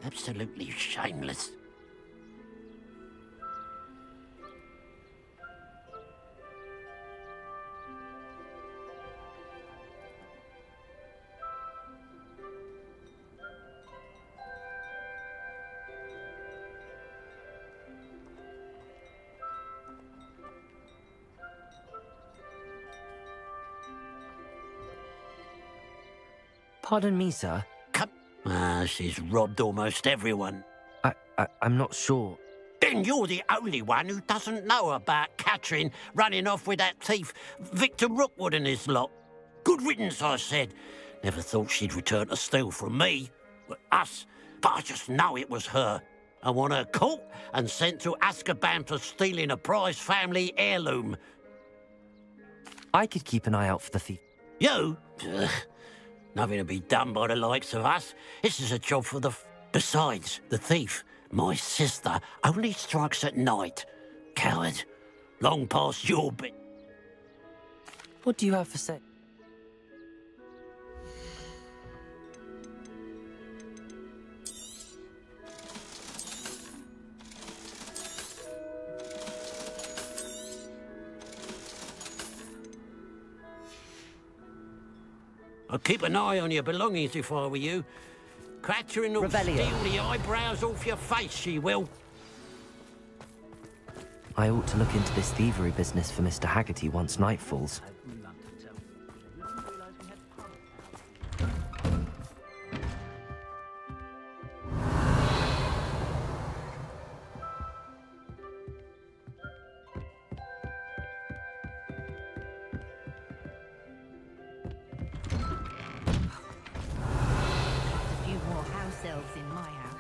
Absolutely shameless. Pardon me, sir. She's robbed almost everyone. I'm not sure. Then you're the only one who doesn't know about Catherine running off with that thief, Victor Rookwood and his lot. Good riddance, I said. Never thought she'd return to steal from me, us, but I just know it was her. I want her caught and sent to Azkaban for stealing a prize family heirloom. I could keep an eye out for the thief. You? Ugh. Nothing to be done by the likes of us. This is a job for the... Besides, the thief, my sister, only strikes at night. Coward. Long past your bit. What do you have for say? I'd keep an eye on your belongings if I were you. Catherine will steal the eyebrows off your face, she will. I ought to look into this thievery business for Mr. Haggerty once night falls. In my house.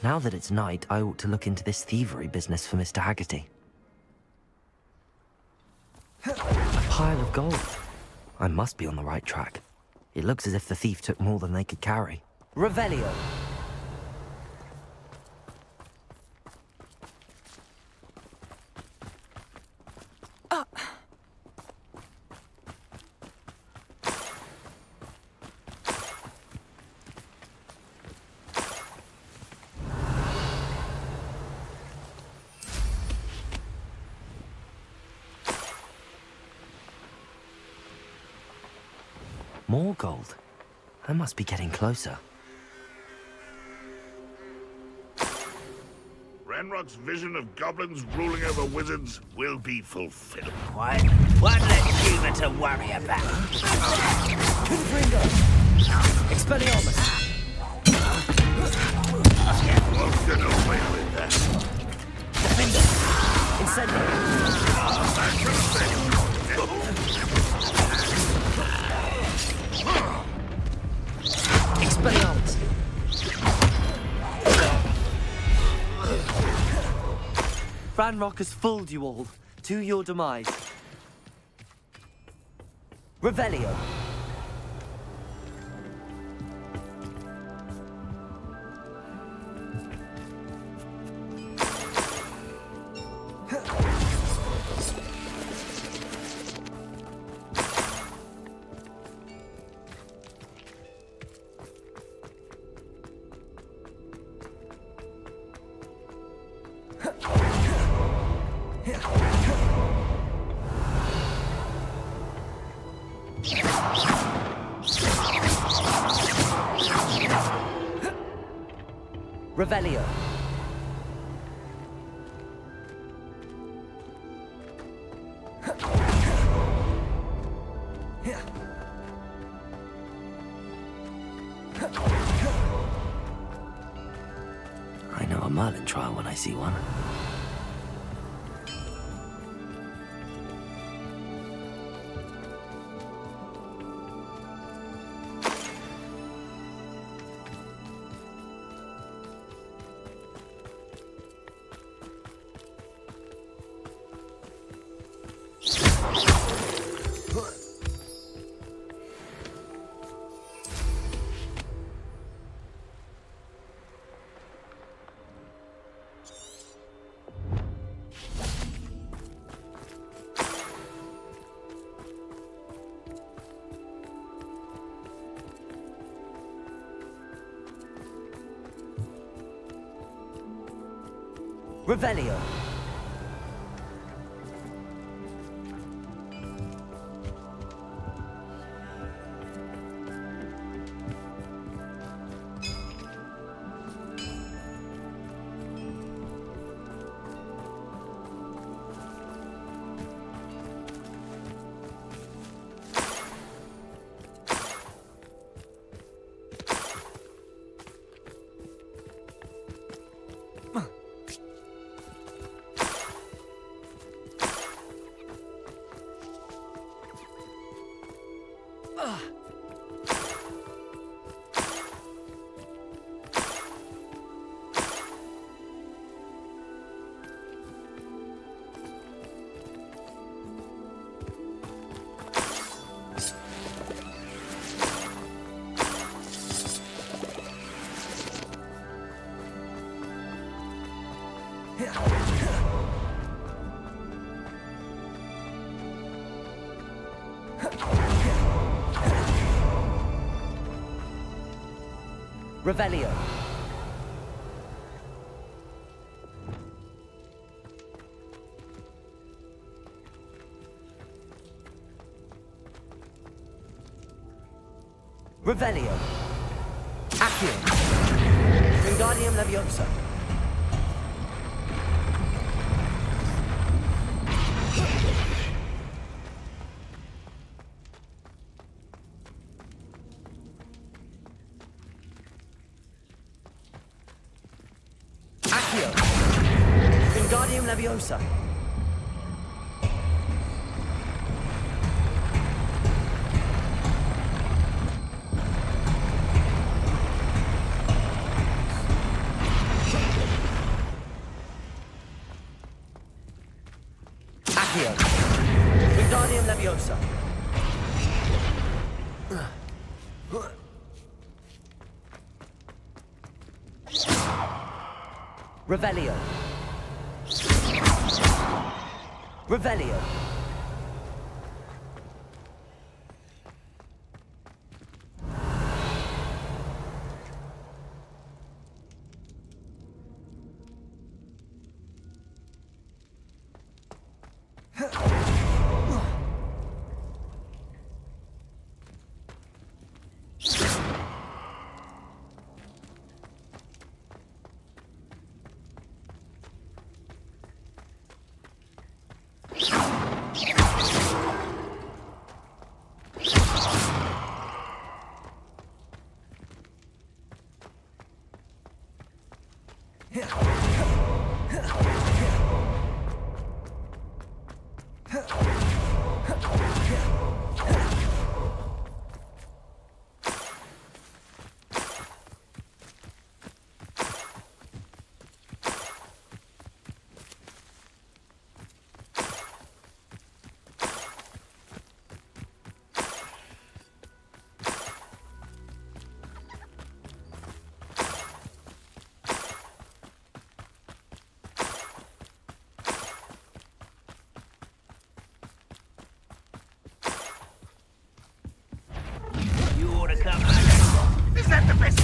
Now that it's night, I ought to look into this thievery business for Mr. Haggerty. A pile of gold. I must be on the right track. It looks as if the thief took more than they could carry. Revelio. More gold. I must be getting closer. Ranrock's vision of goblins ruling over wizards will be fulfilled. What? One less human to worry about. Confringo! Expelliarmus! Won't get away with that. Defender! Incendio! That should have been. Expelliarmus! Ranrock has fooled you all, to your demise. Revelio. Revelio. I know a Merlin trial when I see one. Revelio. Revelio. Revelio. Accio. Wingardium Leviosa. Wingardium Leviosa. Accio. Wingardium Leviosa. Revelio. Revelio. Is that the best?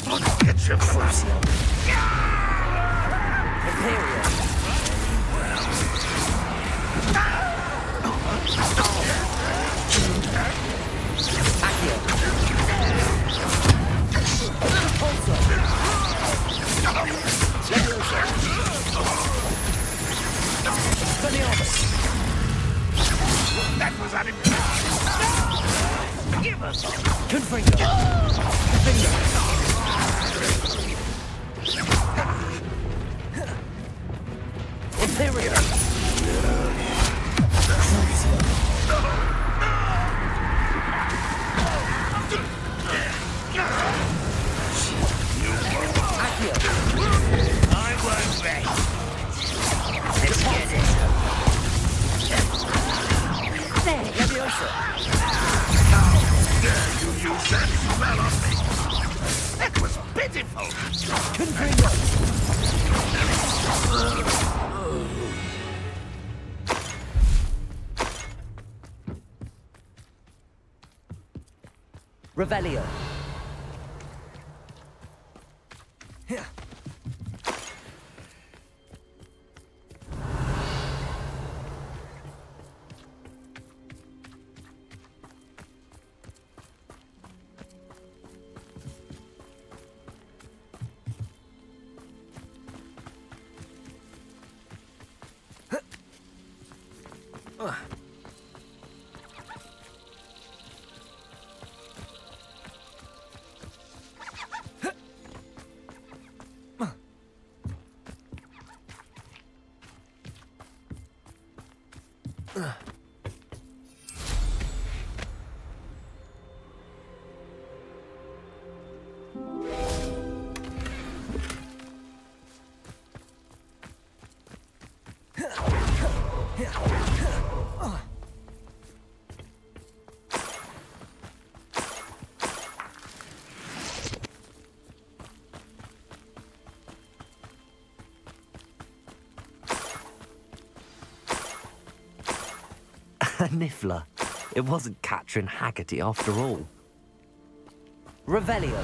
I'll get you first. Imperial. Accio. Pulsar. Leviosa. Feniomus. That was unimpressive. Give us Confringo. Confringo. Imperial. Accio. I won't wait. Let's get it. There, Leviosa. How dare you use that spell on me? That was pitiful. Confringo. Revelio. A niffler. It wasn't Catherine Haggerty after all. Revelio.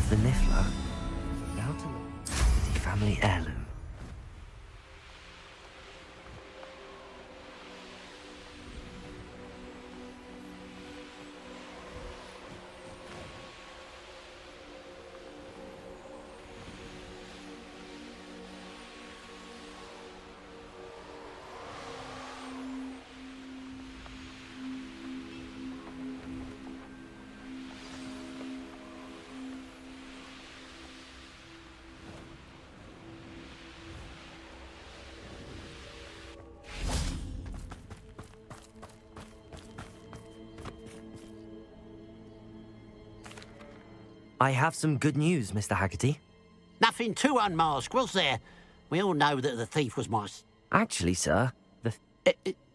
The niffler. Now to look at the family heirloom. I have some good news, Mr. Haggerty. Nothing too unmasked, was there? We all know that the thief was my... Actually, sir, the...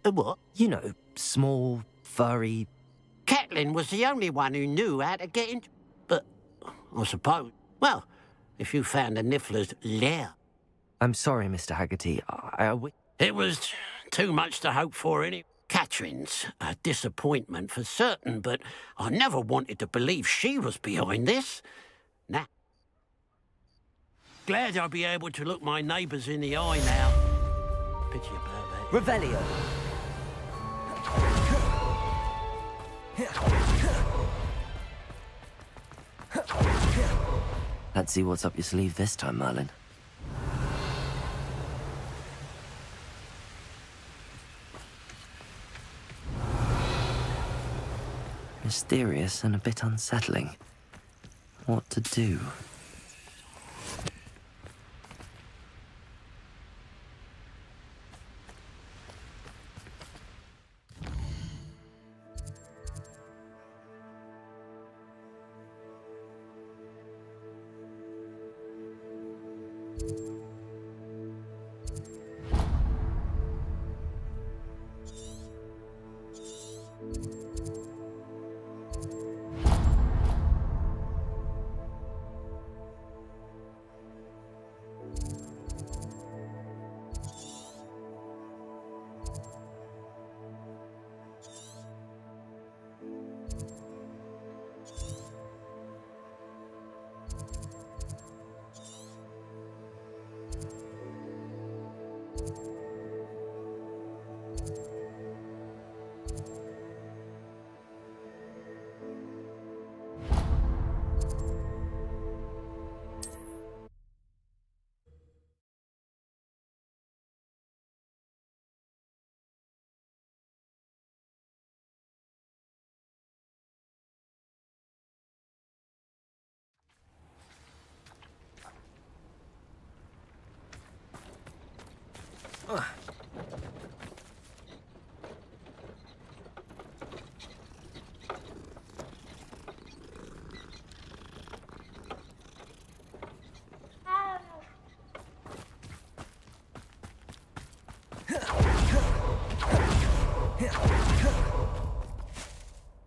What? You know, small, furry... Catelyn was the only one who knew how to get in... But, I suppose... Well, if you found the niffler's lair... I'm sorry, Mr. Haggerty. It was too much to hope for, innit? Catherine's a disappointment for certain, but I never wanted to believe she was behind this. Nah. Glad I'll be able to look my neighbours in the eye now. Pity about that. Revelio. Let's see what's up your sleeve this time, Merlin. Mysterious and a bit unsettling. What to do?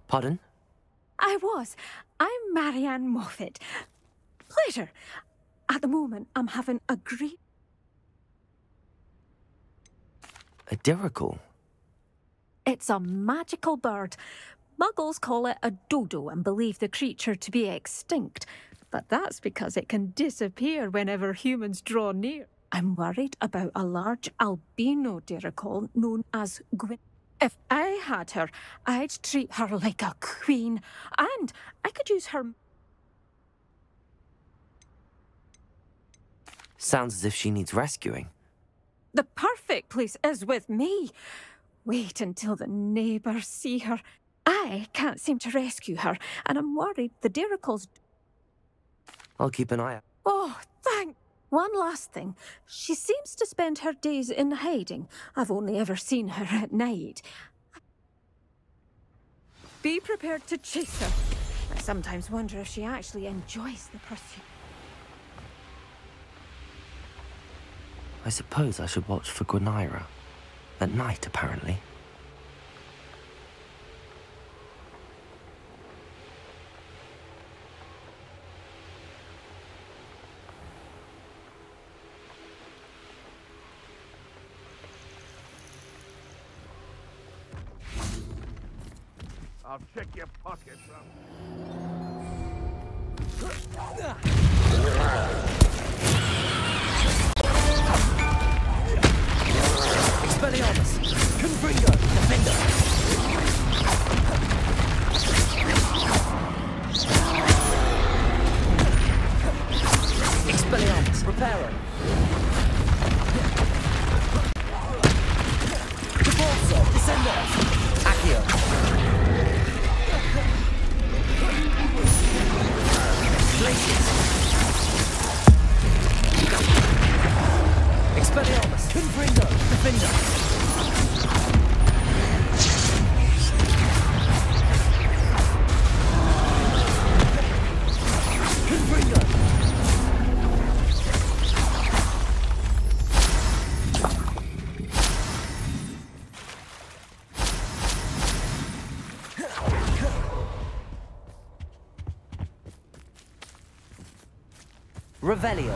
Pardon? I'm Marianne Moffat. Pleasure. At the moment, I'm having a great... A dirical? It's a magical bird. Muggles call it a dodo and believe the creature to be extinct. But that's because it can disappear whenever humans draw near. I'm worried about a large albino dirical known as Gwyn. If I had her, I'd treat her like a queen. And I could use her... Sounds as if she needs rescuing. The perfect place is with me. Wait until the neighbours see her. I can't seem to rescue her, and I'm worried the diricals... I'll keep an eye out. Oh, thank... One last thing. She seems to spend her days in hiding. I've only ever seen her at night. Be prepared to chase her. I sometimes wonder if she actually enjoys the pursuit. I suppose I should watch for Gwynaira. At night, apparently. I'll check your pockets. Expelliarmus! Confringo! Defender! Expelliarmus! Reparo! Divorcer! Descender! Accio! Glacius! Expelliarmus! Confringo! Defender! Confringo! Revelio.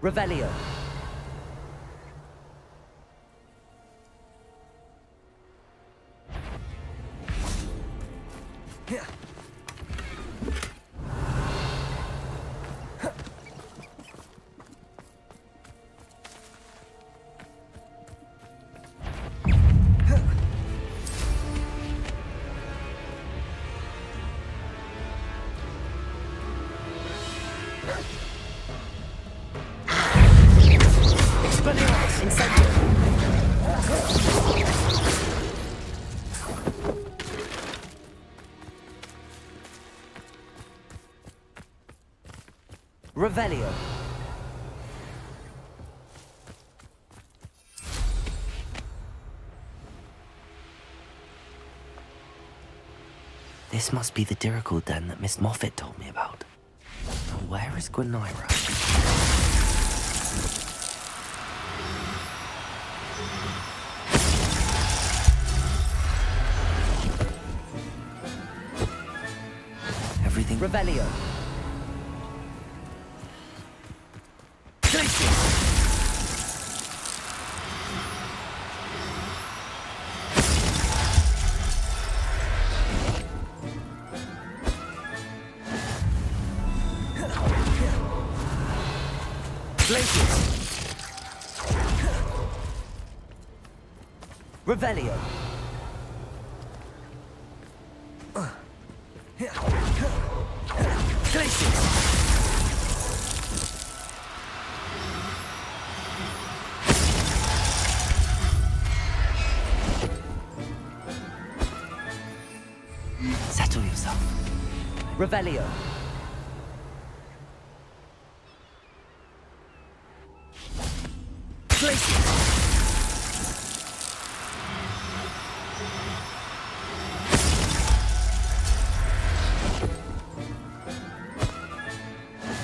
Revelio. Revelio. This must be the Dirical den that Miss Moffat told me about. Now, where is Gwynaira? Everything. Revelio. Revelio. Glacius. Settle yourself. Revelio. Glacius.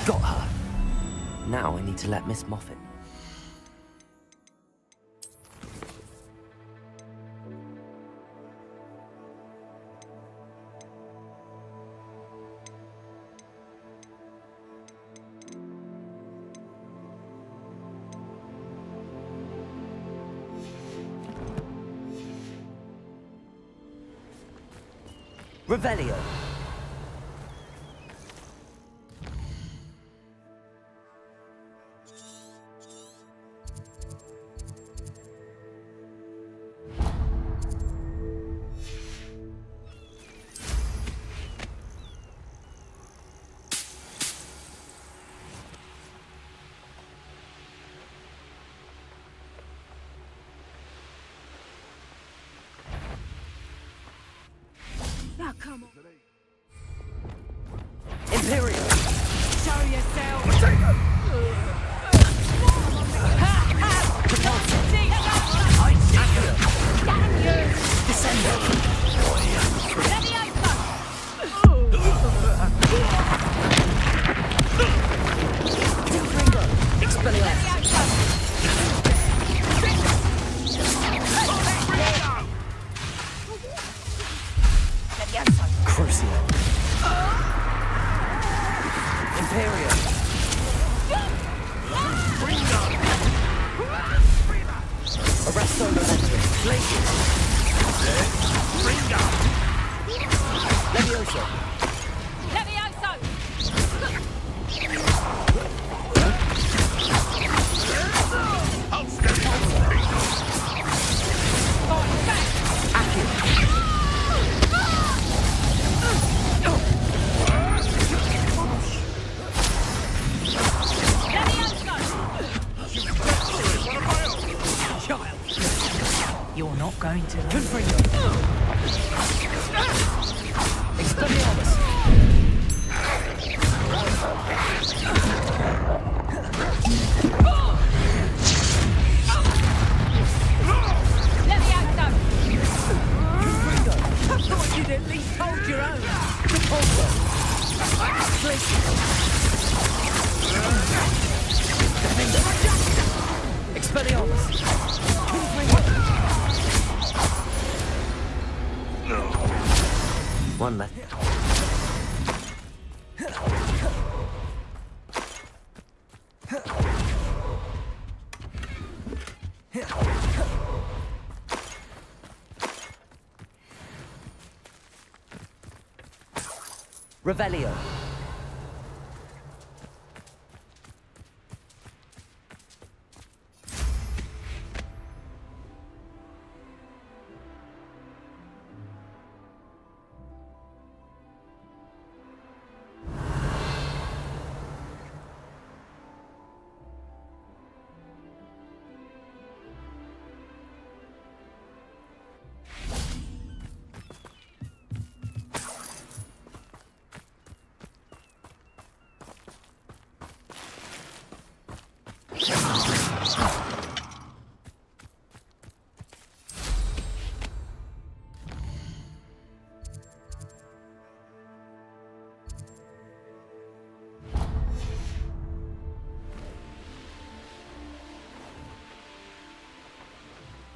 Got her. Now I need to let Miss Moffat. Revelio. Come on. Imperial! Show yourself. You're not going to. You'd at least hold your own. One left. Revelio.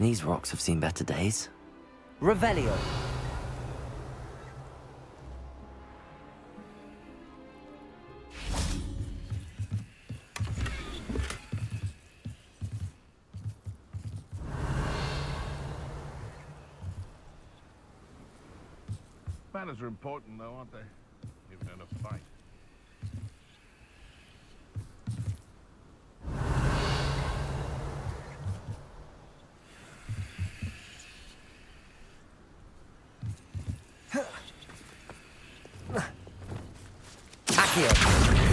These rocks have seen better days. Revelio. Manners are important, though, aren't they? Even in a fight.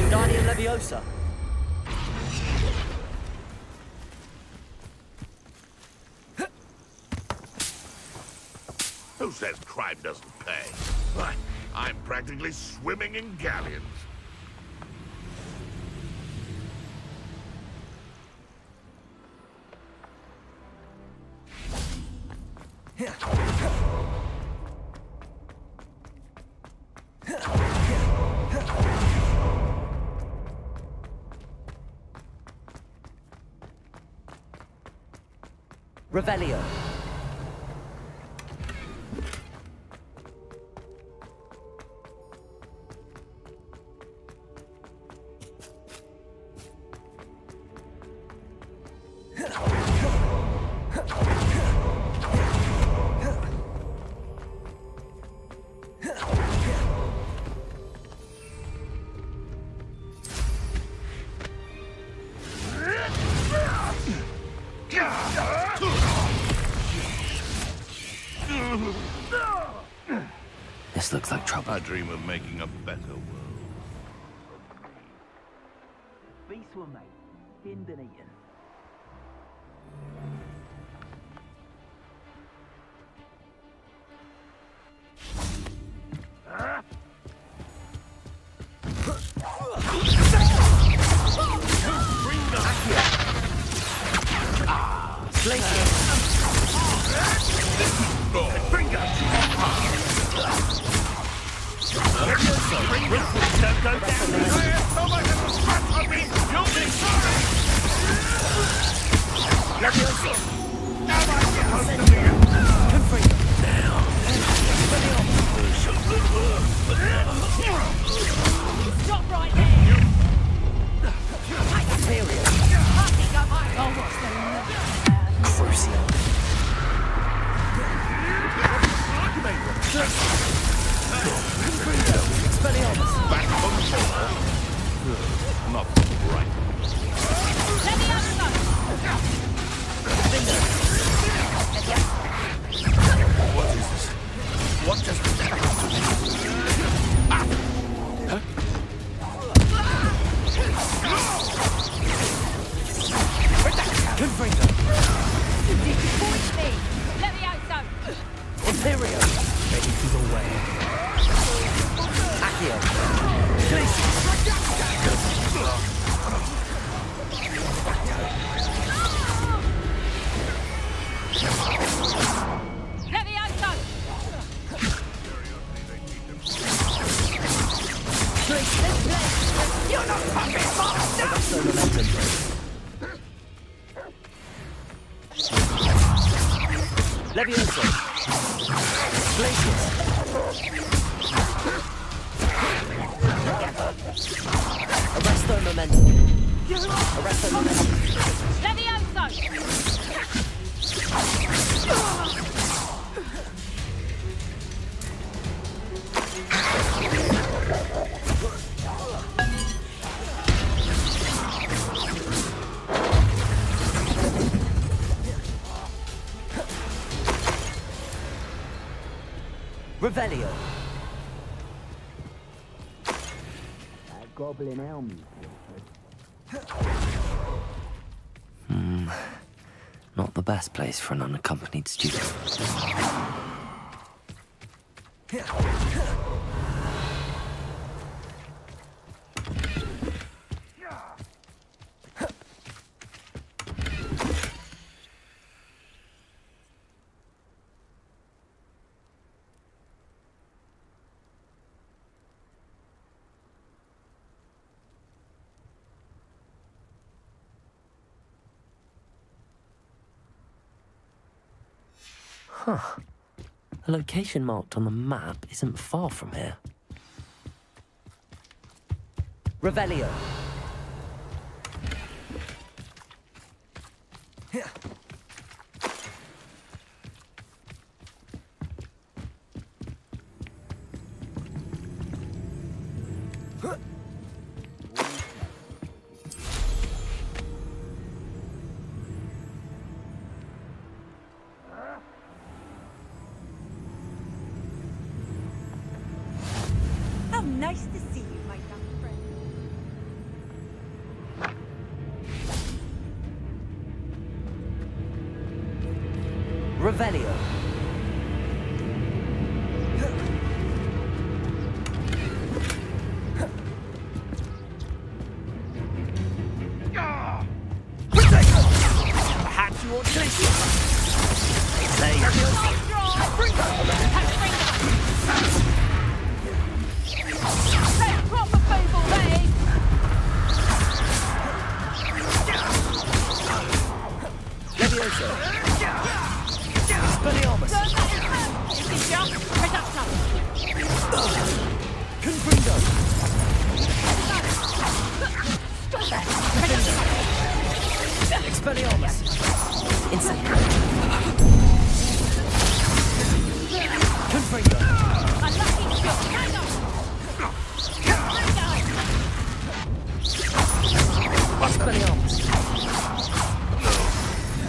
Guardian Leviosa. Who says crime doesn't pay? Why, I'm practically swimming in galleons. Revelio. This looks like trouble. I dream of making a better world. Beasts were made, skinned and eaten. Don't go down. Someone has a scratch on me. You'll be sorry. Leviosa. Am I supposed to be Stop right there! Period. Oh, what's the Crucial. Expelliarmus. back on the floor? Not right. What is this? What just happened to me? Huh? Confringo. Disappoint me! Leviosa! Imperio. Ready to go away. Accio. Leviosa! You're not fucking Arresto momentum. Leviosa. Glacius. Arresto momentum. Arresto momentum. Leviosa! Revelio. Goblin elm. Not the best place for an unaccompanied student. Huh. The location marked on the map isn't far from here. Revelio. How nice to see you, my young friend. Revelio. Perhaps you ought to take it. That's proper people, that is! Leviosa. Expelliarmus. This is just reduction. Confringo. Stop that! Expelliarmus. Insane. Confringo. Unlucky shot! Hang on! Expelliarmus.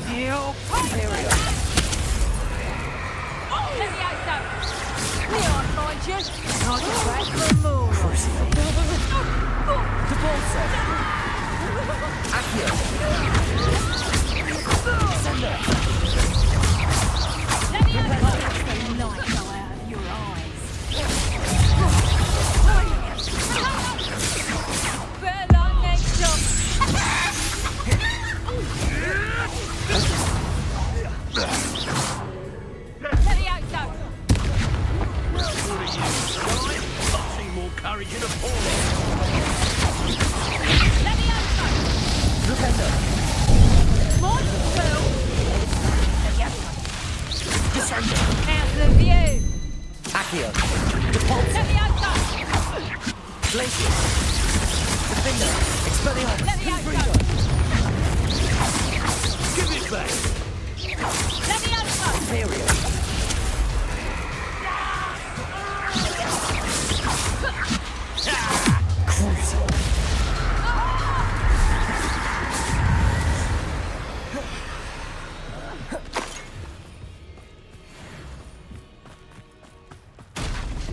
Heal! Imperio. Leviosa! Leon, find you! Not a back for more! Debolsa. Accio. Sender. Leviosa! The light go out of your eyes. Bella next up!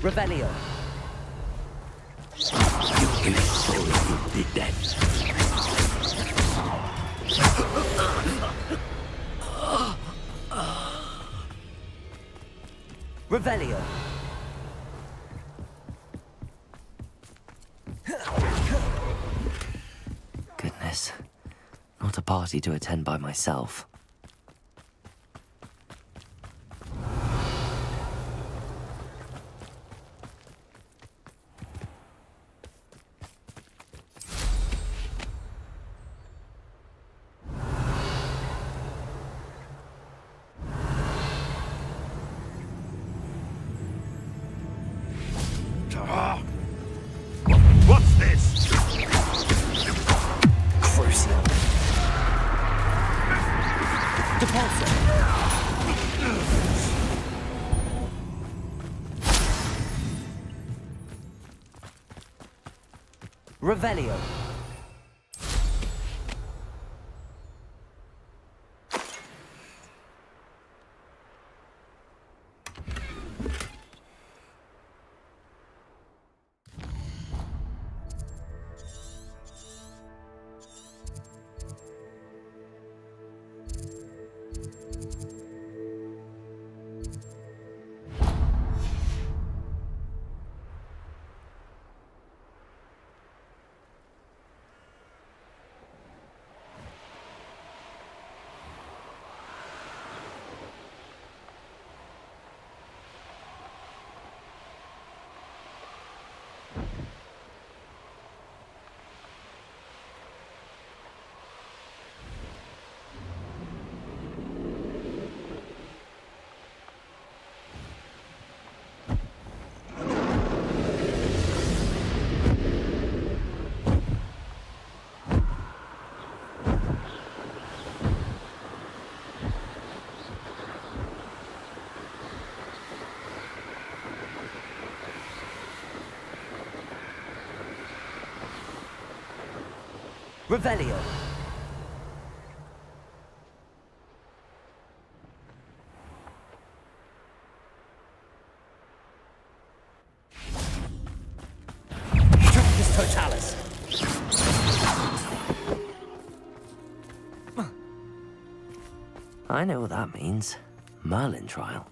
Revelio. You so you did that. Revelio. Goodness. Not a party to attend by myself. What's this? Crucial. Depulso. Revelio. Revelio. Tructus totalis. I know what that means. Merlin trial.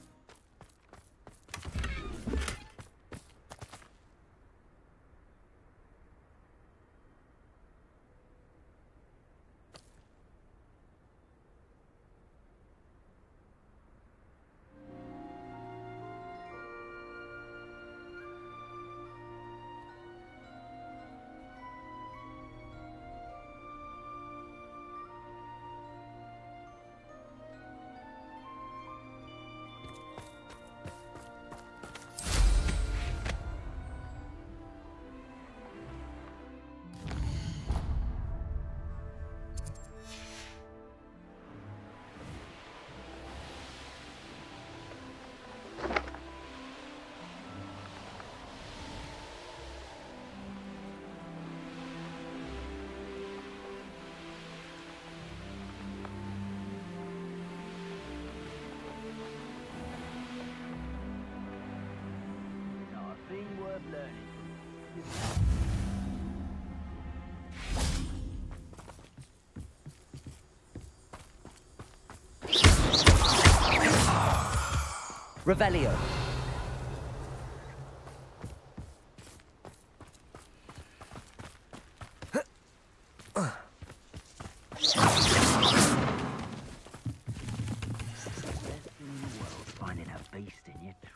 Revelio. Finding a beast in your trap.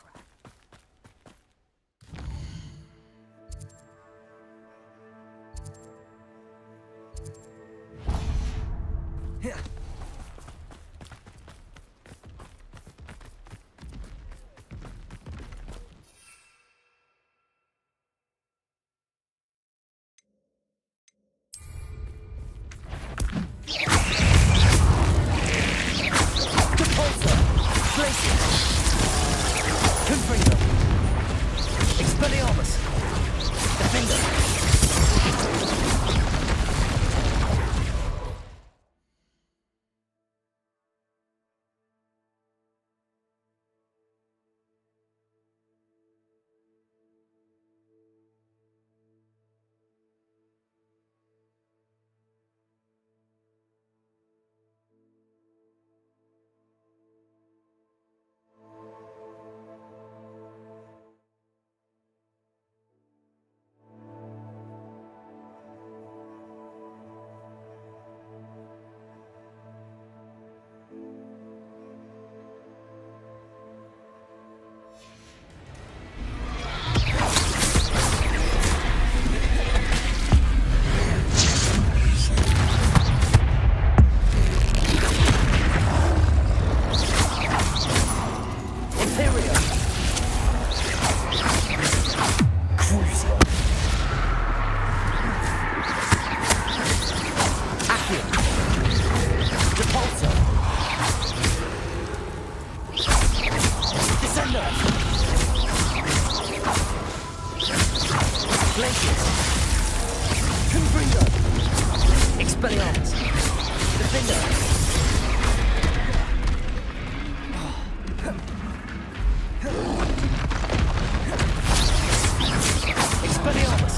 Expelliarmus.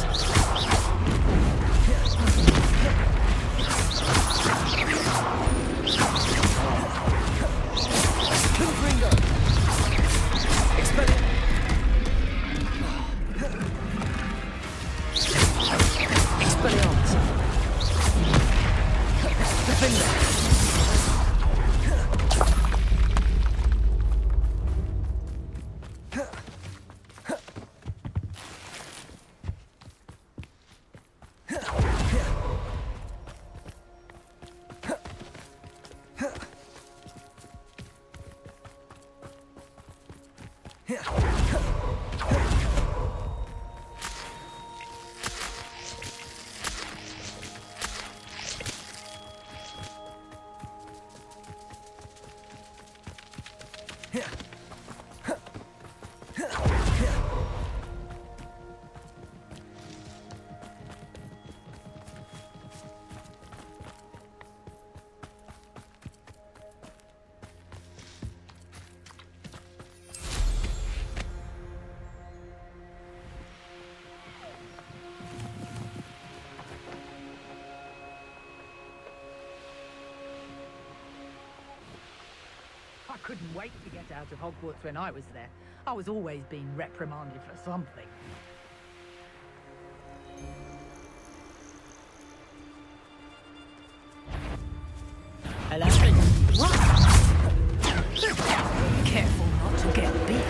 Confringo. Expelliarmus. Expelliarmus. Defender. I couldn't wait to get out of Hogwarts when I was there. I was always being reprimanded for something. Hello? What? Careful not to get bit.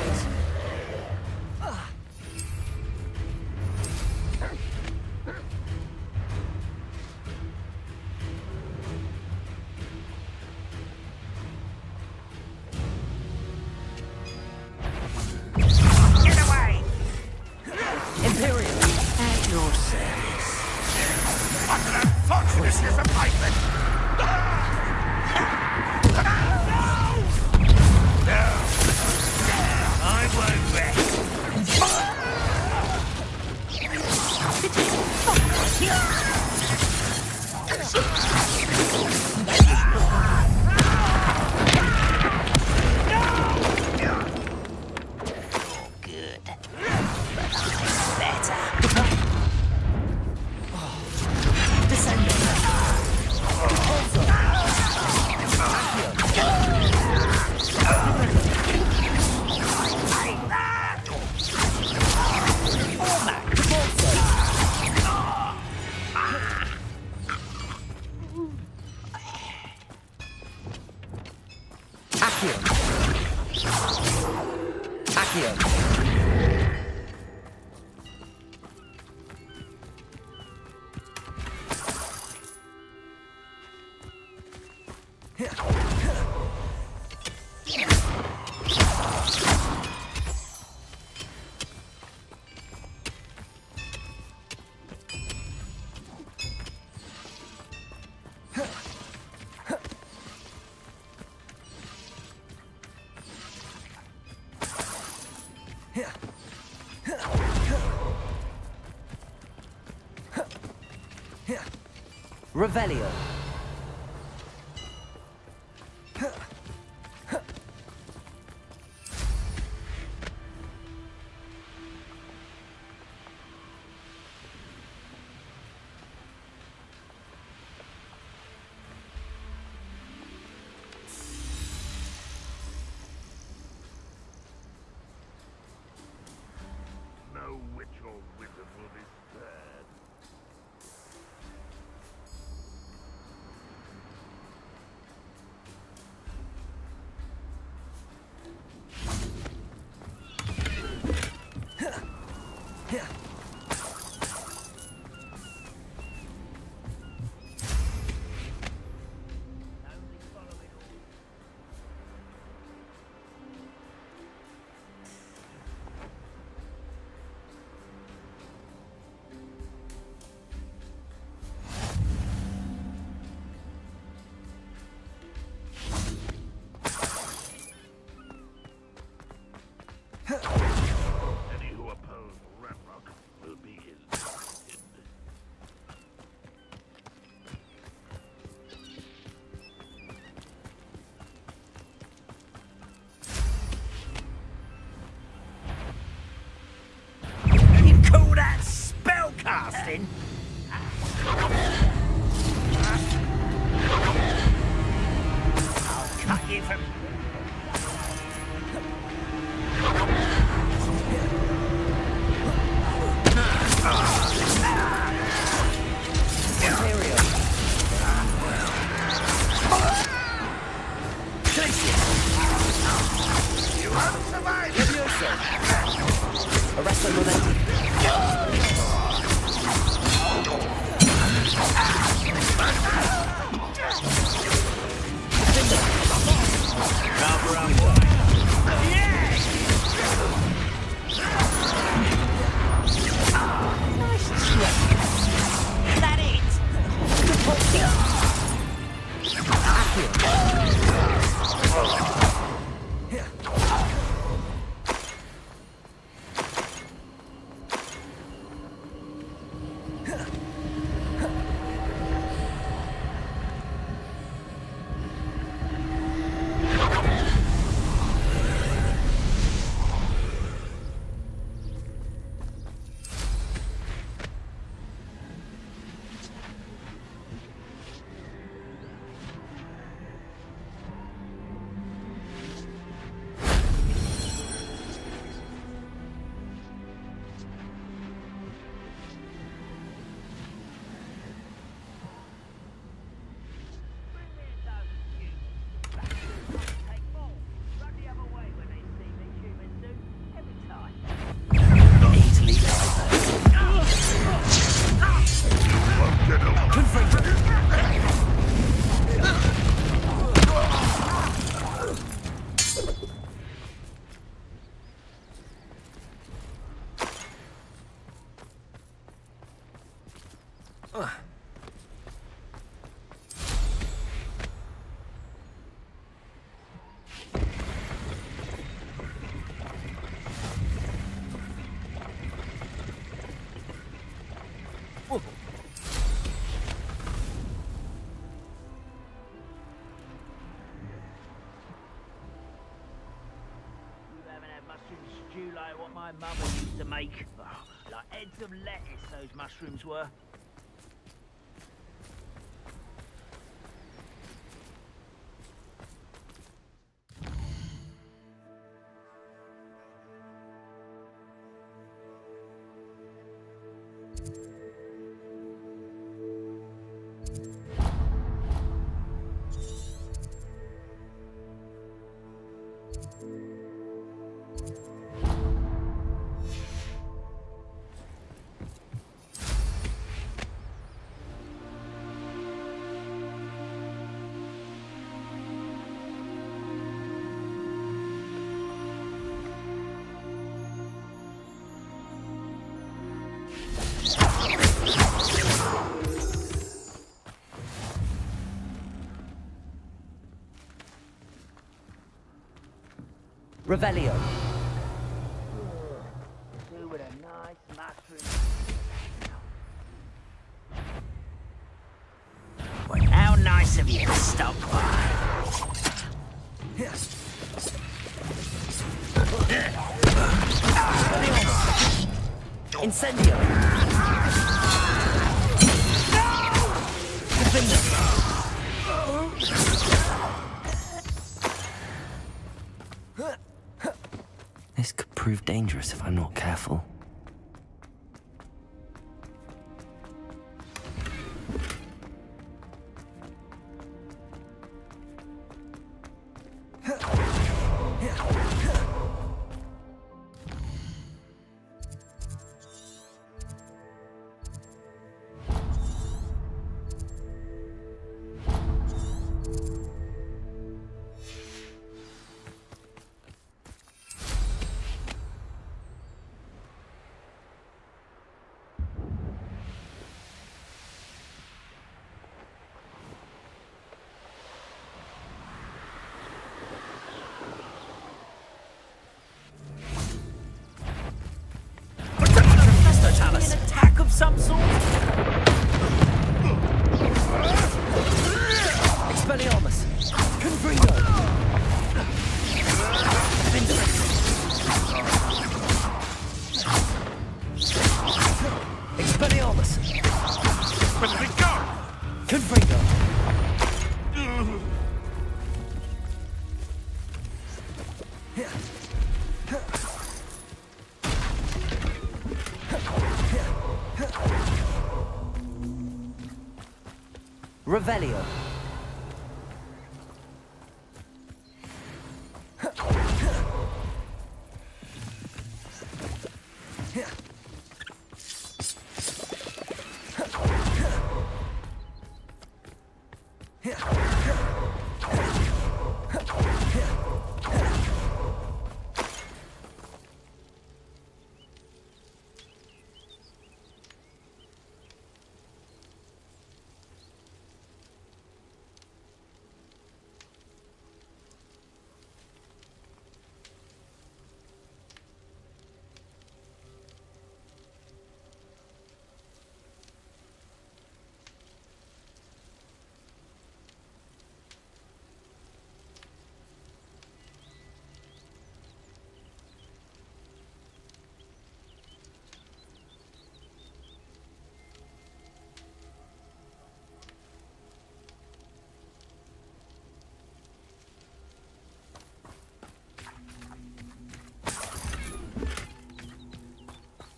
Revelio. No witch or wizard will be spared. then. I'll cut you from... You won't survive! Arrest and momentum. That it? Stew like what my mother used to make. Oh, like heads of lettuce, those mushrooms were. Revelio. Do with a nice mushroom. Well, how nice of you to stop by. Incendio. This could prove dangerous if I'm not careful. Revelio.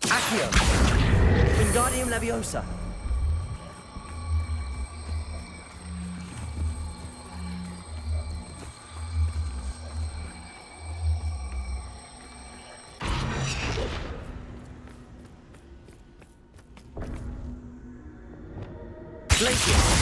Accio. Wingardium Leviosa. Glacier.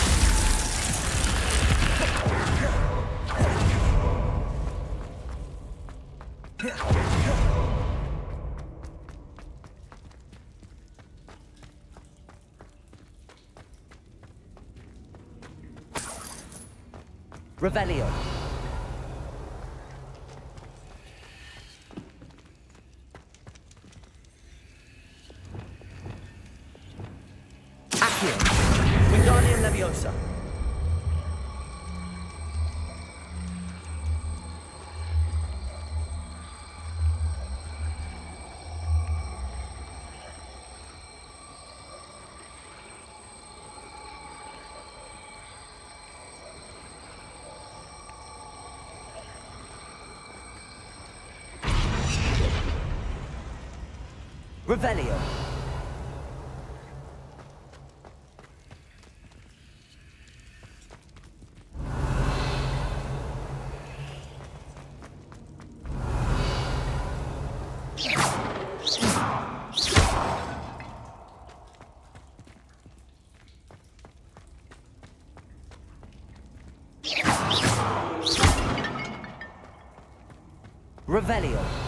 Revelio. Accio. Wingardium Leviosa. Revelio. Revelio.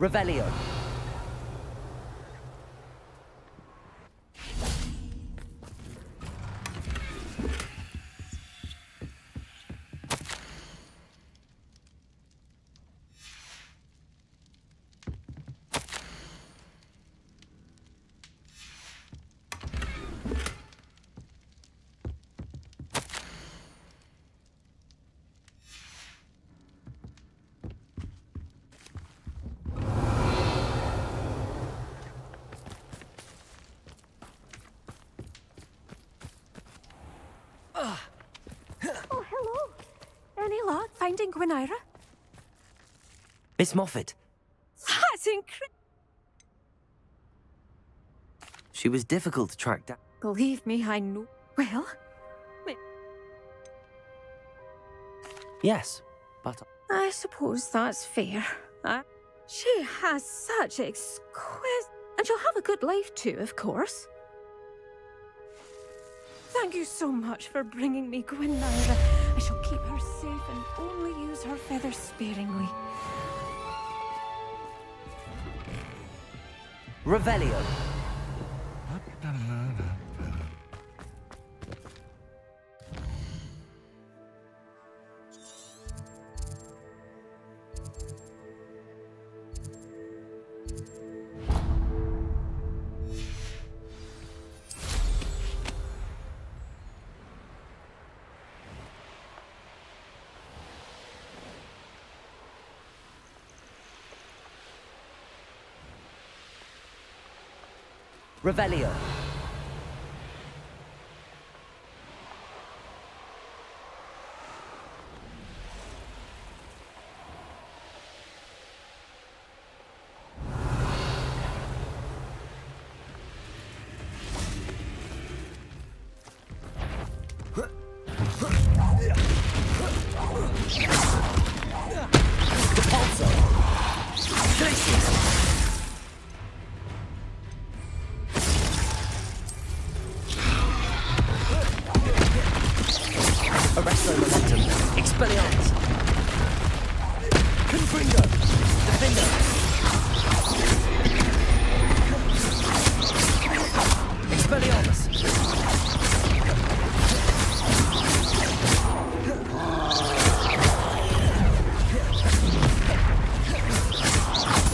Revelio. Oh, hello. Any luck finding Gwynaira? Miss Moffat. That's incredible. She was difficult to track down. Believe me, I know. Well, Yes, but I suppose that's fair. She has such exquisite... And she'll have a good life too, of course. Thank you so much for bringing me Gwynnwyr. I shall keep her safe and only use her feathers sparingly. Revelio. Revelio. Arresto momentum. Expelliarmus. Confringo. Defender. Expelliarmus.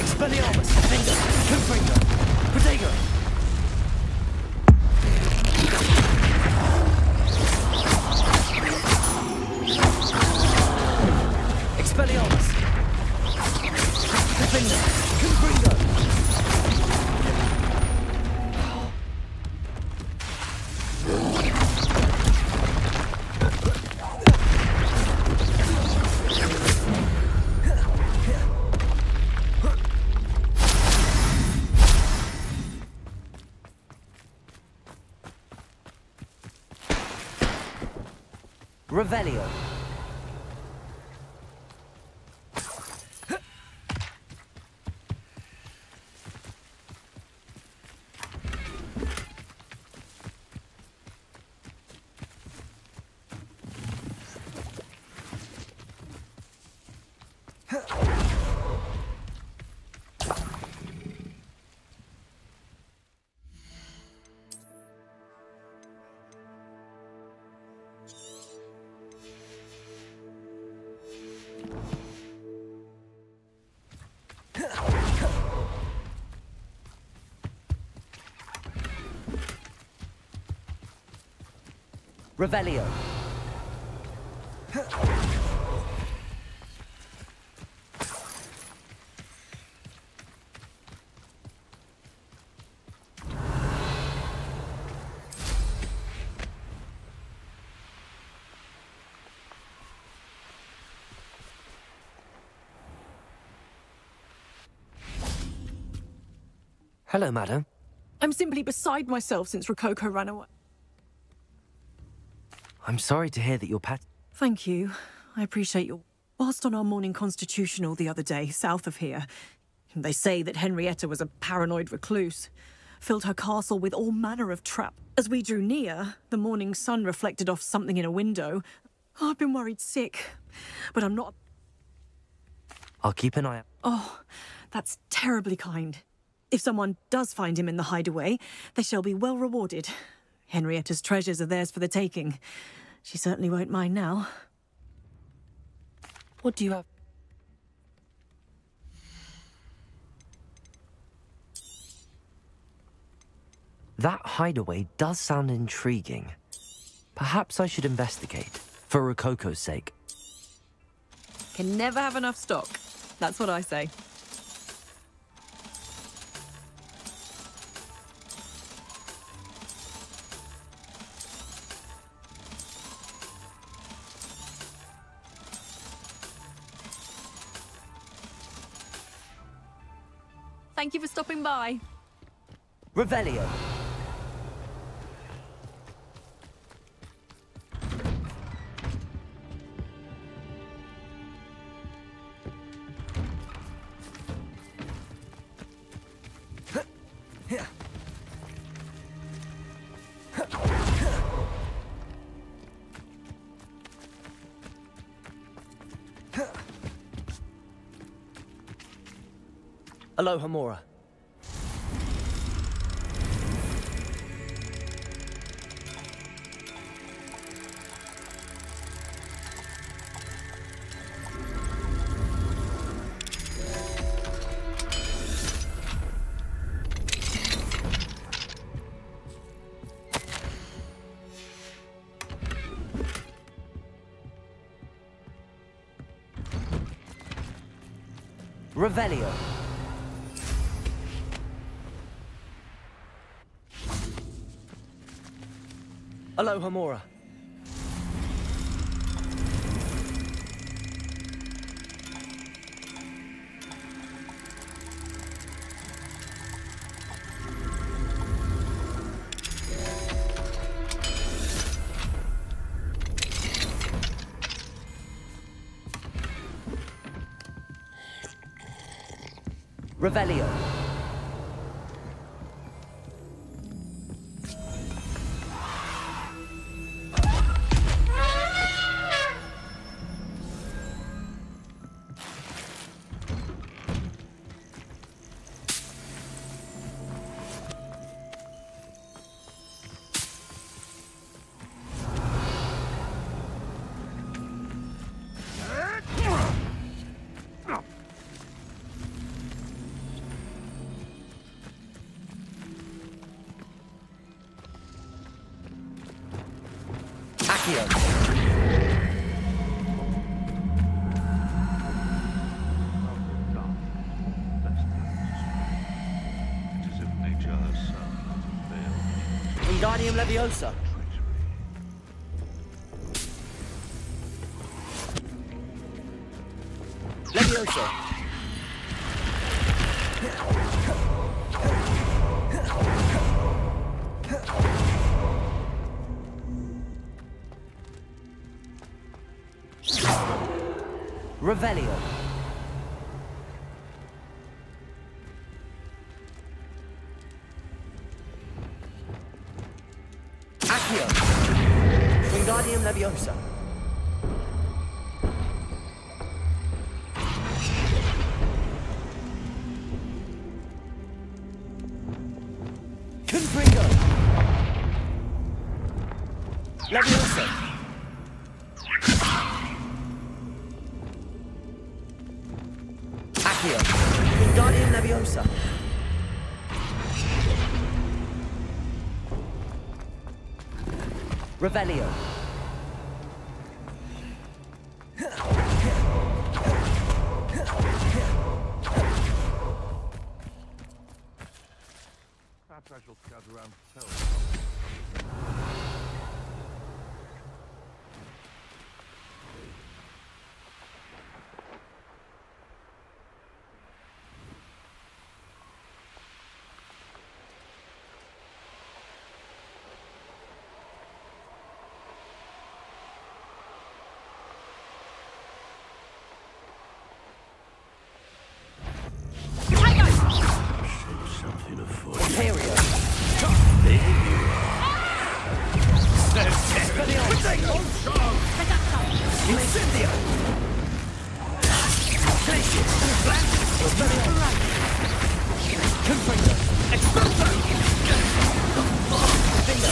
Expelliarmus. Defender. Confringo. Protego. Expelliarmus. Defender. Confringo. Revelio. Revelio. Hello, madam. I'm simply beside myself since Rococo ran away. I'm sorry to hear that your pet... Thank you. I appreciate your... Whilst on our morning constitutional the other day, south of here, they say that Henrietta was a paranoid recluse, filled her castle with all manner of trap. As we drew near, the morning sun reflected off something in a window. I've been worried sick, but I'm not... I'll keep an eye out. Oh, that's terribly kind. If someone does find him in the hideaway, they shall be well rewarded. Henrietta's treasures are theirs for the taking. She certainly won't mind now. What do you have? That hideaway does sound intriguing. Perhaps I should investigate, for Rococo's sake. Can never have enough stock. That's what I say. Thank you for stopping by. Revelio. Aloha Mora. Revelio. Aloha Mora. Revelio. Wingardium Leviosa. Leviosa. Revelio. Accio. Wingardium Leviosa. Confringo. Leviosa. Accio. Wingardium Leviosa. Revelio. Perhaps I shall scout around to tell. Something afoot. Ontario. There you Incendio. Glacius. Confringo. Expulso. Bingo.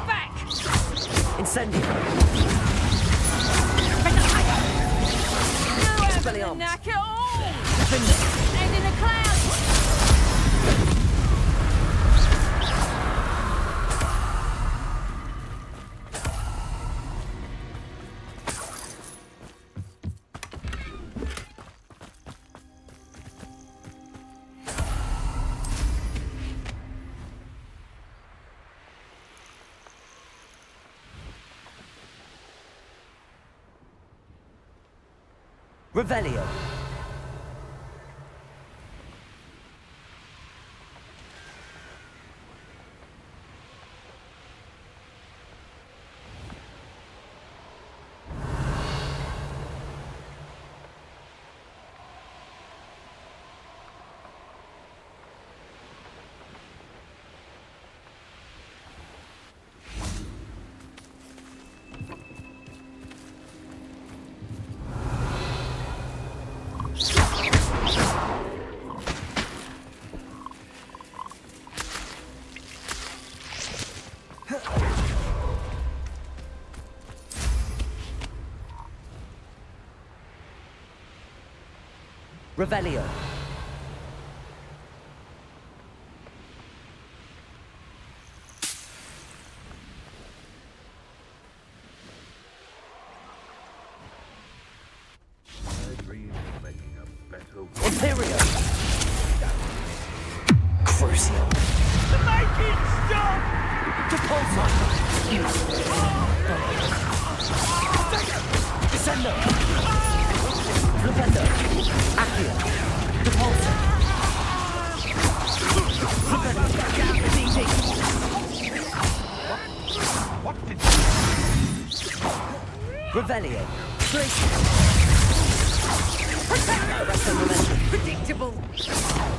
Back! Incendio. Expelliarmus. Knack it all! Bingo. And in the clouds! Revelio. Revelio. Imperio. Crucio. Make it stop! Depulso. Descendo. Flipendo. Accio. Depulso. Flipendo. What did Revelio. Glacier. Predictable.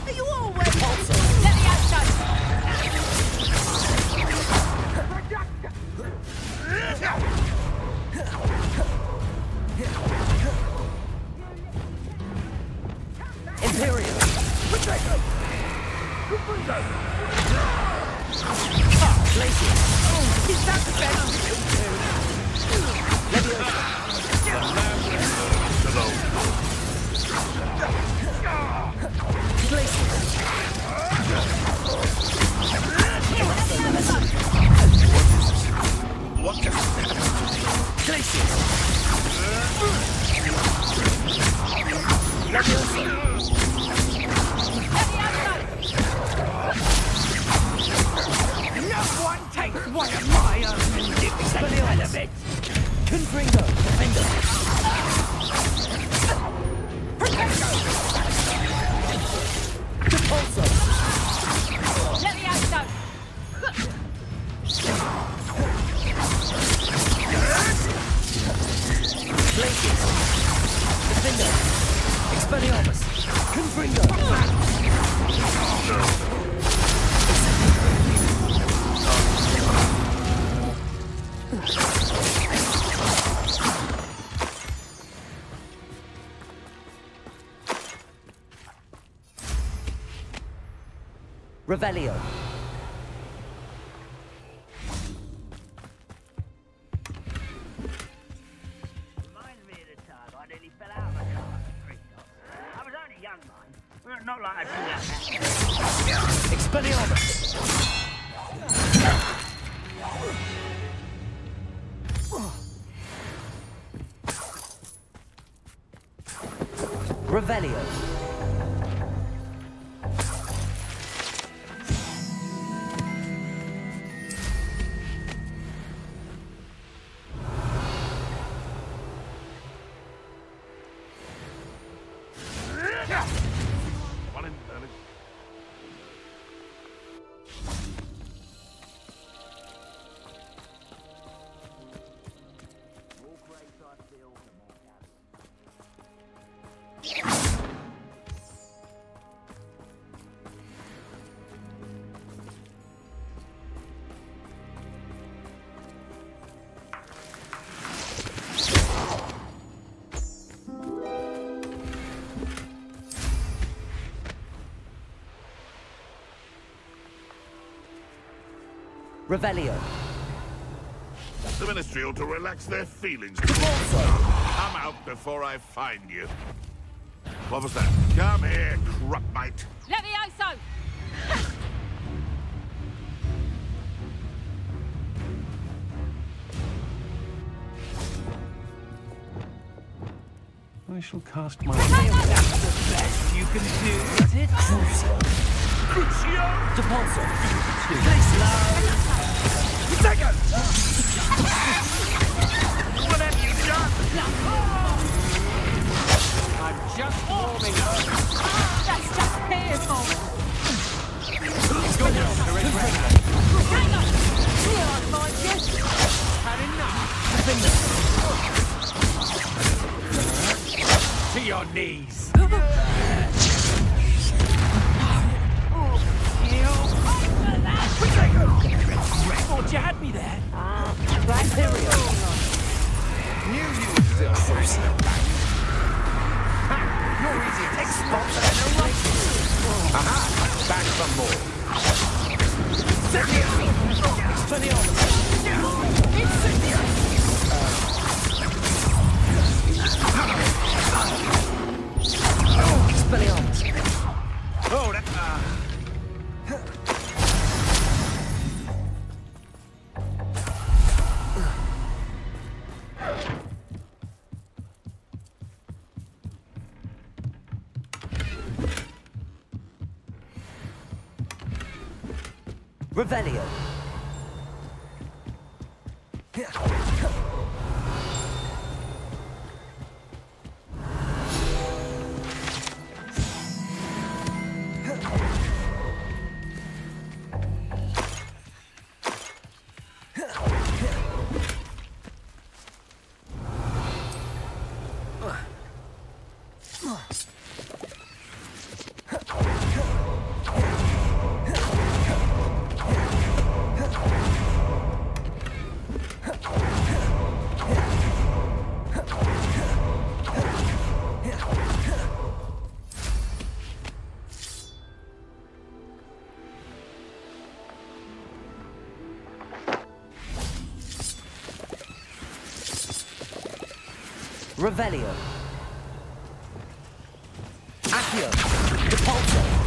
Are you always... Depulso. Let me outside. Imperial. Glacier. Is that the best you can do? Glacier. what just Glacier. Leviosa. No one takes one of my own and dips the hell of it. Confringo. Defender. Depulso. Let me outside. Glacier. Defender. Expelliarmus. Confringo. Revelio. Reminds me of the time I nearly fell out of a car at Christmas. I was only young, mind. Not like I do that. Expelliarmus. Revelio. one in early? More grace I feel, the more carry. Revelio. The Ministry ought to relax their feelings. Depulso. Come out before I find you. What was that? Come here, crupmite. Let me outside. I shall cast my... That's the best you can do, is it? Crucio. Crucio! Depulso. What have you done? I'm just warming up. That's just painful. Go down, Director. Hang on. Here I find you. Had enough. To your knees. Thought you had me there. Imperial. Knew you were still first. You're easy to take spots and no right. Aha! Back some more. Revelio. Revelio. Accio. Depulso.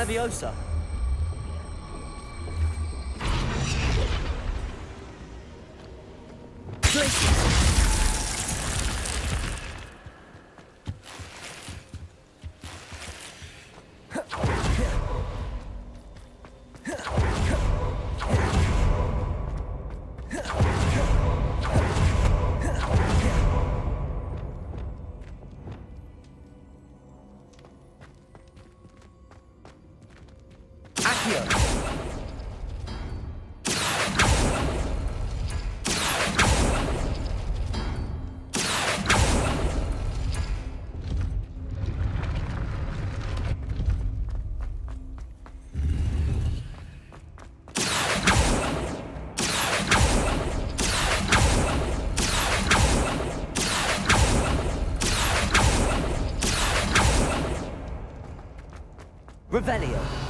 Leviosa. Revelio.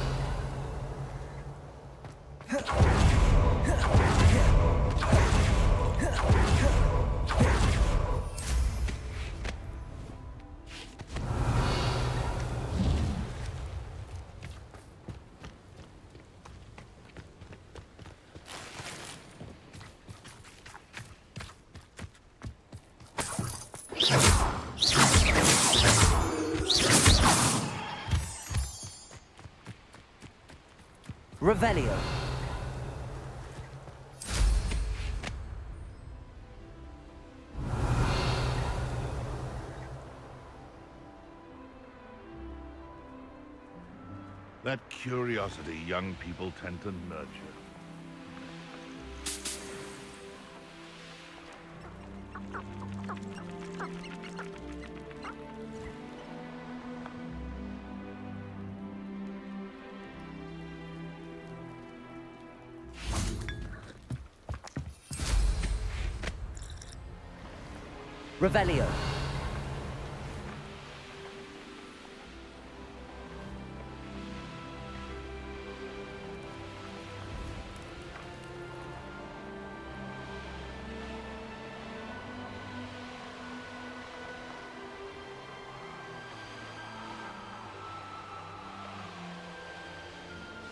Revelio. That curiosity young people tend to nurture. Revelio.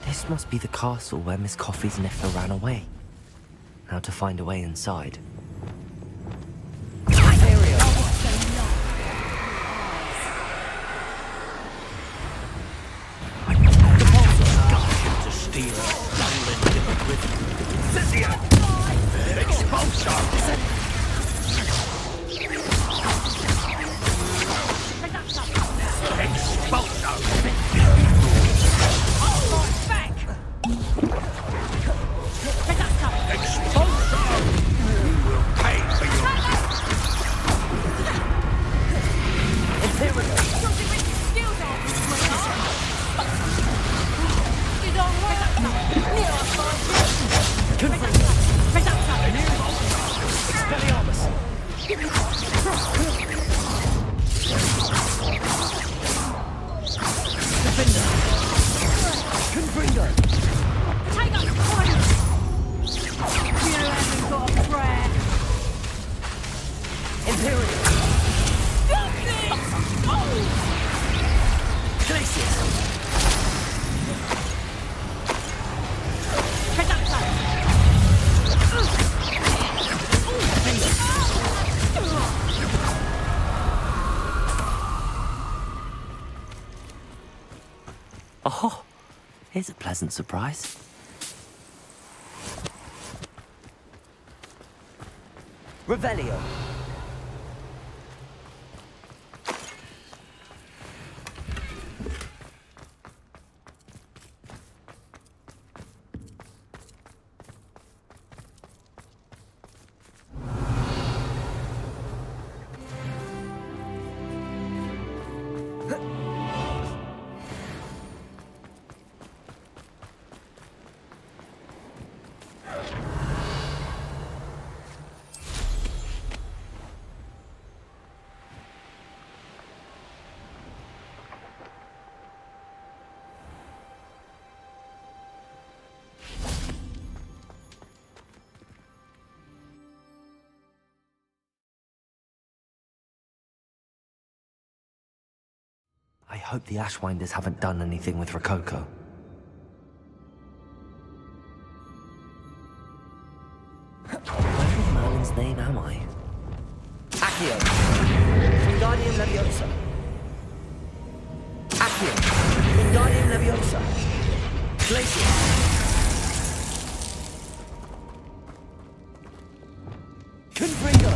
This must be the castle where Miss Coffee's Niffer ran away. Now to find a way inside. Oh, here's a pleasant surprise. Revelio. I hope the Ashwinders haven't done anything with Rococo. Where in Merlin's name am I? Accio. Wingardium Leviosa. Accio. Wingardium Leviosa. Glacius. Confringo.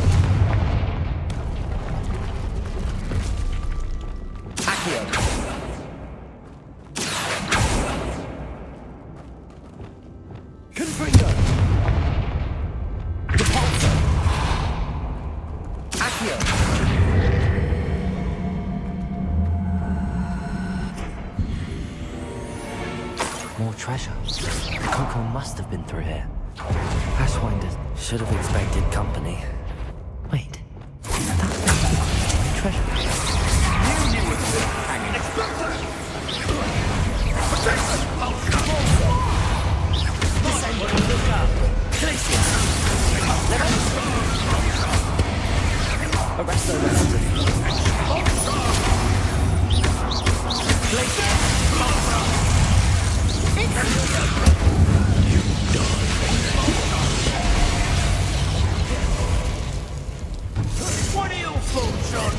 Accio. Confringo. Repulsor. Accio. More treasure. Coco must have been through here. Ashwinders should have expected company. Wait, that's treasure. Arresto Arrested. What are you fools on?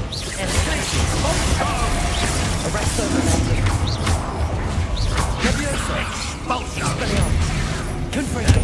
Arresto Arrested. Leviosa. Expulsion. Confringo.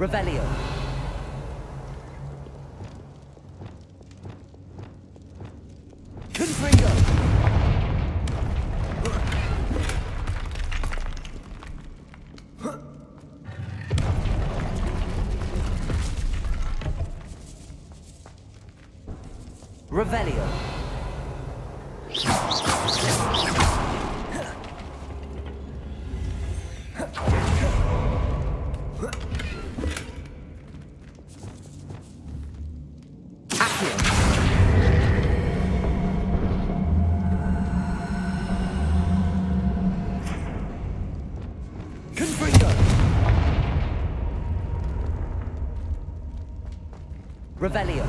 Revelio. Confringo. Revelio. Revelio.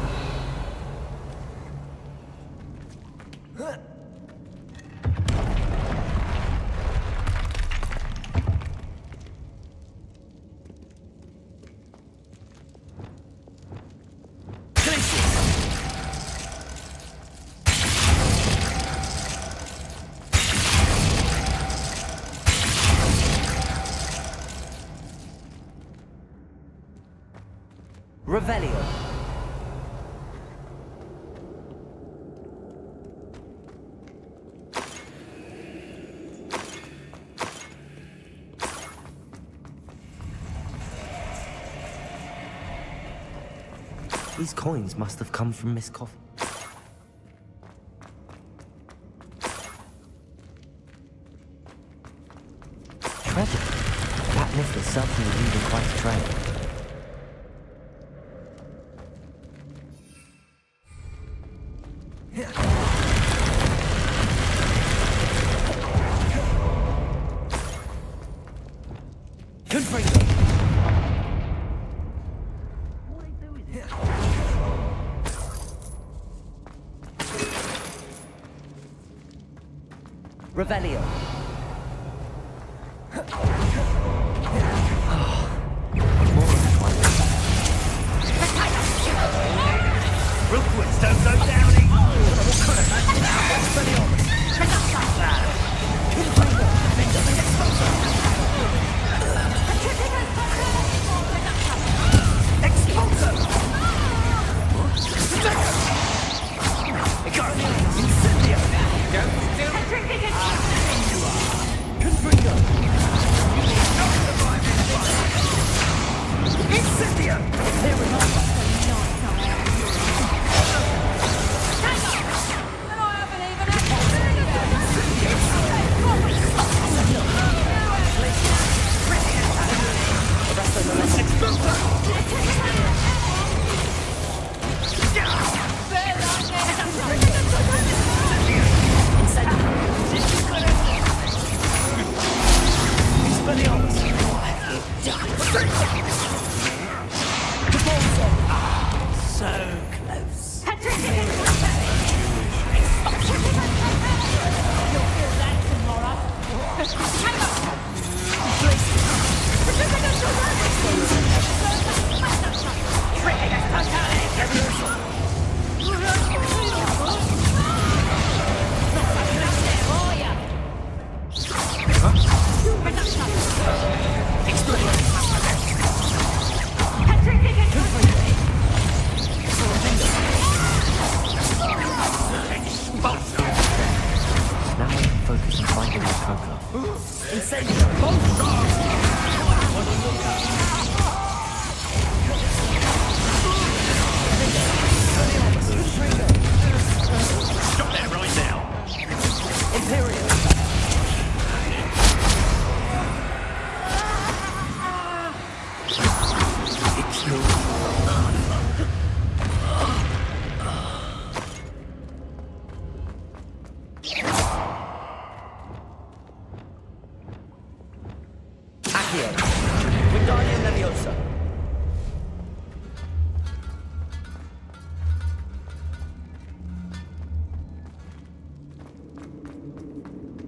Revelio. These coins must have come from Miss Coffin. Treasure. That lift is certainly leaving quite a trail. Revelio. Rookwoods don't go down easy. What kind of magic now?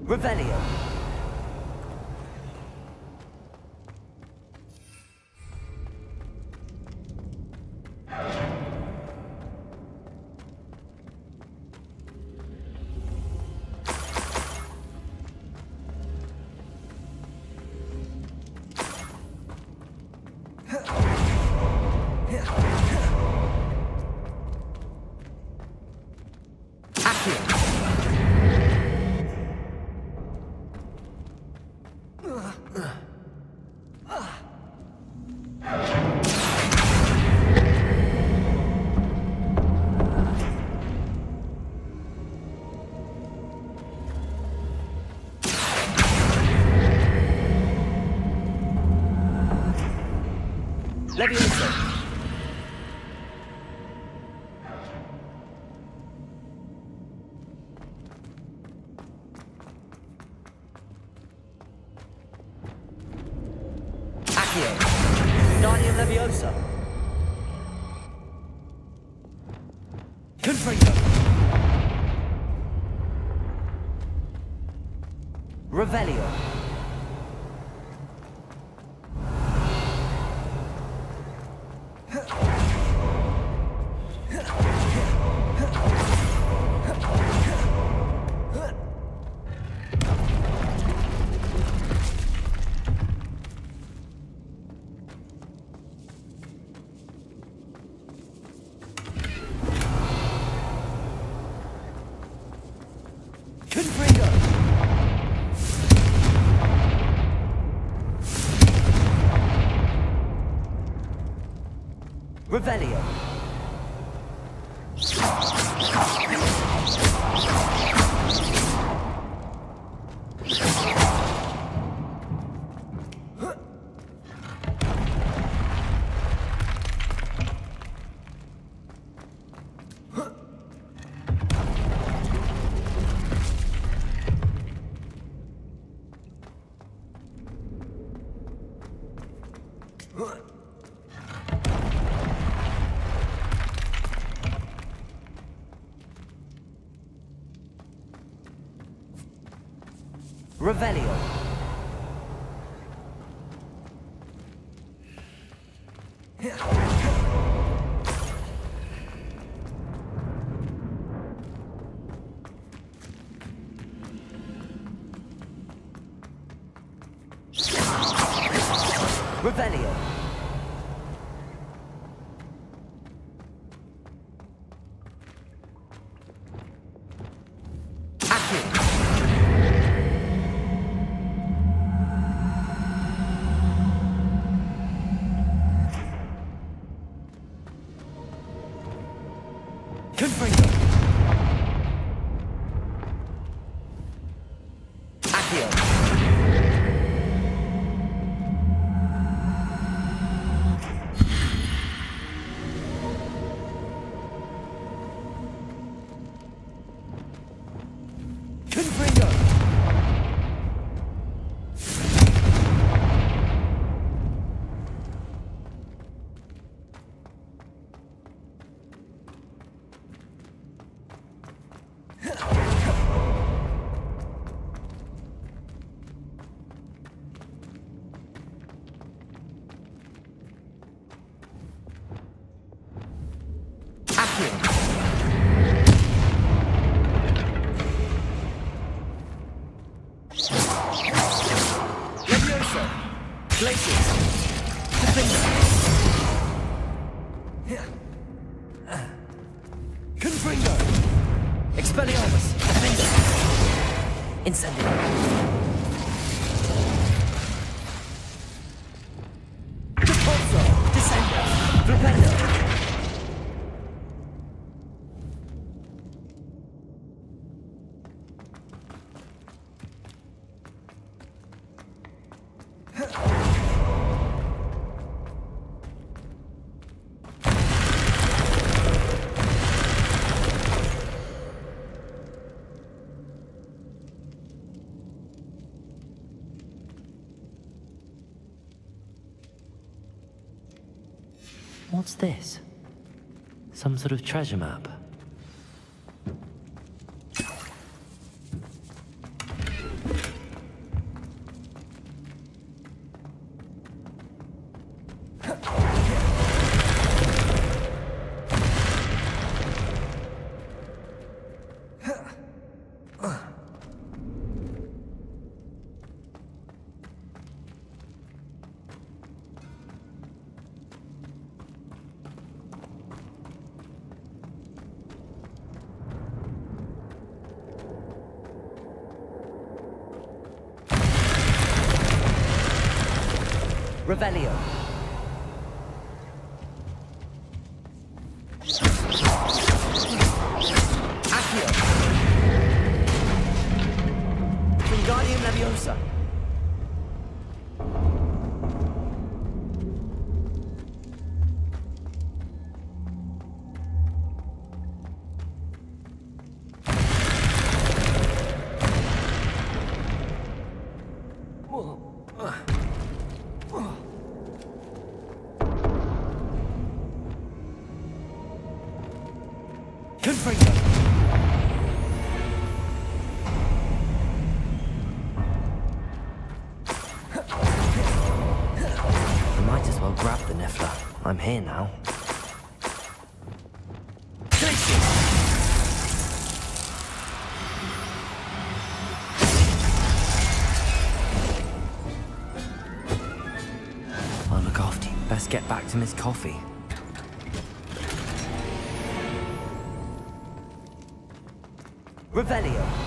Revelio. Leviosa. Accio. Wingardium Leviosa. Confringo. Revelio. Revelio. Revelio. Revelio. What's this? Some sort of treasure map? Revelio. Accio. Wingardium Leviosa. I'm here now. I'll look after you. Best get back to Miss Coffee. Revelio.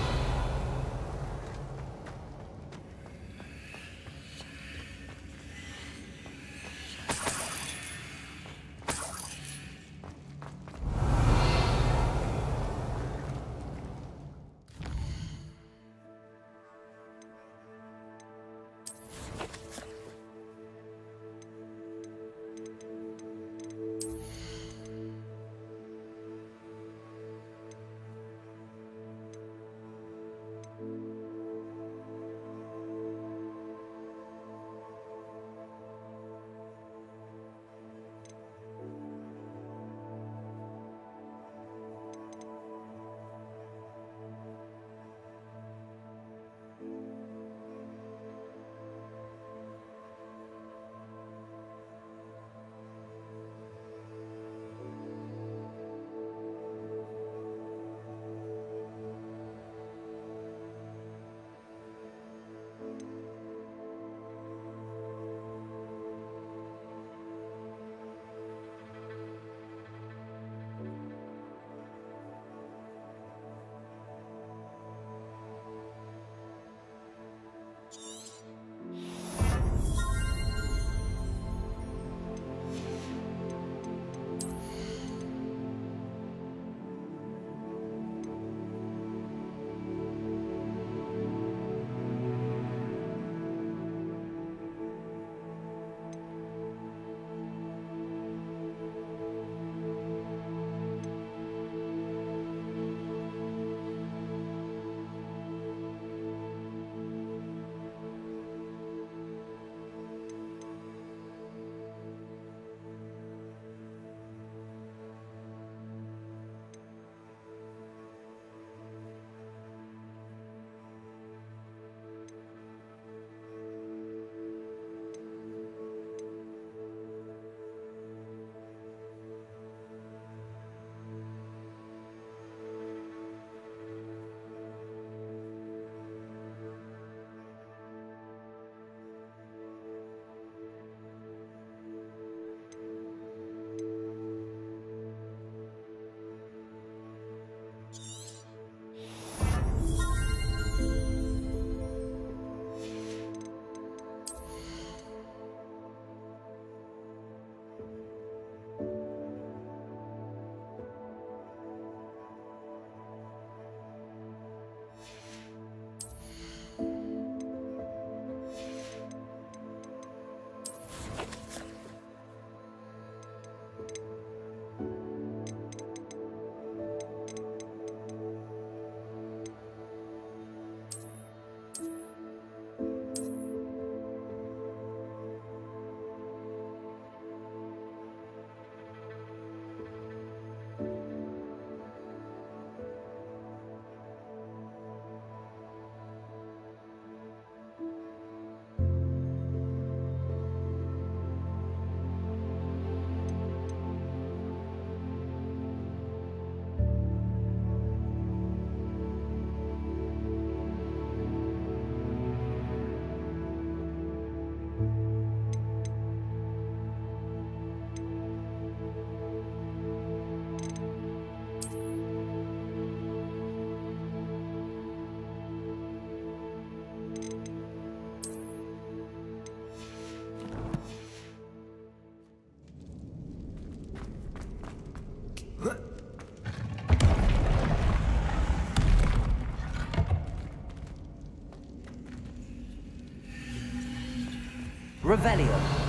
Revelio.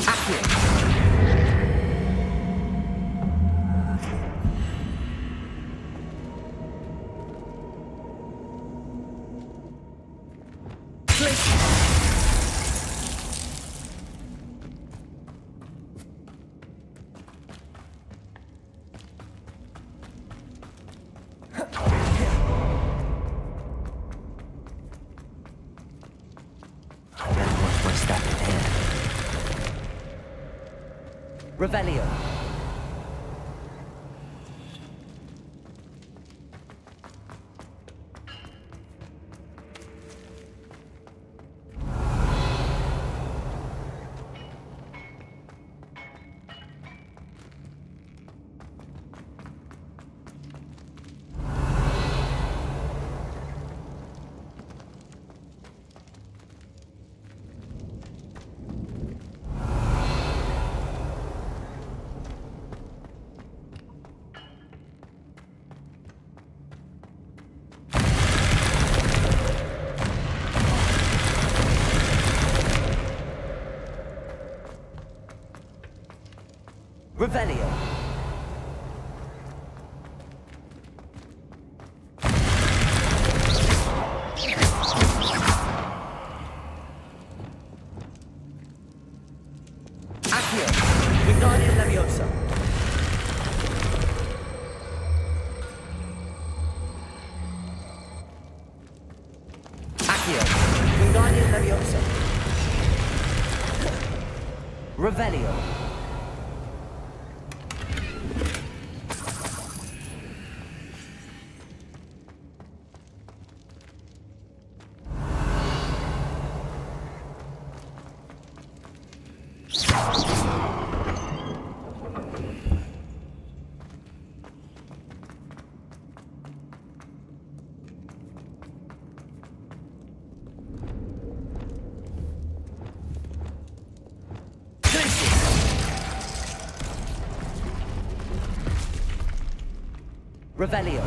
Accio. Revelio. Revelio. Accio. Wingardium Leviosa. Accio. Wingardium Leviosa. Revelio. Revelio.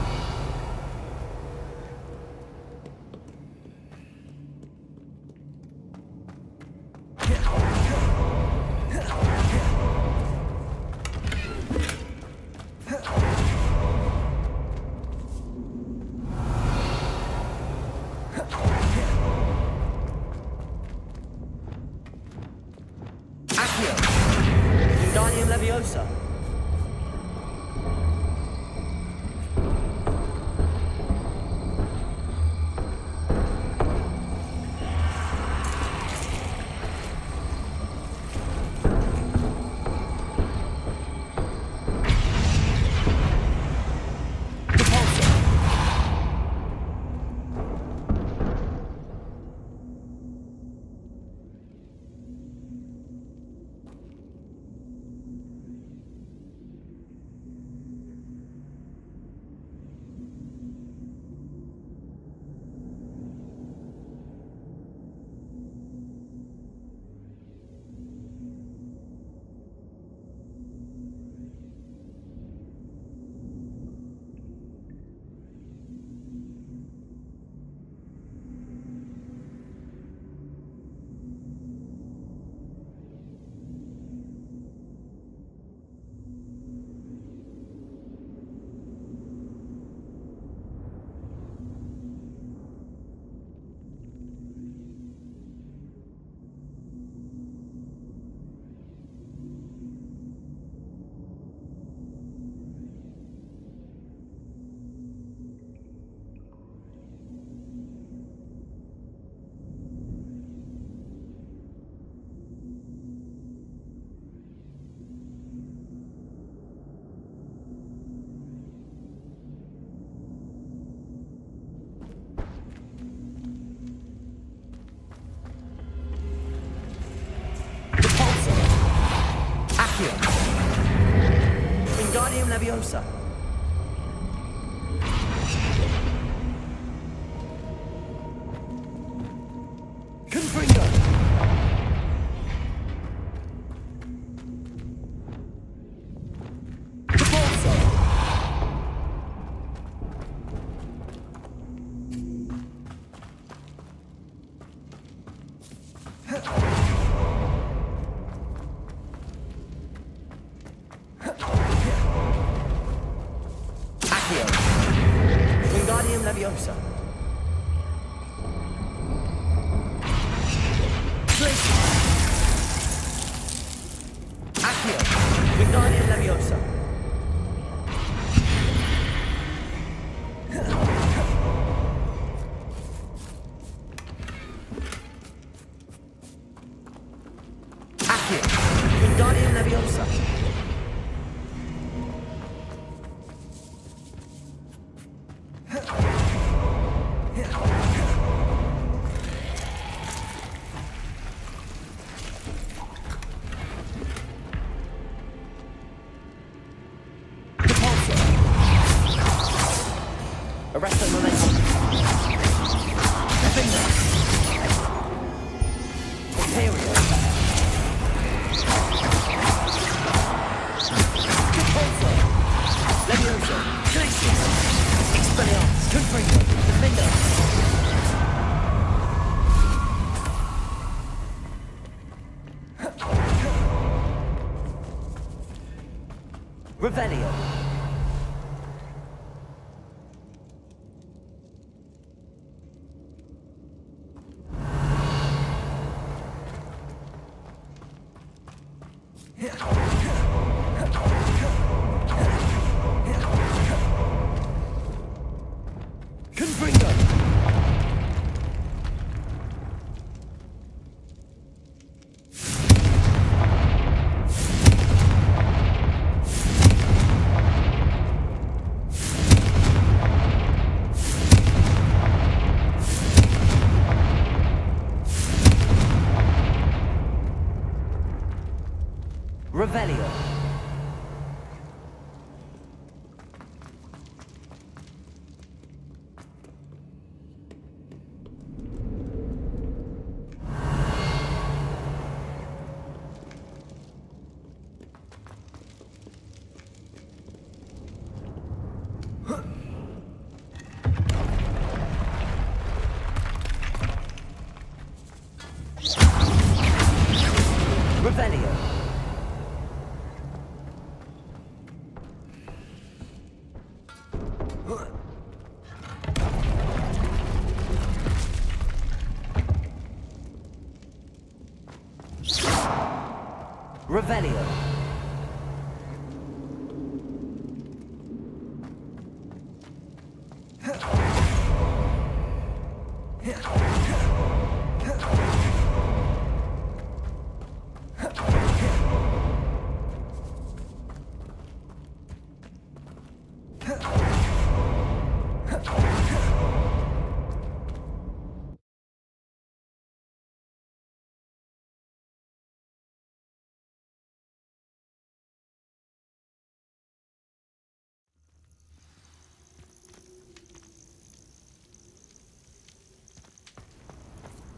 Accio. Wingardium Leviosa. Wingardium Leviosa. Confringo. Repulso. Wingardium Leviosa. Accio. Wingardium Leviosa. Accio. Wingardium Leviosa. Revelio. Confringo. Revelio. Revelio. Revelio.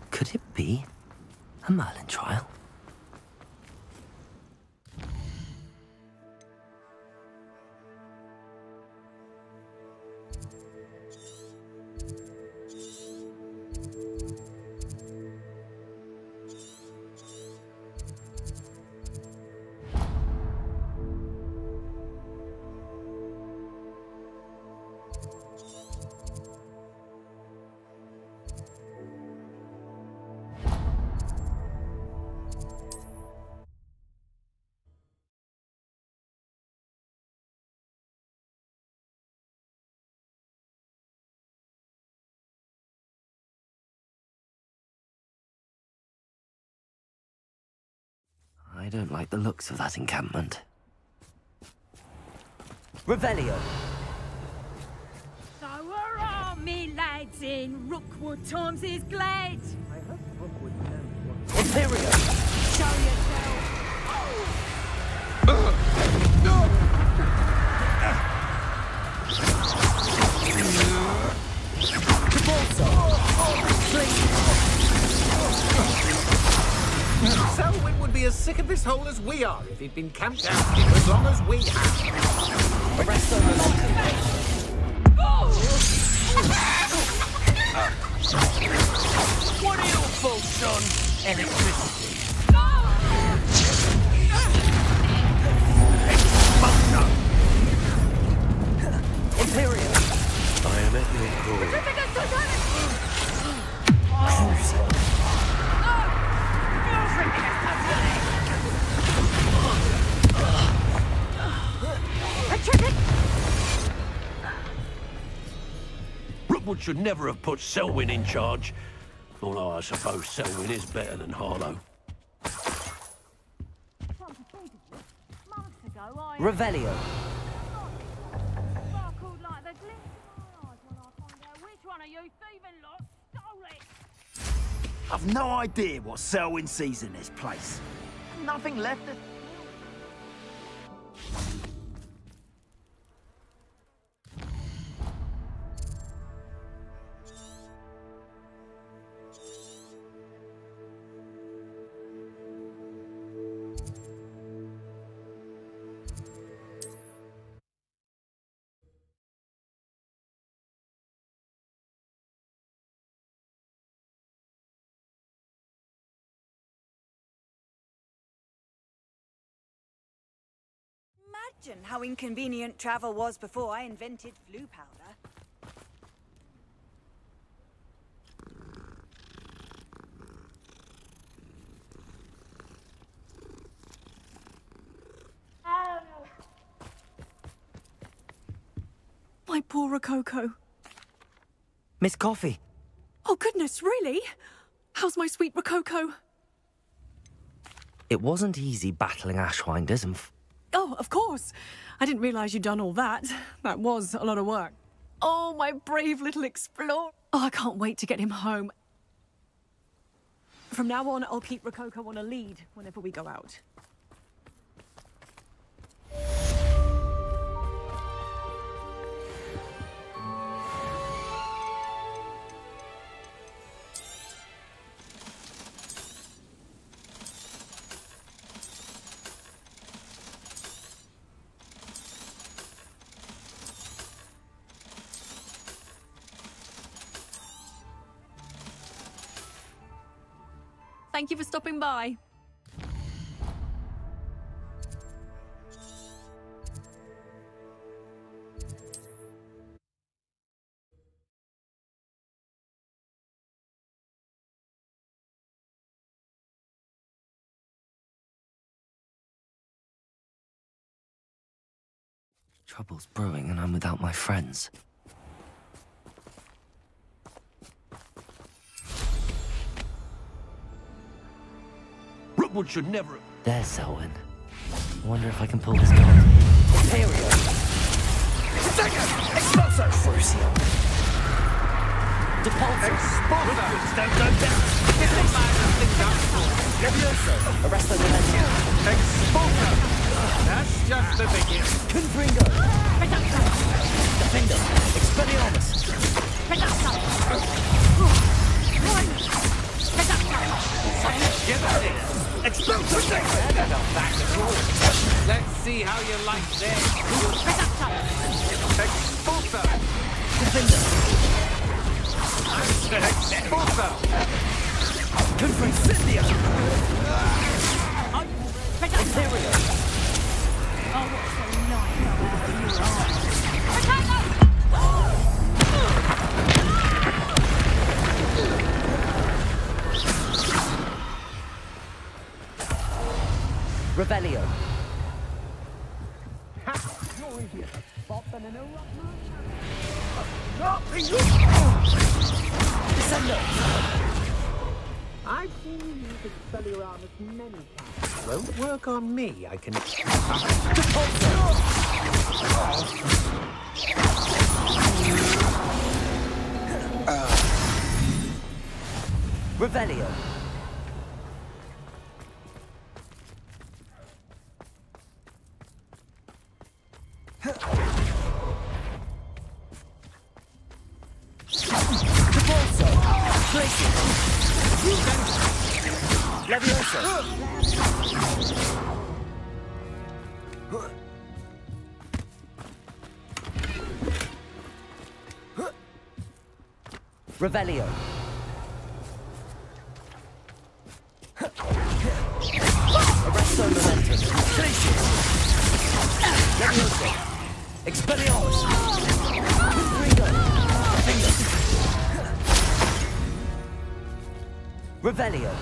Could it be a Merlin trial? I don't like the looks of that encampment. Revelio. So hurrah, me lads, in Rookwood times is glad. Imperio. Show yourself. Selwyn would be as sick of this hole as we are if he'd been camped out here as long as we have. Arresto momentum. What are your faults, son? Electricity. Imperio. I am at your call. Rookwood should never have put Selwyn in charge. Although I suppose Selwyn is better than Harlow. Revelio. Sparkled like the glint in my eyes when I find out which one of you thieving lot stole it. I've no idea what Selwyn sees in this place. Nothing left to imagine how inconvenient travel was before I invented flu powder. My poor Rococo. Miss Coffee. Oh goodness, really? How's my sweet Rococo? It wasn't easy battling Ashwinders and Oh, of course. I didn't realize you'd done all that. That was a lot of work. Oh, my brave little explorer. Oh, I can't wait to get him home. From now on, I'll keep Rococo on a lead whenever we go out. Thank you for stopping by. Trouble's brewing and I'm without my friends. Rookwood should never... There's Selwyn. I wonder if I can pull this card. Imperial. Second! Expulso! Crucio. Depulso! Expulso! Levioso. Arresto Memento. Expulso! That's just the beginning. Confringo. Defendo. Expelliarmus. Get out of here! Expulso! Let's see how you like this. Expulso! Defendo. Expulso! Confringo. Imperial. Oh, what's so nice about Revelio. Descendo. I've seen you use Expelliarmus many times. Won't work on me, I can... Revelio. Depulso. Tracy. Levioso. Revelio. Arresto Momentum. Tracy. Levioso. Expelliarmus. Confringo. Revelio.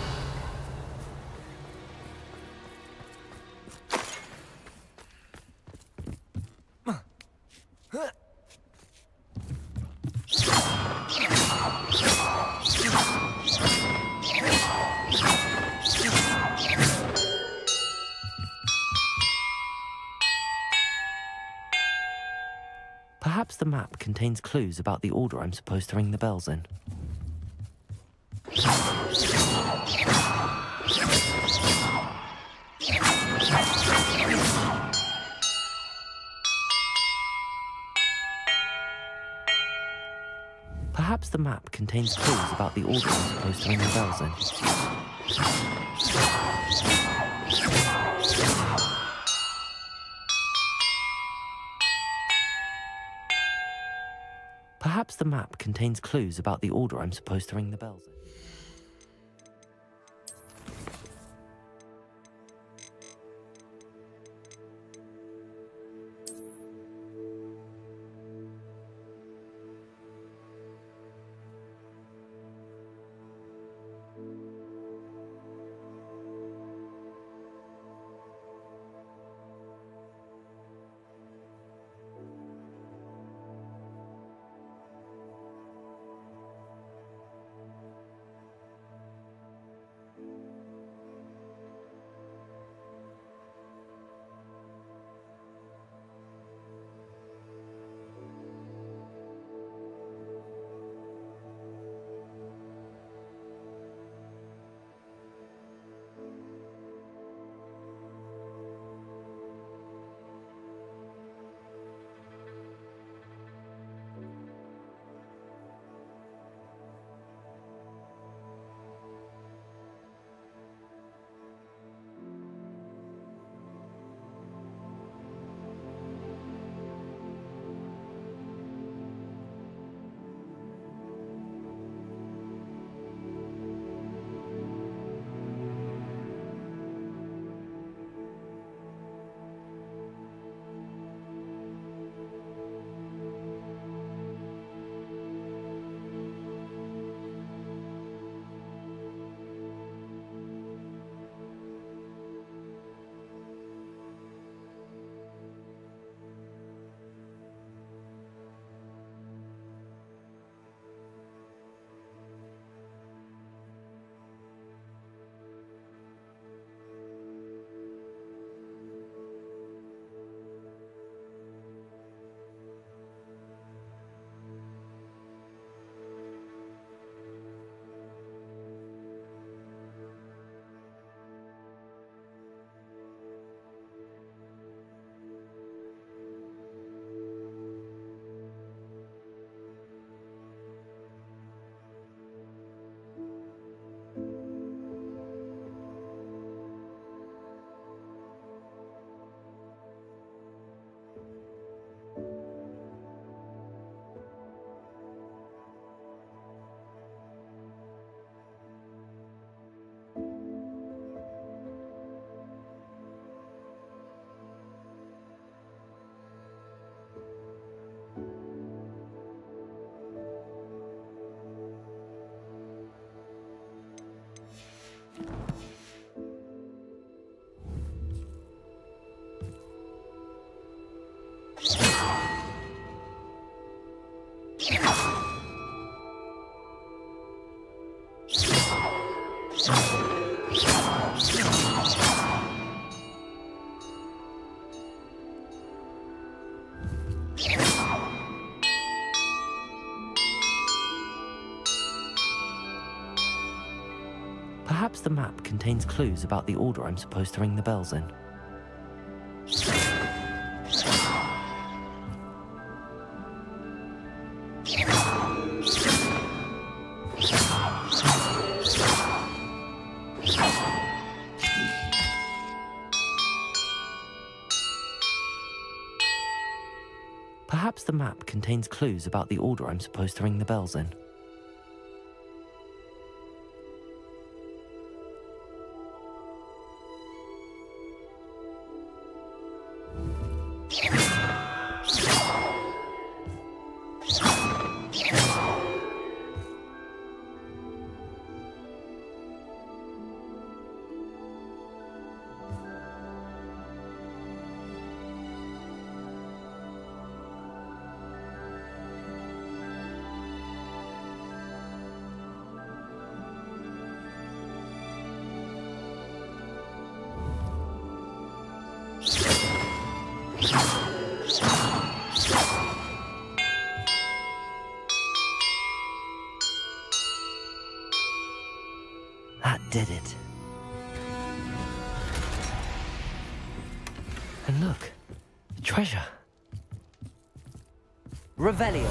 Perhaps the map contains clues about the order I'm supposed to ring the bells in. Perhaps the map contains clues about the order I'm supposed to ring the bells in. Perhaps the map contains clues about the order I'm supposed to ring the bells in. Perhaps the map contains clues about the order I'm supposed to ring the bells in. Perhaps the map contains clues about the order I'm supposed to ring the bells in. That did it. And look, the treasure. Revelio.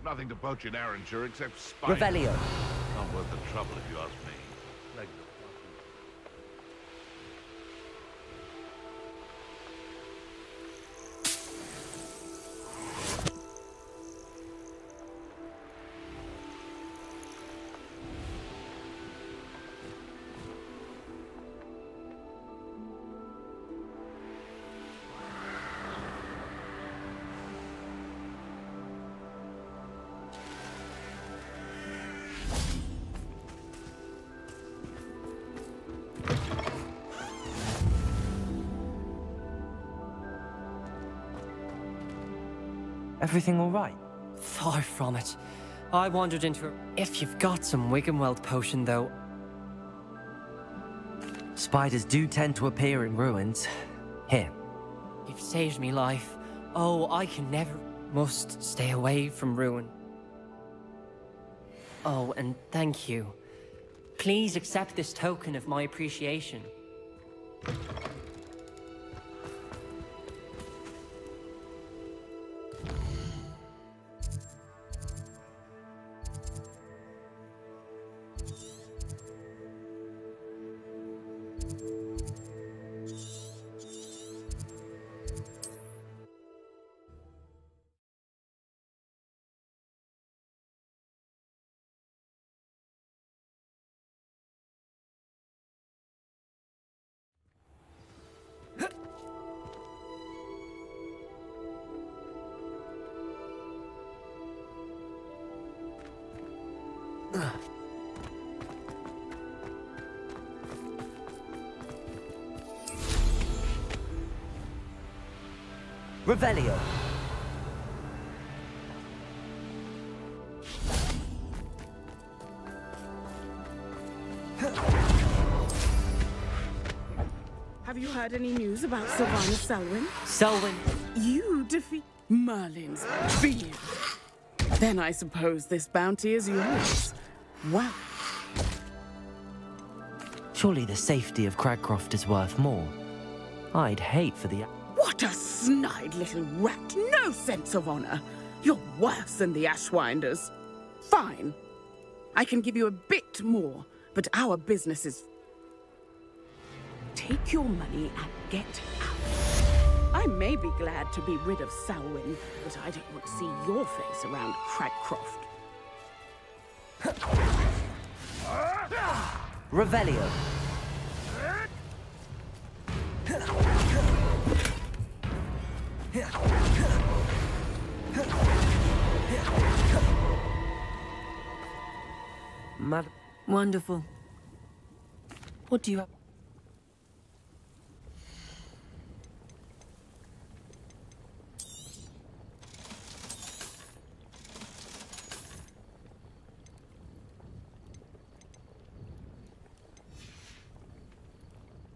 Nothing to poach in Arranshire except spice. Revelio. Not worth the trouble if you ask me. Everything all right? Far from it. I wandered into... If you've got some Wiggenweld potion, though... Spiders do tend to appear in ruins. Here. You've saved me life. Oh, I can never... Must stay away from ruin. Oh, and thank you. Please accept this token of my appreciation. Revelio. Have you heard any news about Sylvana Selwyn? Selwyn? You defeat Merlin's beard. Then I suppose this bounty is yours. Well. Surely the safety of Cragcroft is worth more. I'd hate for the... What a snide little rat! No sense of honor! You're worse than the Ashwinders. Fine. I can give you a bit more, but our business is... Take your money and get out. I may be glad to be rid of Selwyn, but I don't want to see your face around Cragcroft. Revelio. Wonderful. What do you have?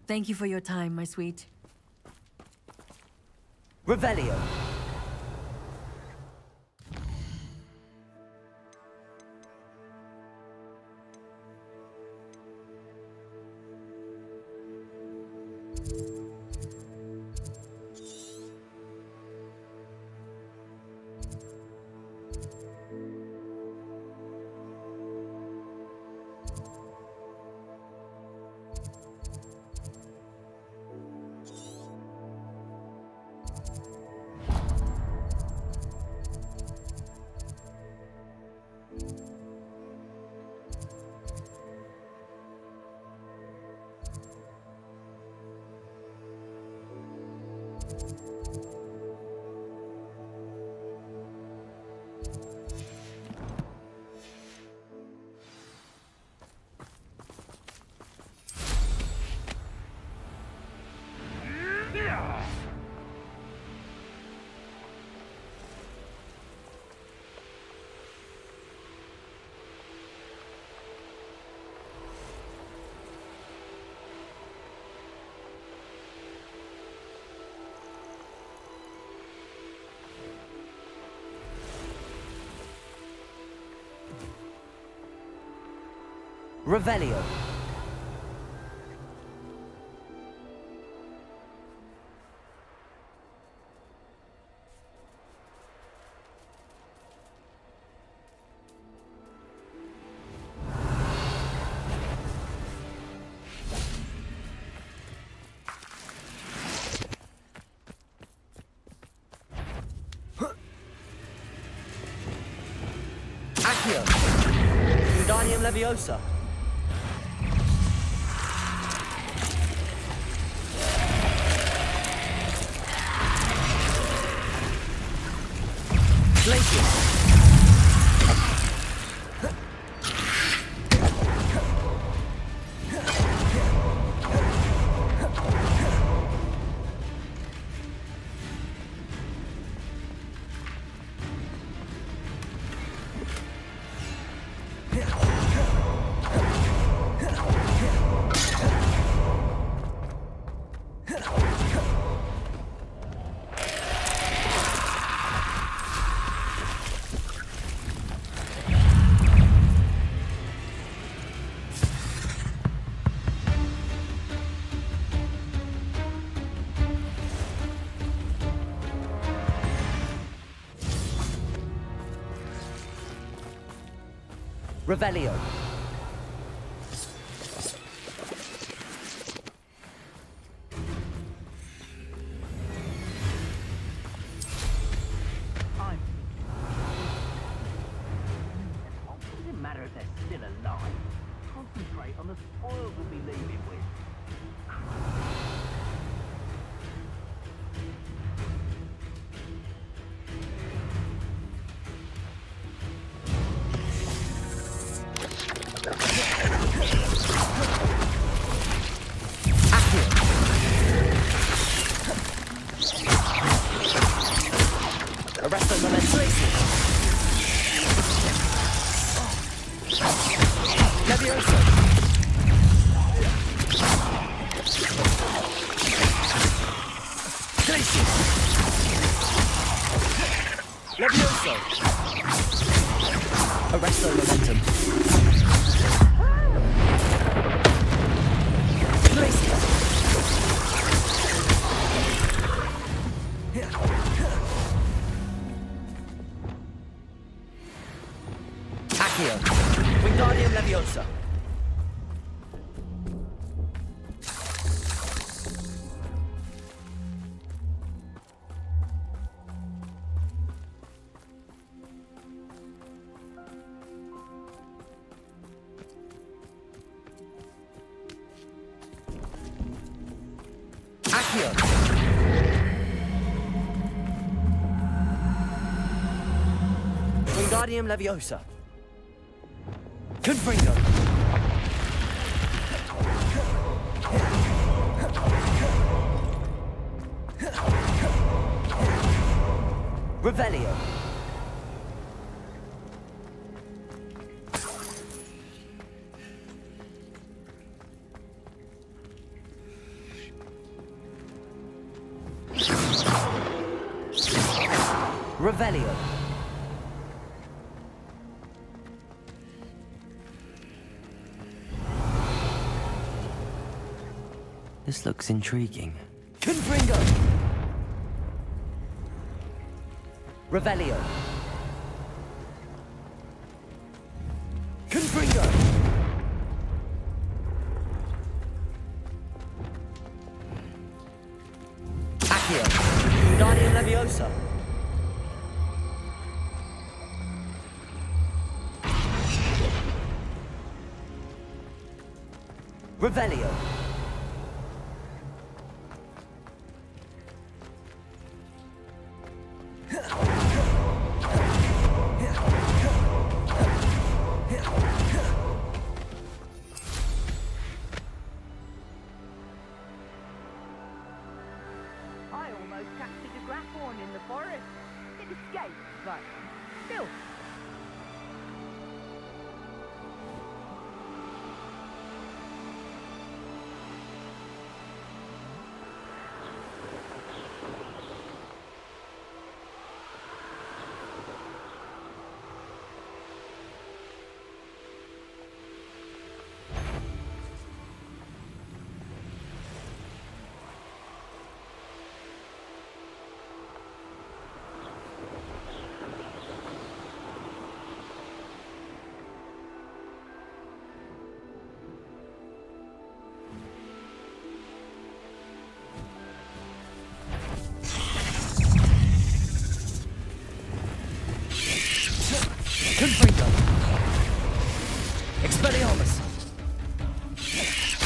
Thank you for your time, my sweet. Revelio. Revelio. Accio. Wingardium Leviosa. Revelio. It doesn't matter if they're still alive. Concentrate on the spoils we'll be leaving with. Wingardium Leviosa. Accio. Wingardium Leviosa. Confringo. Revelio. Revelio. This looks intriguing. Confringo. Revelio. Confringo. Accio. Wingardium Leviosa. Revelio. I almost captured a grapphorn in the forest. It escaped, but still. Confringo. Expelliarmus.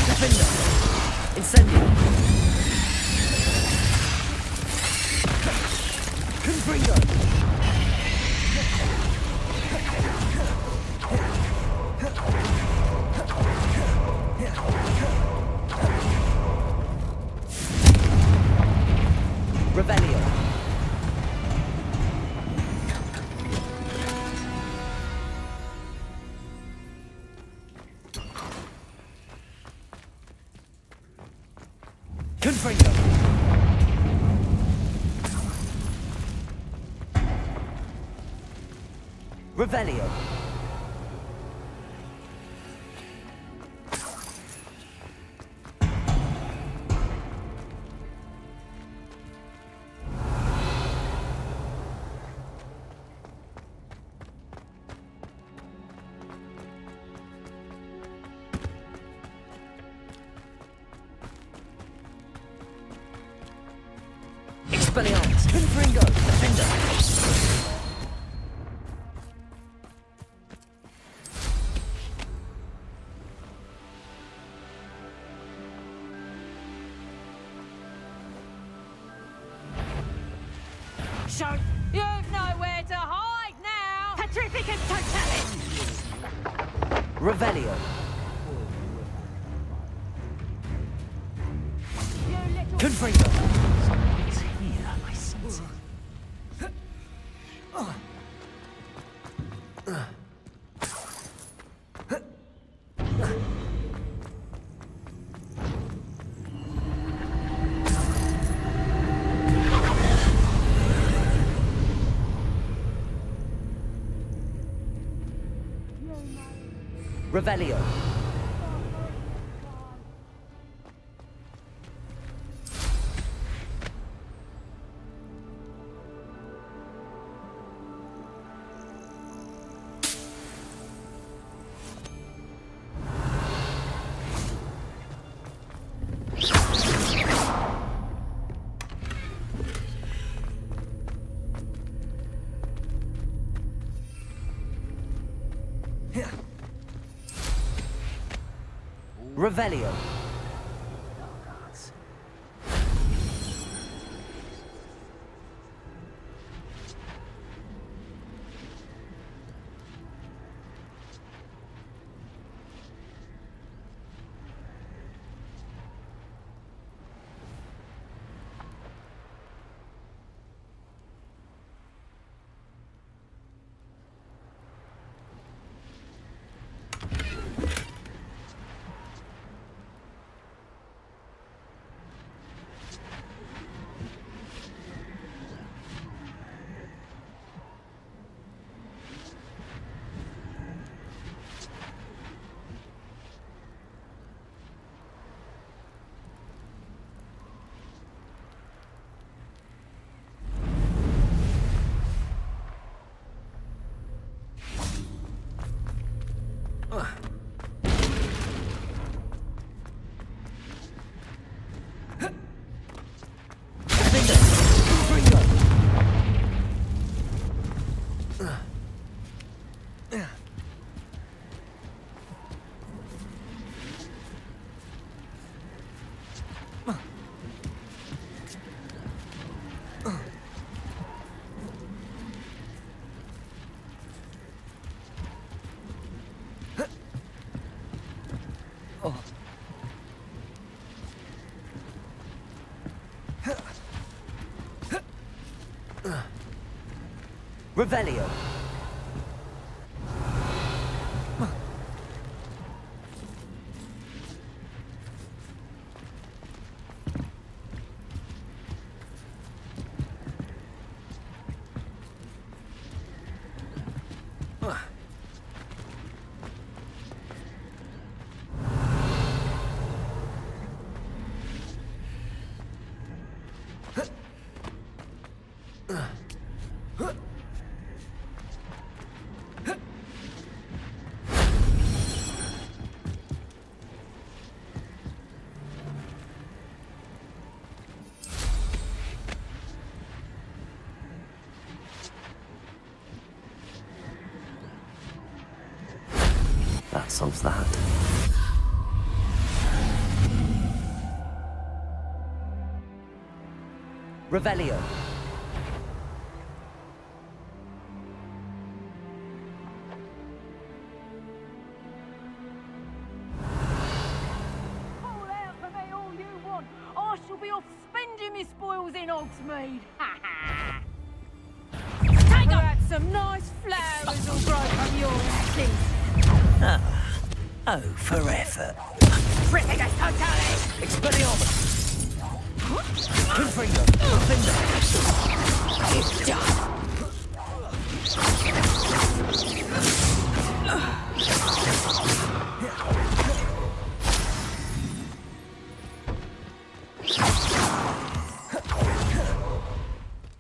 Defender. Incendio. Confringo. Revelio. Confringo. Revelio. Expelliarmus. Confringo. Defender. So, you've nowhere to hide now! Petrificus totalis! Revelio. Confringo. It's here, I sense it. Revelio. Revelio. Revelio. That solves that. Revelio. Call out for me all you want. I shall be off spending my spoils in Hogsmeade. Take up some nice flowers will grow from your teeth. Oh, for effort. Ripping us totally! Expelliarmus. Confringo. Defender. It's done.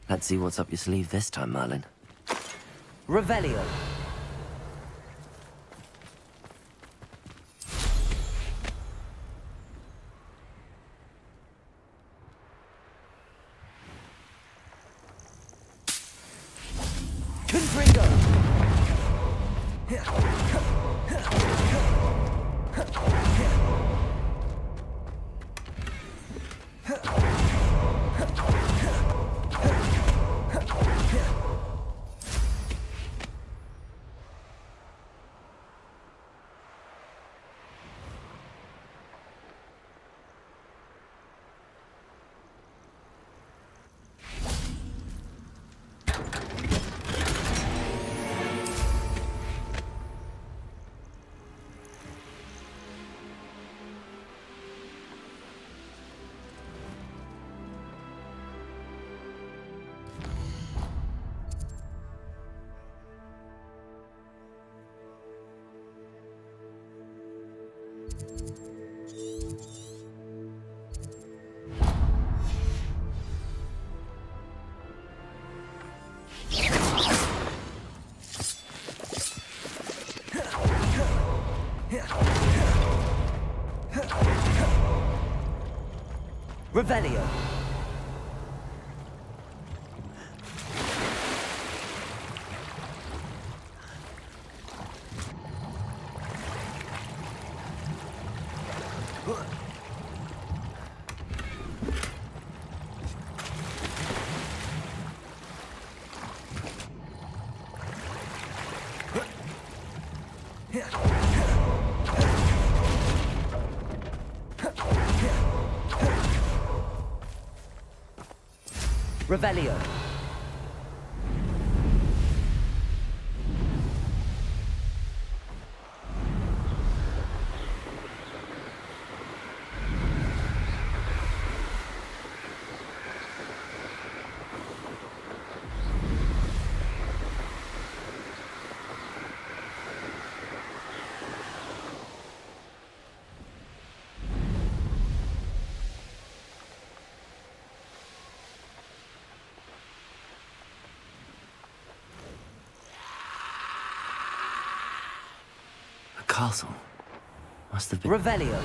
Let's see what's up your sleeve this time, Merlin. Revelio. Confringo. Revelio. Revelio. Castle. Must have been... Revelio.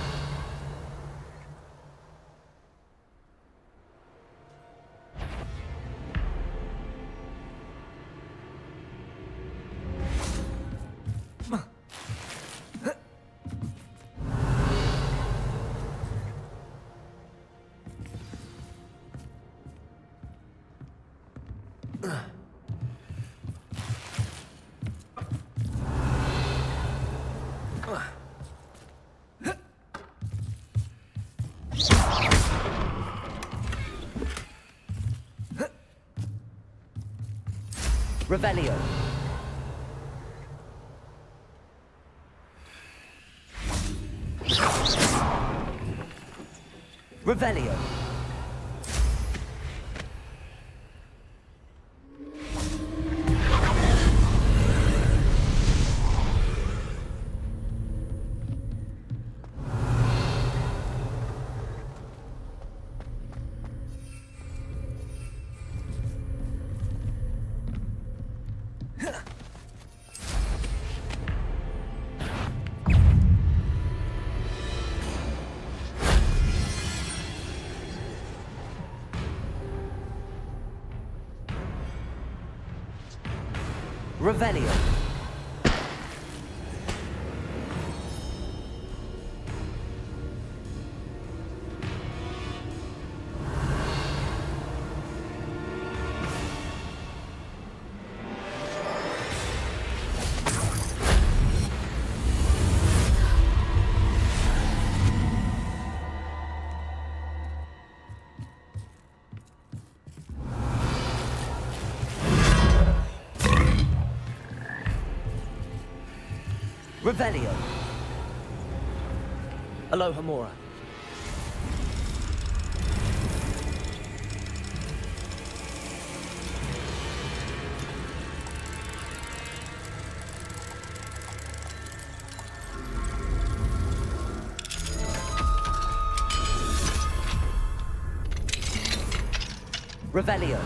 Revelio. Revelio. Revelio. Revelio. Aloha Mora. Revelio.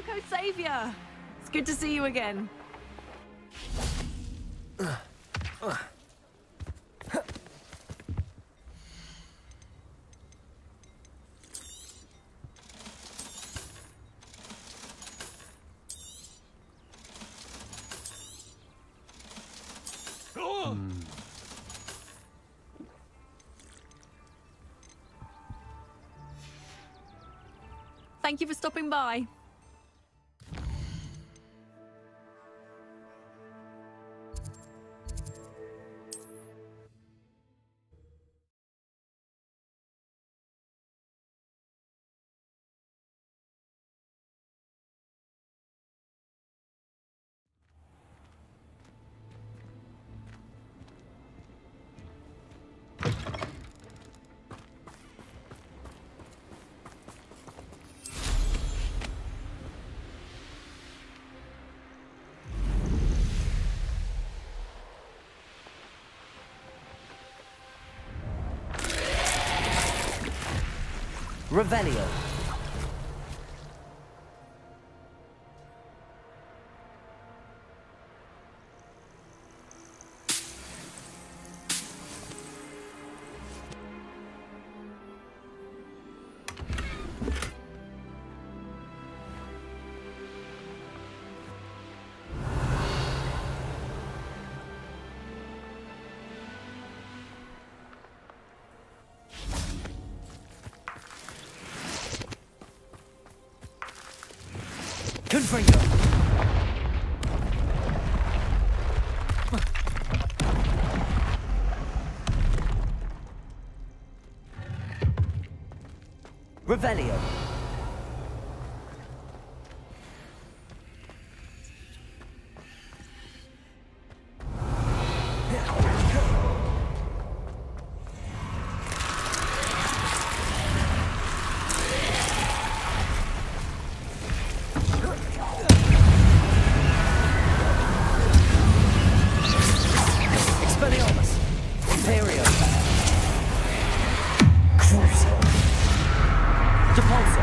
Coco Saviour! It's good to see you again. Thank you for stopping by. Revelio. Confringo. Revelio. Depulso.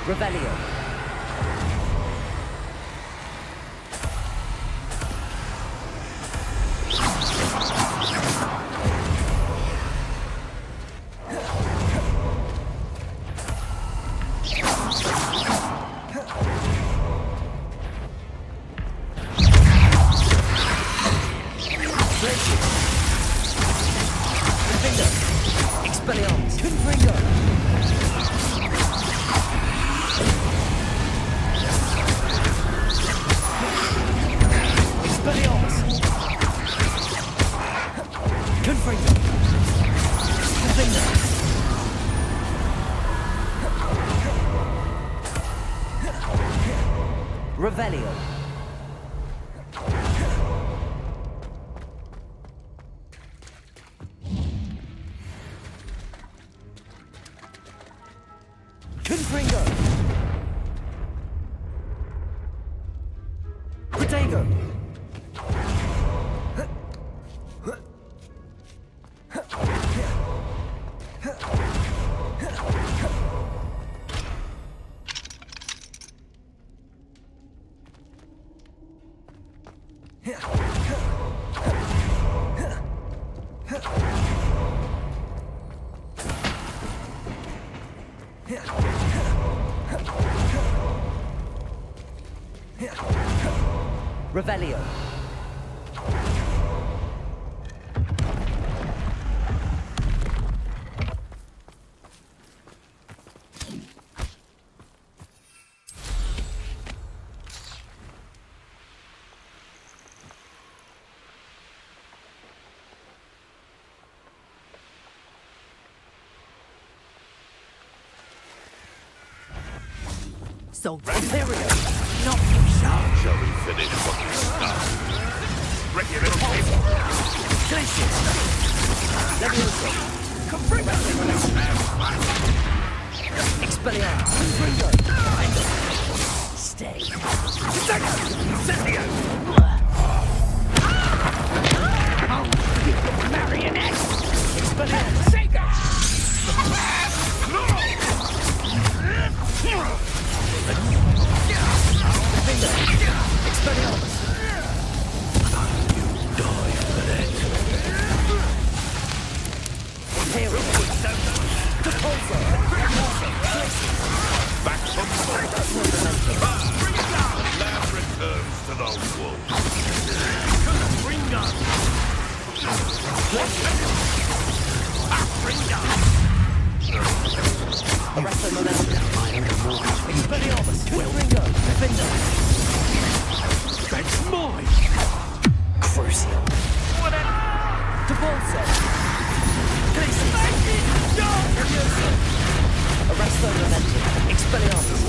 Revelio. Expelliarmus. Confringo. Revelio. Confringo. Protego. Revelio. So Revelio. No. Now shall we finish what we started? Ready, little people. Glaciers. Levioso. Expelliarmus. Confringo. Stay. Incendio! Marionette. Expelliarmus. Sega! No! Expelliarmus. You die for that. Imperial. Depulso. Back from the bring it down! Land returns to the wolves. Bring down! Bring down! Arresto momentum. Expelliarmus. Confringo. Defender. That's mine! Crucial. Depulso. Glaciers. Arresto momentum. Expelliarmus.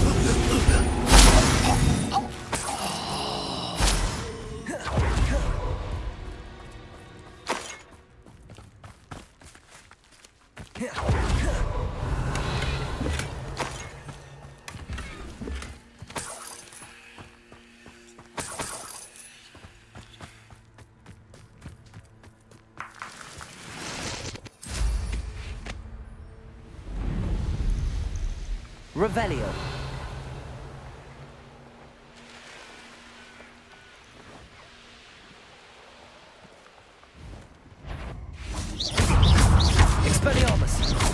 Revelio. Expelliarmus.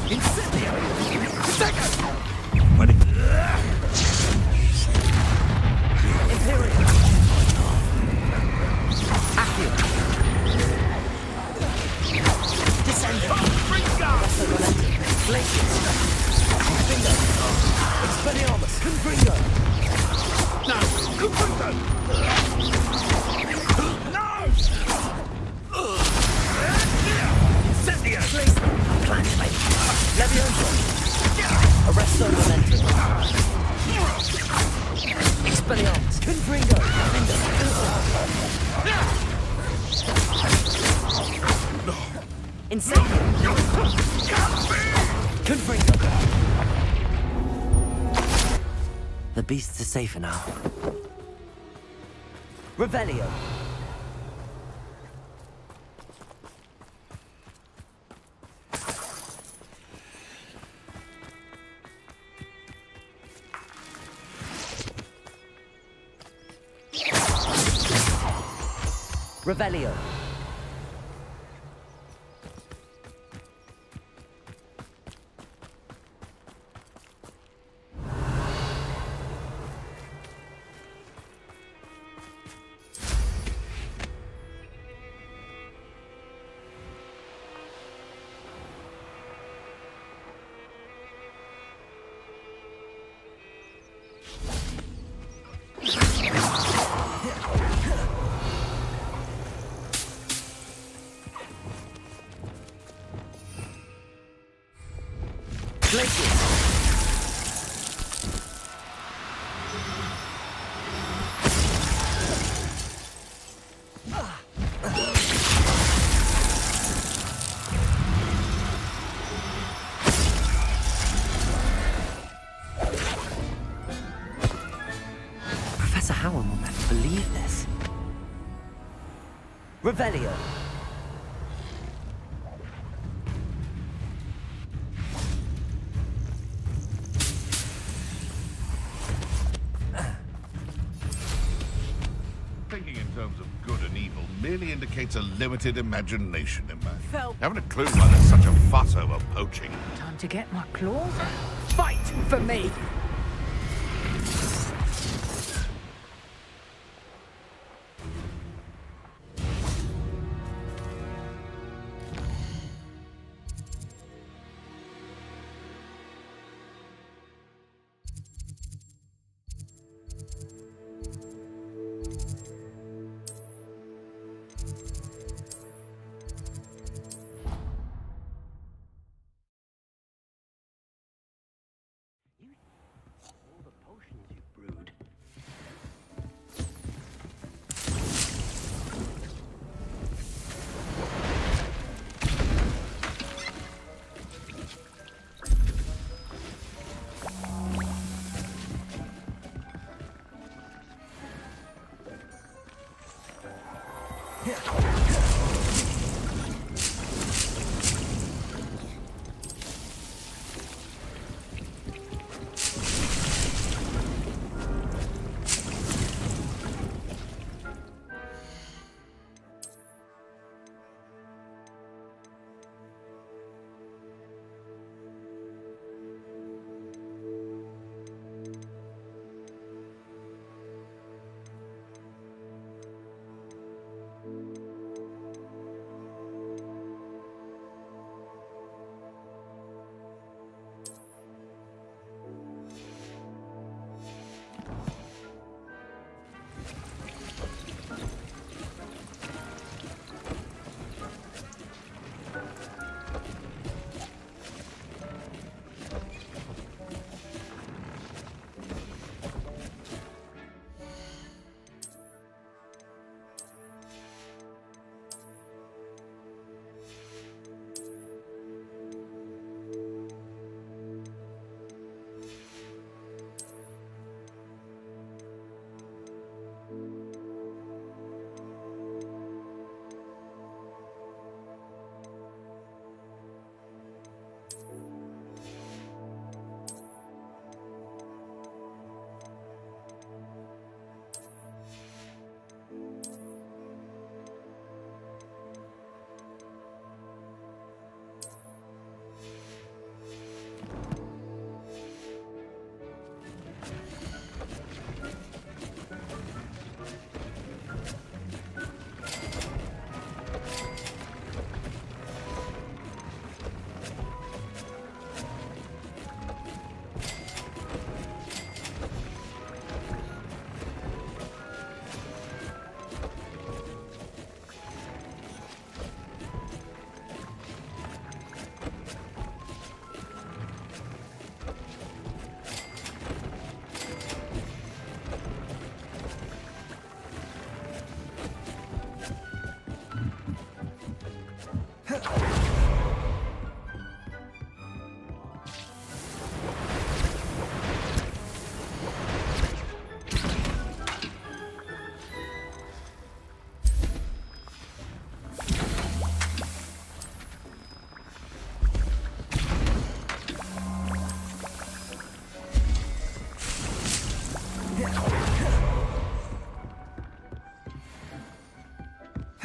Incendio. Imperial. Accio. Descendant. Glaciers. Bingo. Expelliarmus. Confringo! Incendio! Confringo! The beasts are safer now. Revelio! Revelio. Professor Howard will never believe this. Revelio. Thinking in terms of good and evil merely indicates a limited imagination in man. Haven't a clue why there's such a fuss over poaching. Time to get my claws. Fight for me!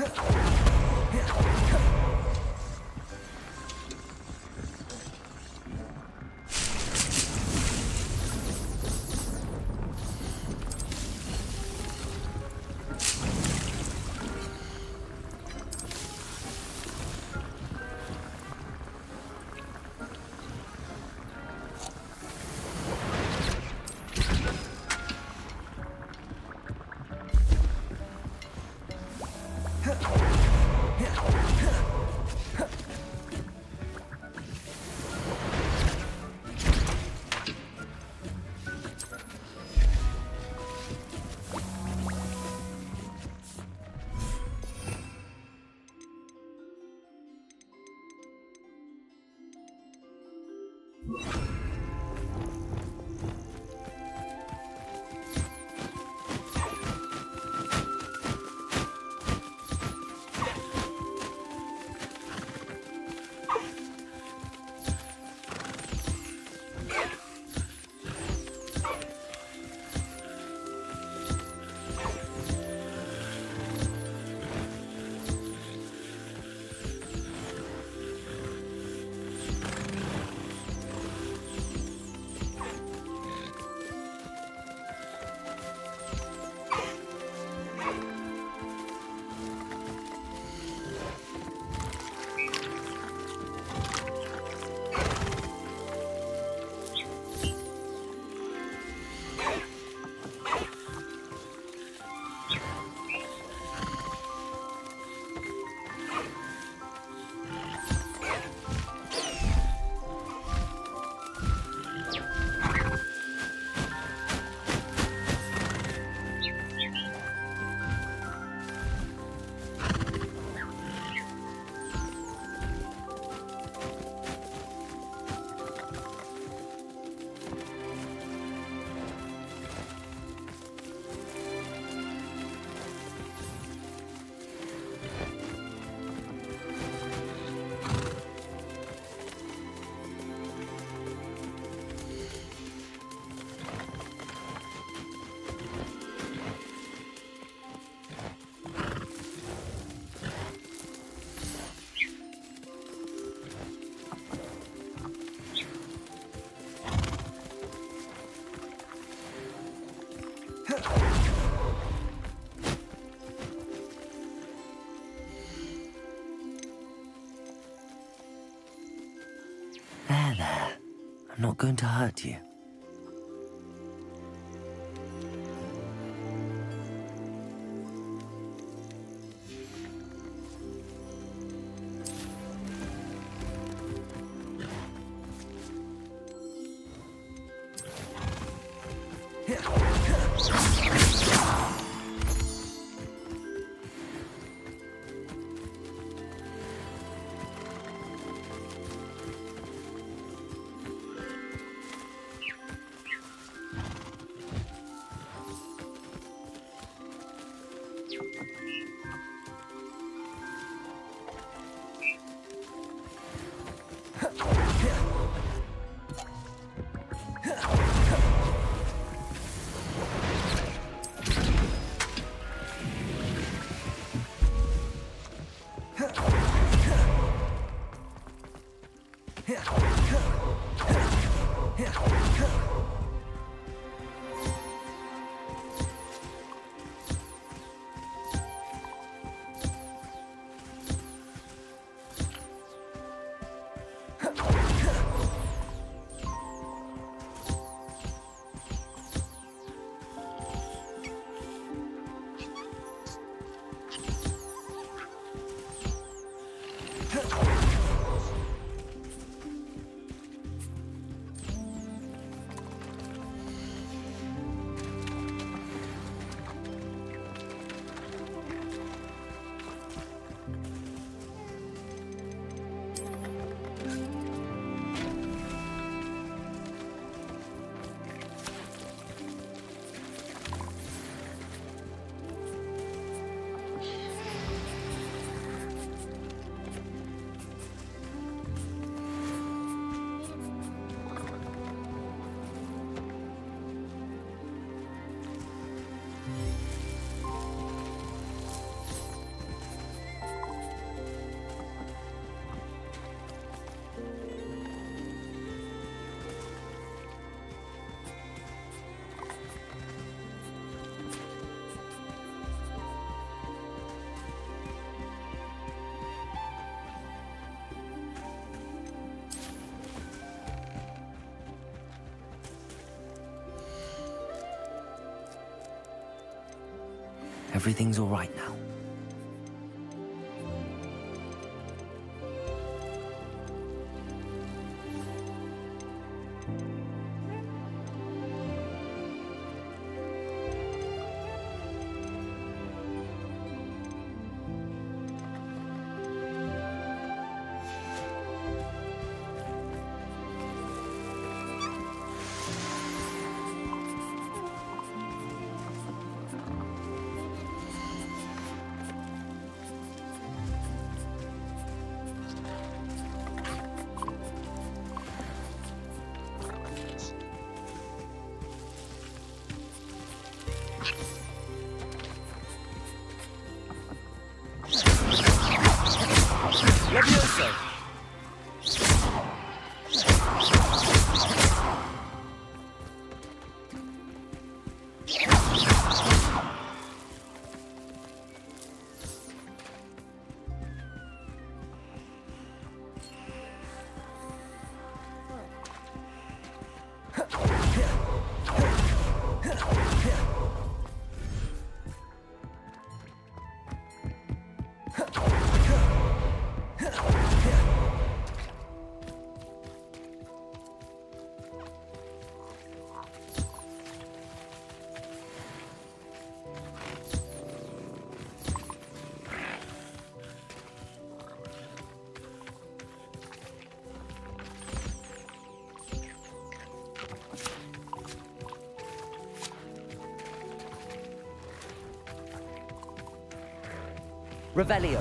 There. I'm not going to hurt you. Everything's all right now. Levioso! Revelio.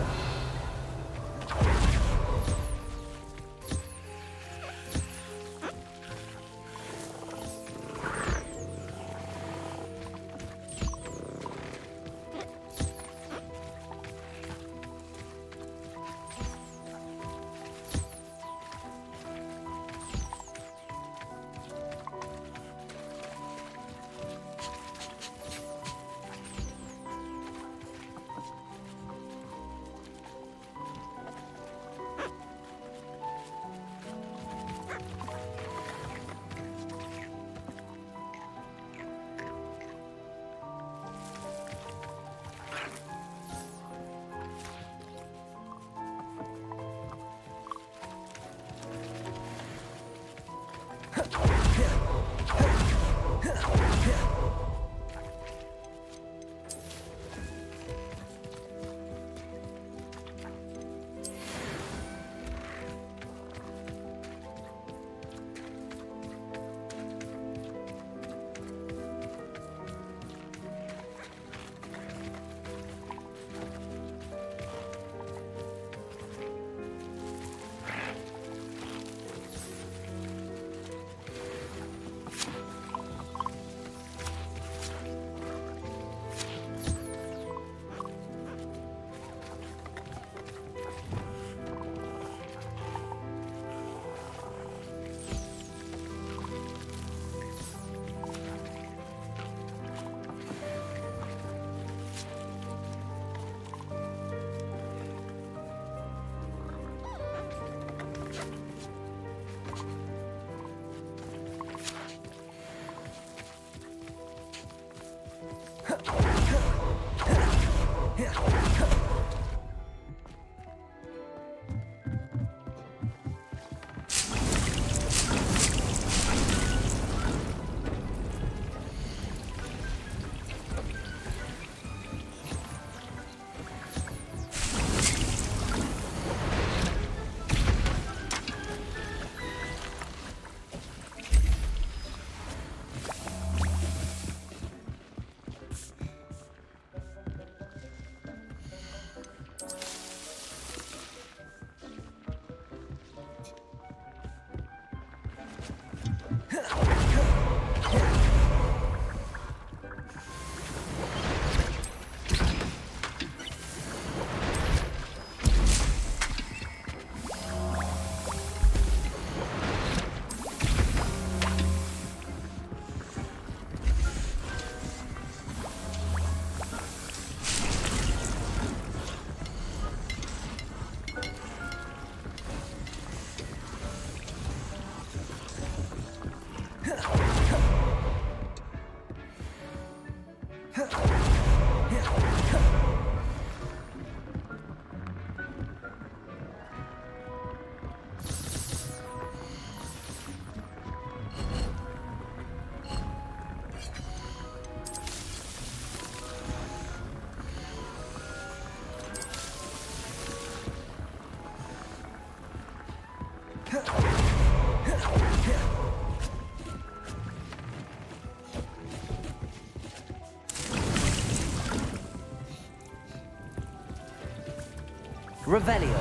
Revelio.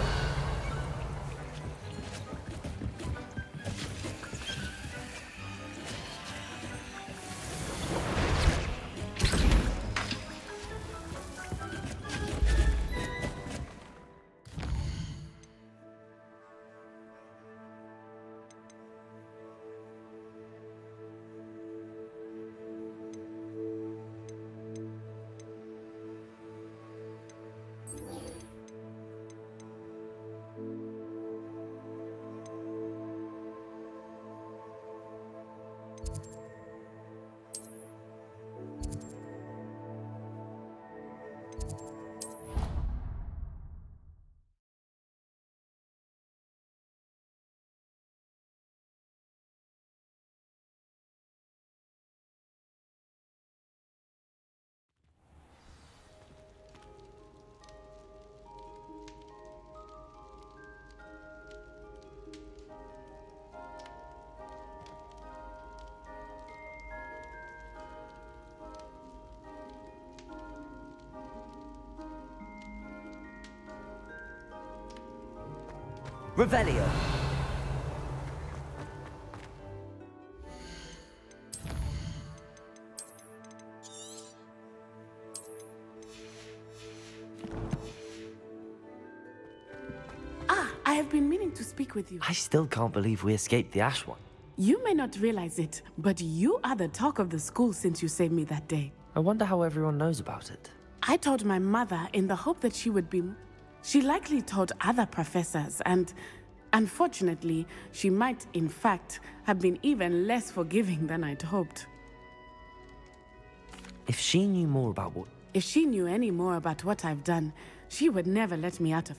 Revelio. I have been meaning to speak with you. I still can't believe we escaped the Ash one. You may not realize it, but you are the talk of the school since you saved me that day. I wonder how everyone knows about it. I told my mother in the hope that she would be... She likely told other professors, and unfortunately, she might, in fact, have been even less forgiving than I'd hoped. If she knew more about what... If she knew any more about what I've done, she would never let me out of...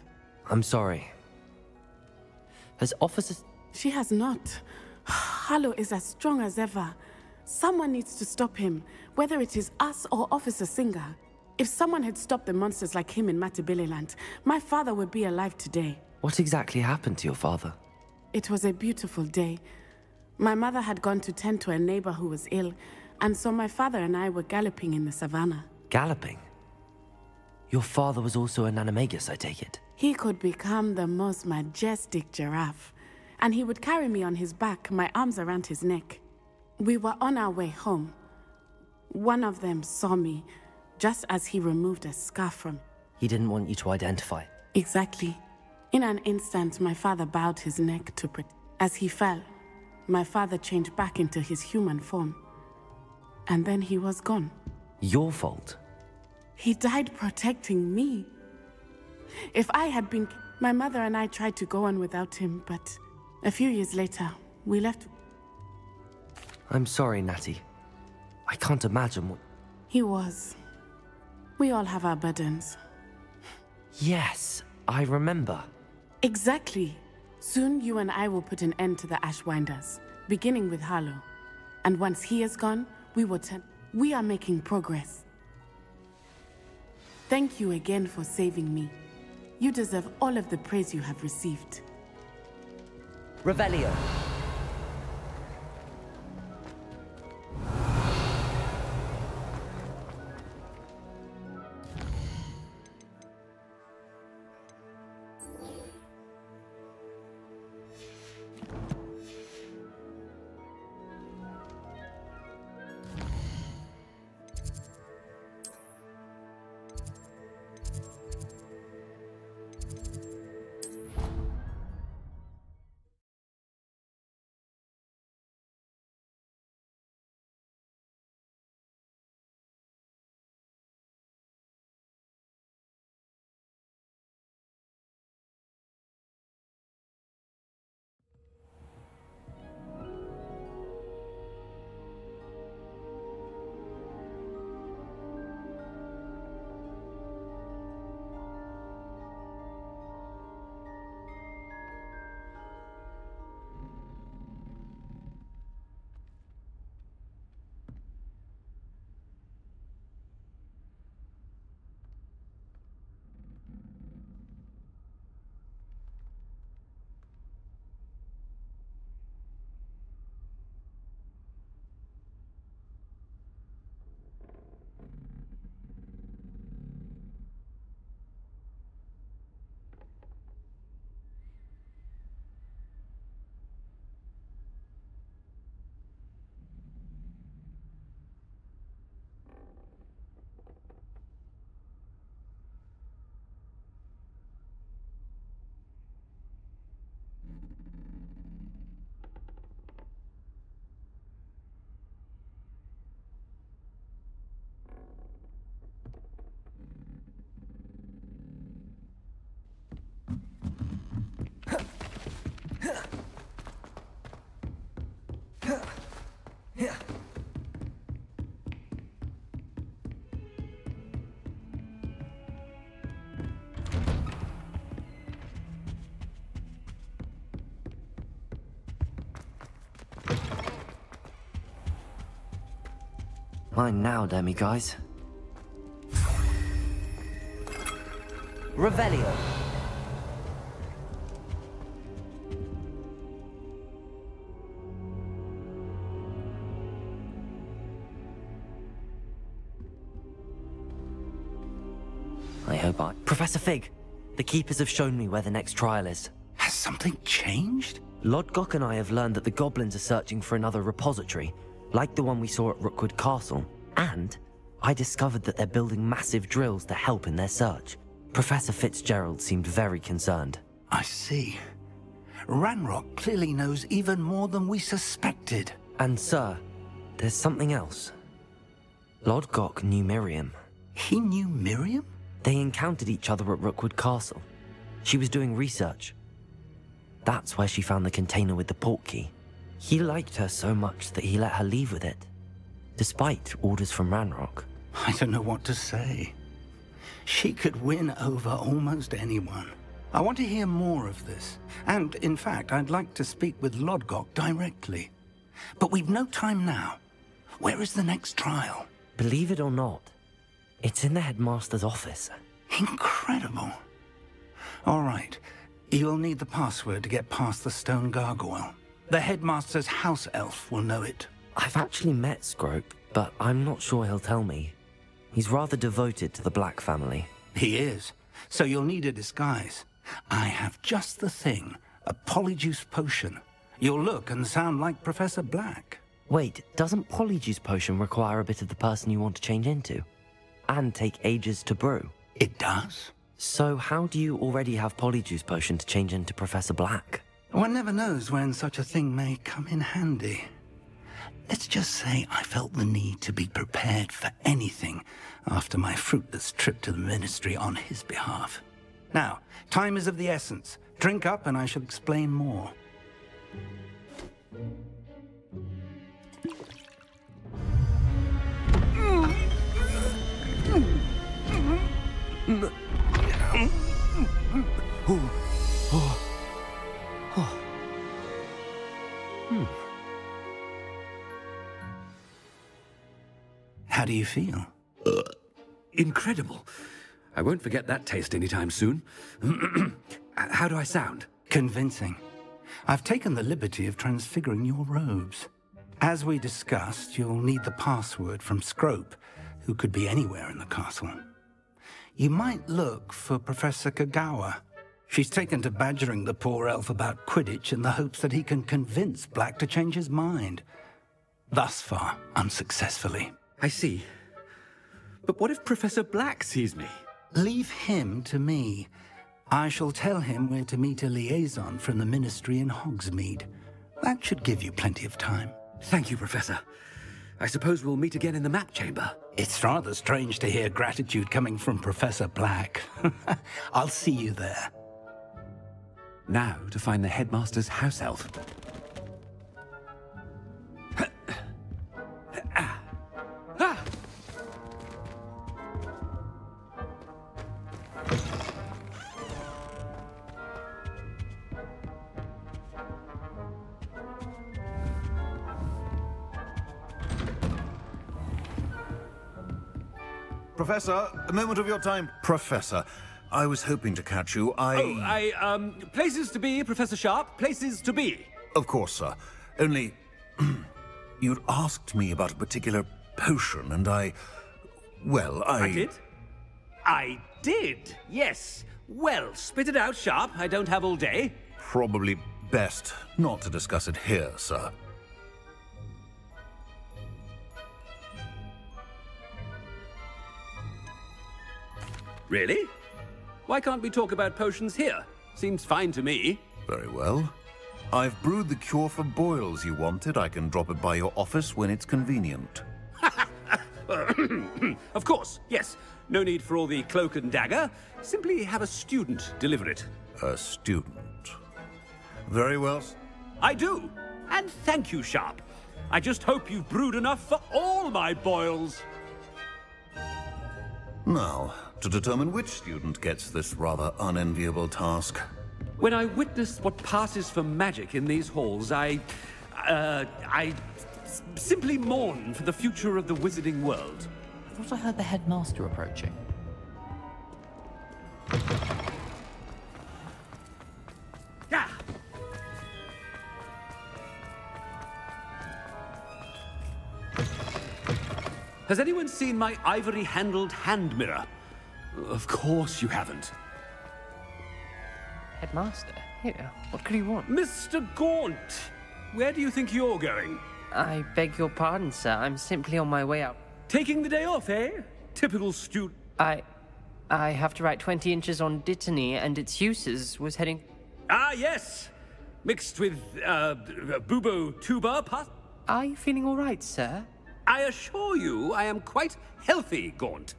I'm sorry. Has officers... She has not. Harlow is as strong as ever. Someone needs to stop him, whether it is us or Officer Singer. If someone had stopped the monsters like him in Matabeleland, my father would be alive today. What exactly happened to your father? It was a beautiful day. My mother had gone to tend to a neighbor who was ill, and so my father and I were galloping in the savannah. Galloping? Your father was also an animagus, I take it? He could become the most majestic giraffe, and he would carry me on his back, my arms around his neck. We were on our way home. One of them saw me, just as he removed a scarf from... He didn't want you to identify. Exactly. In an instant, my father bowed his neck to protect. As he fell, my father changed back into his human form. And then he was gone. Your fault? He died protecting me. If I had been... My mother and I tried to go on without him, but a few years later, we left... I'm sorry, Natty. I can't imagine what... He was. We all have our burdens. Yes, I remember. Exactly. Soon you and I will put an end to the Ashwinders, beginning with Harlow. And once he is gone, we will turn... We are making progress. Thank you again for saving me. You deserve all of the praise you have received. Revelio. Mine now, demi-guys. Revelio. I hope I... Professor Fig! The Keepers have shown me where the next trial is. Has something changed? Lodgok and I have learned that the goblins are searching for another repository, like the one we saw at Rookwood Castle. And I discovered that they're building massive drills to help in their search. Professor Fitzgerald seemed very concerned. I see. Ranrock clearly knows even more than we suspected. And sir, there's something else. Lodgok knew Miriam. He knew Miriam? They encountered each other at Rookwood Castle. She was doing research. That's where she found the container with the portkey. He liked her so much that he let her leave with it, despite orders from Ranrock. I don't know what to say. She could win over almost anyone. I want to hear more of this. And, in fact, I'd like to speak with Lodgok directly. But we've no time now. Where is the next trial? Believe it or not, it's in the headmaster's office. Incredible. All right. You'll need the password to get past the stone gargoyle. The headmaster's house elf will know it. I've actually met Scrope, but I'm not sure he'll tell me. He's rather devoted to the Black family. He is. So you'll need a disguise. I have just the thing. A polyjuice potion. You'll look and sound like Professor Black. Wait, doesn't polyjuice potion require a bit of the person you want to change into? And take ages to brew? It does. So how do you already have polyjuice potion to change into Professor Black? One never knows when such a thing may come in handy. Let's just say I felt the need to be prepared for anything after my fruitless trip to the Ministry on his behalf. Now, time is of the essence. Drink up and I shall explain more. How do you feel? Incredible. I won't forget that taste anytime soon. How do I sound? Convincing. I've taken the liberty of transfiguring your robes. As we discussed, you'll need the password from Scrope, who could be anywhere in the castle. You might look for Professor Kagawa. She's taken to badgering the poor elf about Quidditch in the hopes that he can convince Black to change his mind. Thus far, unsuccessfully. I see. But what if Professor Black sees me? Leave him to me. I shall tell him where to meet a liaison from the Ministry in Hogsmeade. That should give you plenty of time. Thank you, Professor. I suppose we'll meet again in the map chamber. It's rather strange to hear gratitude coming from Professor Black. I'll see you there. Now to find the headmaster's house elf. Professor, a moment of your time. Professor, I was hoping to catch you. Places to be, Professor Sharp. Places to be. Of course, sir. Only, you'd asked me about a particular potion, and I did? I did, yes. Well, spit it out, Sharp. I don't have all day. Probably best not to discuss it here, sir. Really? Why can't we talk about potions here? Seems fine to me. Very well. I've brewed the cure for boils you wanted. I can drop it by your office when it's convenient. Of course, yes. No need for all the cloak and dagger. Simply have a student deliver it. A student? Very well. I do. And thank you, Sharp. I just hope you've brewed enough for all my boils. Now, to determine which student gets this rather unenviable task. When I witness what passes for magic in these halls, I simply mourn for the future of the wizarding world. I thought I heard the headmaster approaching. Yeah. Has anyone seen my ivory-handled hand mirror? Of course you haven't. Headmaster? Here, what could he want? Mr. Gaunt! Where do you think you're going? I beg your pardon, sir. I'm simply on my way out. Taking the day off, eh? Typical student. I have to write 20 inches on Dittany and its uses. Was heading... Ah, yes! Mixed with, bubo tuba pus. Are you feeling all right, sir? I assure you I am quite healthy, Gaunt.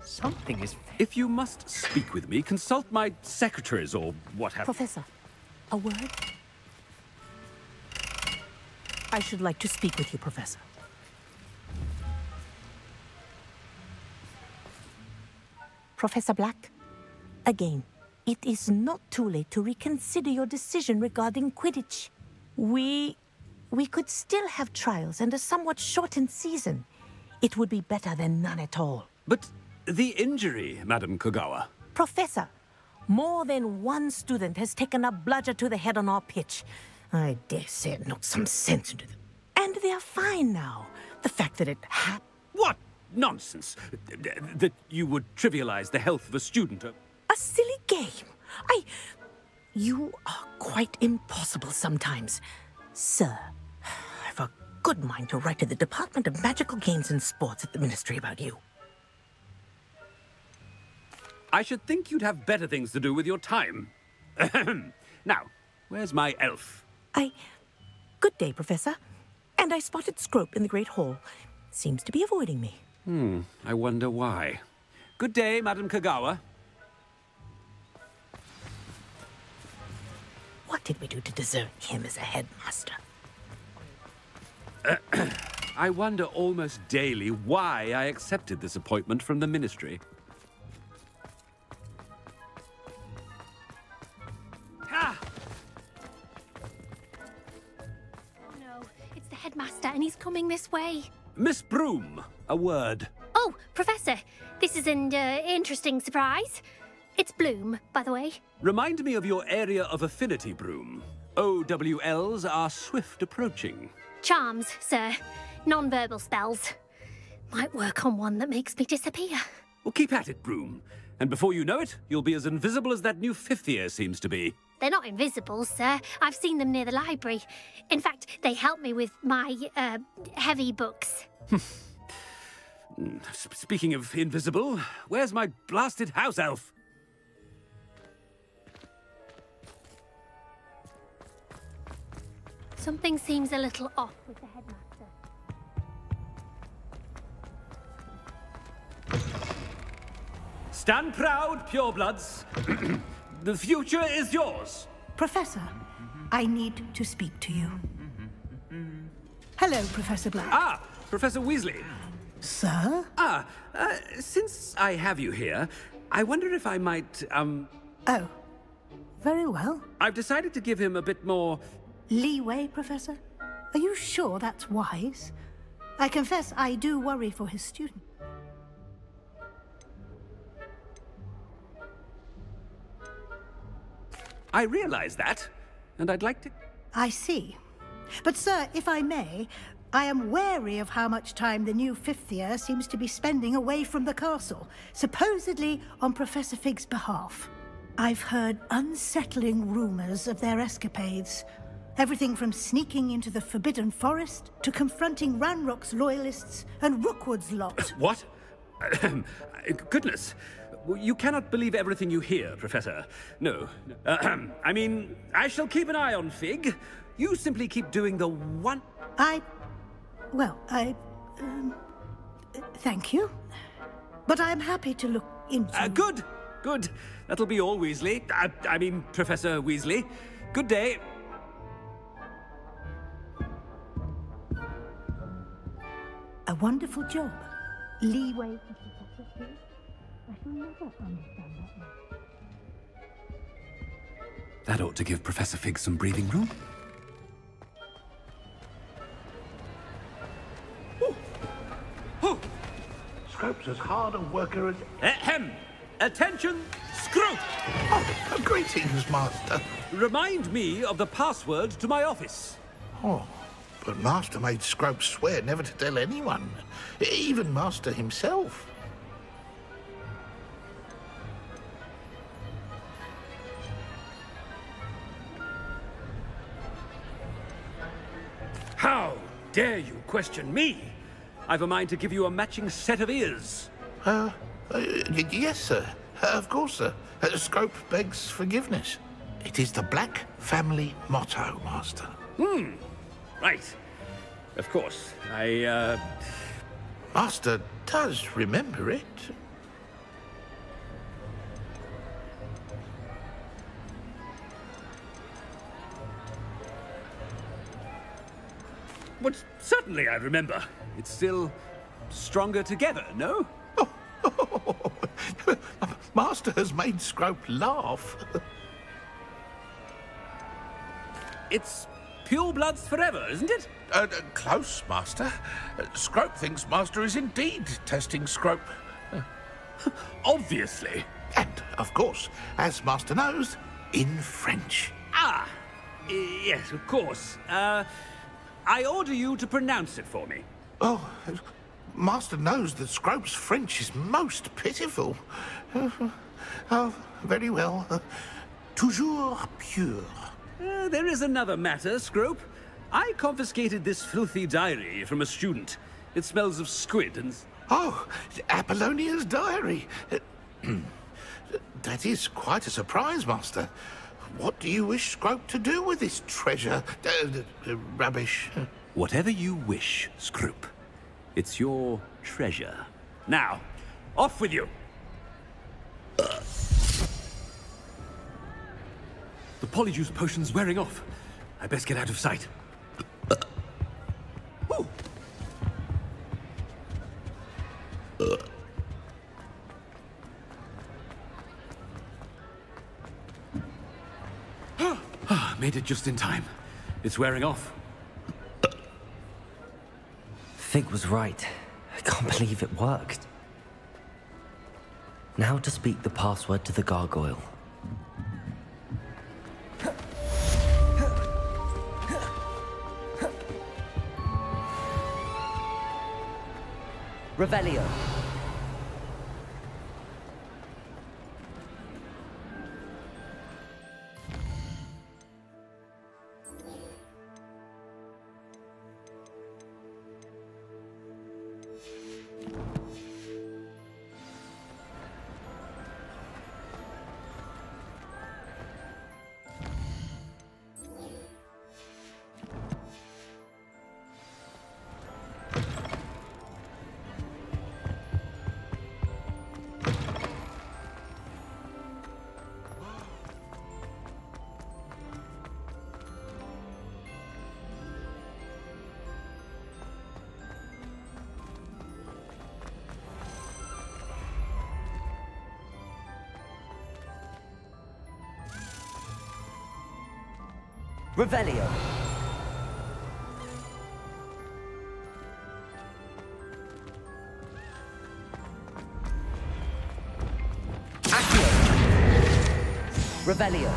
Something is... If you must speak with me, consult my secretaries or what have... Professor, a word? I should like to speak with you, Professor. Professor Black, again, it is not too late to reconsider your decision regarding Quidditch. We could still have trials and a somewhat shortened season. It would be better than none at all. But the injury, Madam Kogawa. Professor, more than one student has taken a bludger to the head on our pitch. I dare say it knocked some sense into them. And they're fine now. The fact that it happened... What nonsense! That you would trivialize the health of a student. A silly game. You are quite impossible sometimes. Sir, I've a good mind to write to the Department of Magical Games and Sports at the Ministry about you. I should think you'd have better things to do with your time. Now, where's my elf? Good day, Professor. And I spotted Scrope in the Great Hall. Seems to be avoiding me. I wonder why. Good day, Madam Kogawa. What did we do to deserve him as a headmaster? I wonder almost daily why I accepted this appointment from the Ministry. Headmaster, and he's coming this way. Miss Broom, a word. Oh, Professor, this is an interesting surprise. It's Bloom, by the way. Remind me of your area of affinity, Broom. OWLs are swift approaching. Charms, sir. Non-verbal spells. Might work on one that makes me disappear. Well, keep at it, Broom. And before you know it, you'll be as invisible as that new fifth year seems to be. They're not invisible, sir. I've seen them near the library. In fact, they help me with my, heavy books. Speaking of invisible, where's my blasted house elf? Something seems a little off with the headmaster. Stand proud, purebloods. The future is yours. Professor, I need to speak to you. Hello, Professor Black. Ah, Professor Weasley. Sir? Since I have you here, I wonder if I might, Oh, very well. I've decided to give him a bit more... Leeway, Professor? Are you sure that's wise? I confess I do worry for his student. I realize that, and I'd like to... I see. But, sir, if I may, I am wary of how much time the new fifth year seems to be spending away from the castle, supposedly on Professor Fig's behalf. I've heard unsettling rumors of their escapades. Everything from sneaking into the Forbidden Forest to confronting Ranrock's loyalists and Rookwood's lot. What? Goodness. You cannot believe everything you hear, Professor. No. I mean, I shall keep an eye on Fig. You simply keep doing the one... Thank you. But I'm happy to look into... Good. Good. That'll be all, Weasley. I mean, Professor Weasley. Good day. A wonderful job. Leeway for Professor Fig. I shall never understand that one. That ought to give Professor Fig some breathing room. Scrope's as hard a worker as... Ahem! Attention, Scrope! Oh, greetings, Master. Remind me of the password to my office. Oh, but Master made Scrope swear never to tell anyone, even Master himself. How dare you question me? I've a mind to give you a matching set of ears. Yes, sir. Of course, sir. Scrope begs forgiveness. It is the Black family motto, Master. Right. Of course. Master does remember it. But certainly I remember. It's still stronger together, no? Master has made Scrope laugh. It's pure bloods forever, isn't it? Close, Master. Scrope thinks Master is indeed testing Scrope. Obviously. And, of course, as Master knows, in French. Ah! Yes, of course. I order you to pronounce it for me. Oh, Master knows that Scrope's French is most pitiful. Oh, very well. Toujours pure. There is another matter, Scrope. I confiscated this filthy diary from a student. It smells of squid and... Oh, Apollonia's diary. That is quite a surprise, Master. What do you wish Scrope to do with this treasure? Rubbish. Whatever you wish, Scrope. It's your treasure. Now, off with you. The polyjuice potion's wearing off. I best get out of sight. Made it just in time. It's wearing off. Fig was right. I can't believe it worked. Now to speak the password to the gargoyle. Revelio. Revelio. Atıyoruz. Revelio.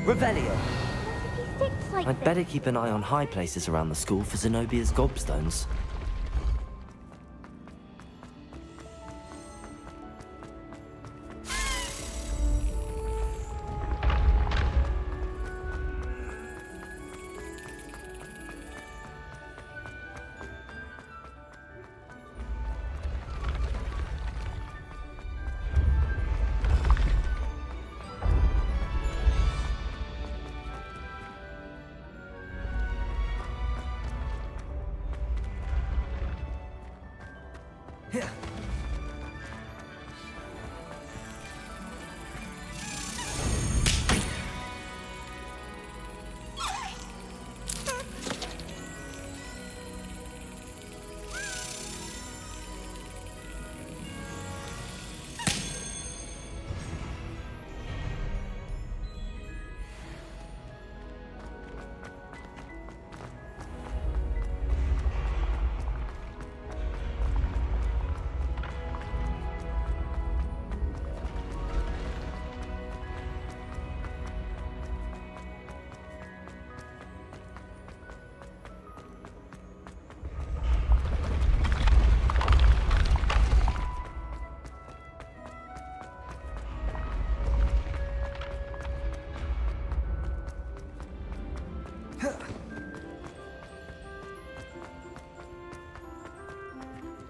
Revelio. I'd better keep an eye on high places around the school for Zenobia's gobstones.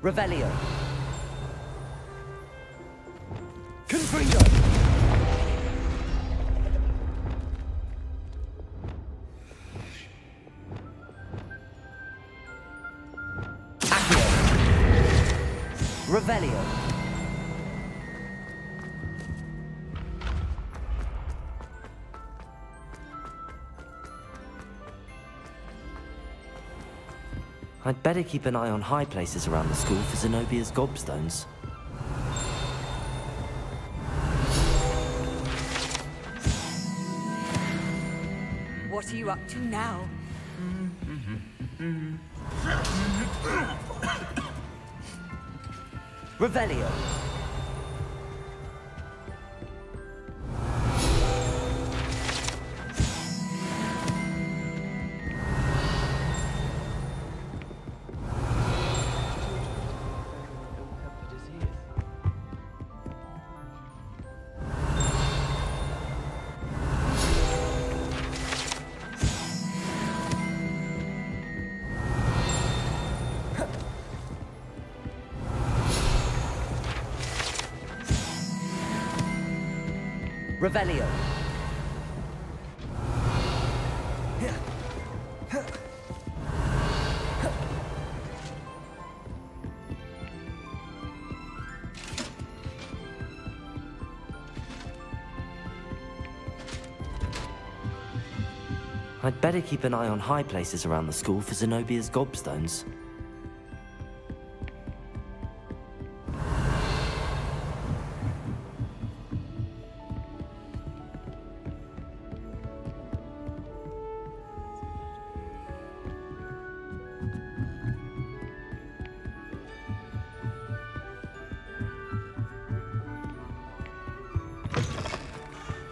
Revelio. Confringo! Accio. Revelio. I'd better keep an eye on high places around the school for Zenobia's gobstones. What are you up to now? Revelio. Revelio. I'd better keep an eye on high places around the school for Zenobia's gobstones.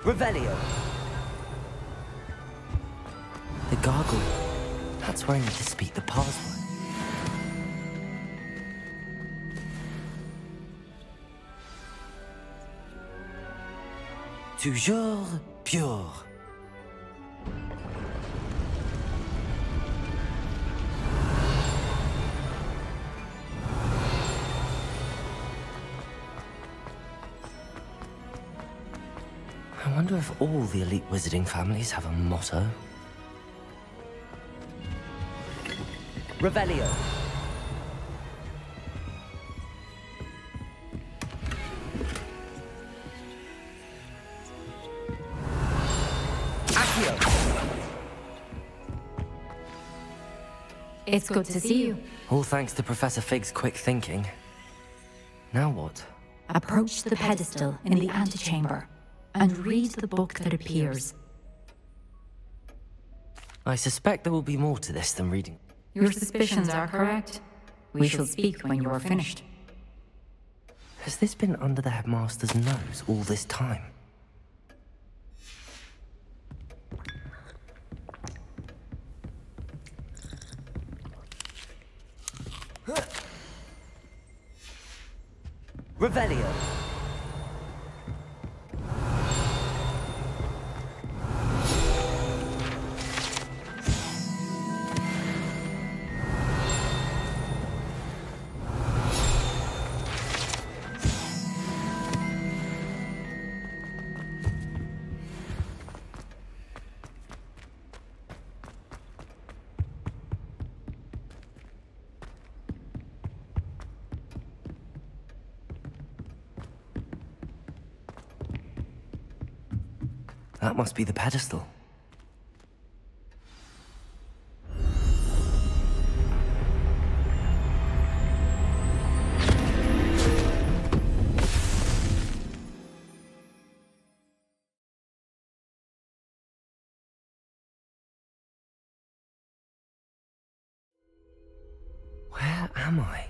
Revelio. The gargoyle. That's where I need to speak the password. Toujours pure. I wonder if all the elite wizarding families have a motto. Revelio. Accio. It's good to see you. All thanks to Professor Fig's quick thinking. Now what? Approach the pedestal in the antechamber and read the book that appears. I suspect there will be more to this than reading. Your suspicions are correct. We shall speak when you are finished. Has this been under the headmaster's nose all this time? Revelio. That must be the pedestal. Where am I?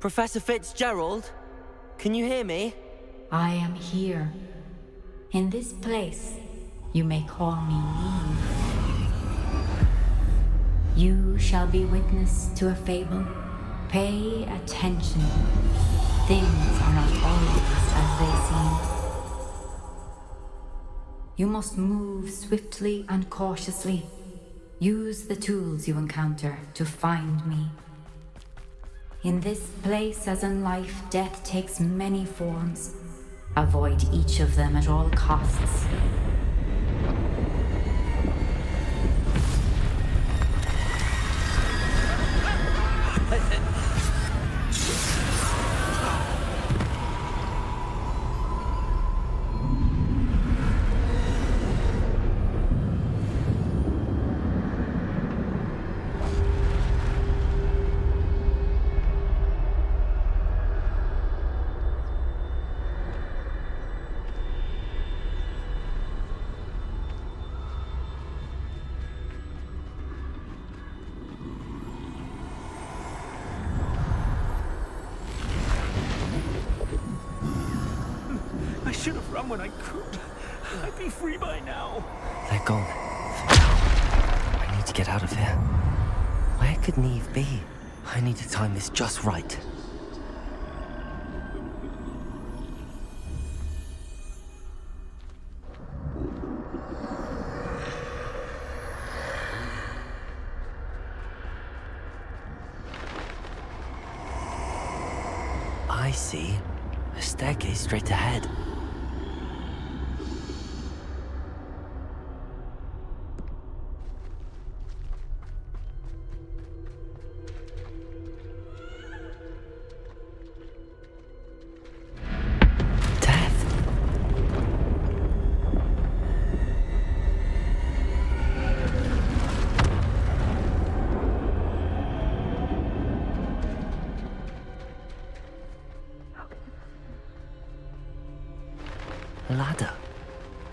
Professor Fitzgerald? Can you hear me? I am here. In this place, you may call me Neve. You shall be witness to a fable. Pay attention. Things are not always as they seem. You must move swiftly and cautiously. Use the tools you encounter to find me. In this place, as in life, death takes many forms. Avoid each of them at all costs. I should have run when I could. I'd be free by now. They're gone. I need to get out of here. Where could Neve be? I need to time this just right. I see. A staircase straight ahead. A ladder.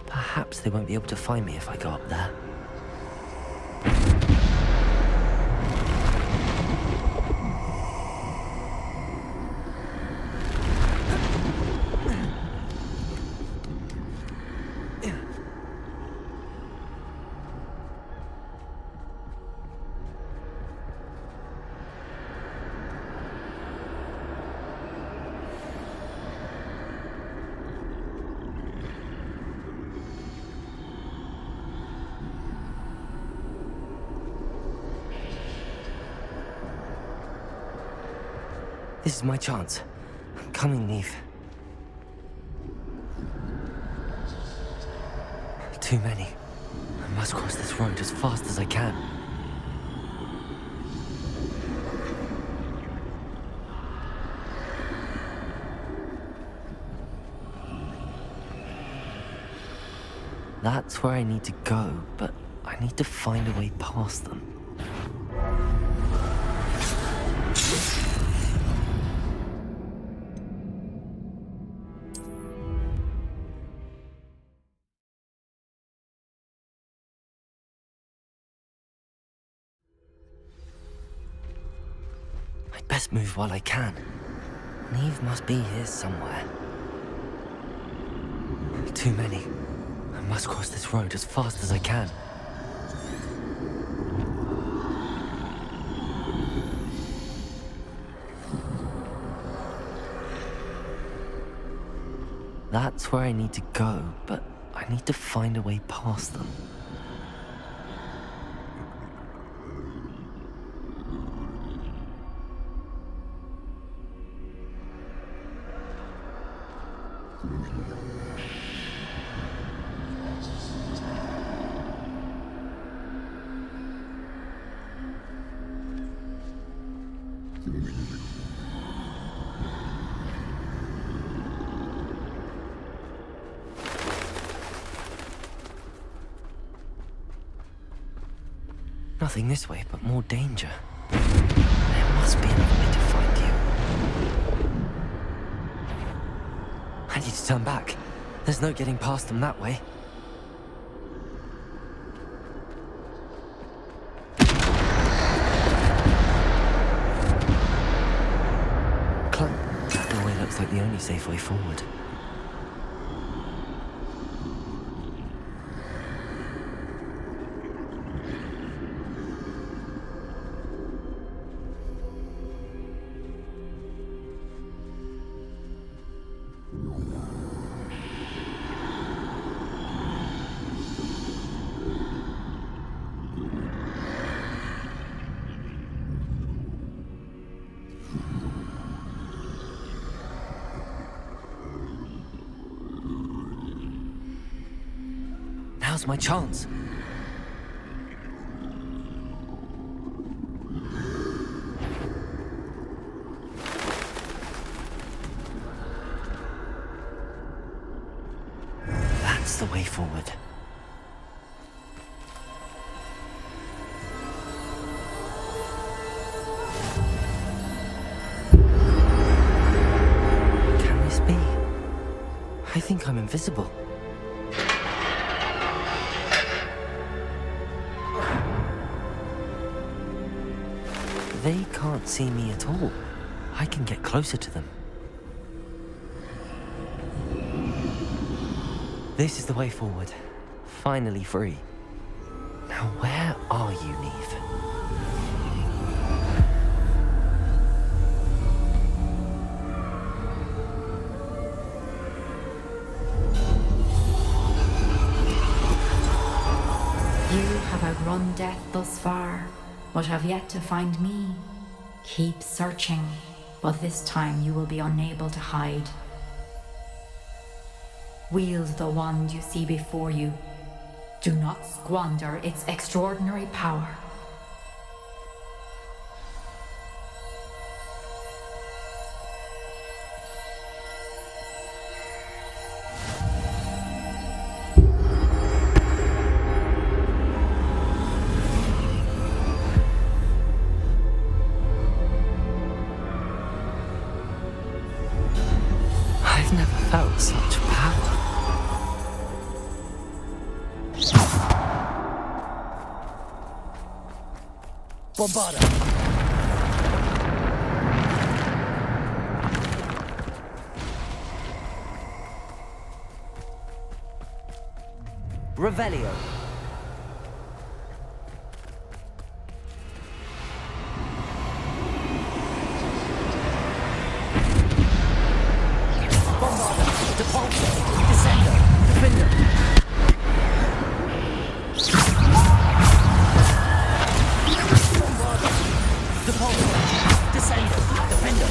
Perhaps they won't be able to find me if I go up there. This is my chance. I'm coming, Neve. Too many. I must cross this road as fast as I can. That's where I need to go, but I need to find a way past them. I'd best move while I can. Neve must be here somewhere. Too many. I must cross this road as fast as I can. That's where I need to go, but I need to find a way past them. Nothing this way, but more danger. There must be another way to find you. I need to turn back. There's no getting past them that way. Climb. That doorway looks like the only safe way forward. Now's my chance. That's the way forward. Can this be? I think I'm invisible. They can't see me at all. I can get closer to them. This is the way forward. Finally free. Now where are you, Neve? You have outrun death thus far, but have yet to find me. Keep searching, but this time you will be unable to hide. Wield the wand you see before you. Do not squander its extraordinary power. I've never felt such power. Bombarda! Revelio. Bombarda. Depulso. Descender. Defender. Depulso. Descender. Defender.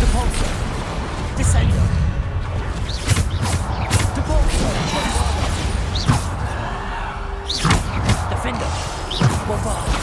Depulsor. Descender. Depulsor. Defender. Bombard.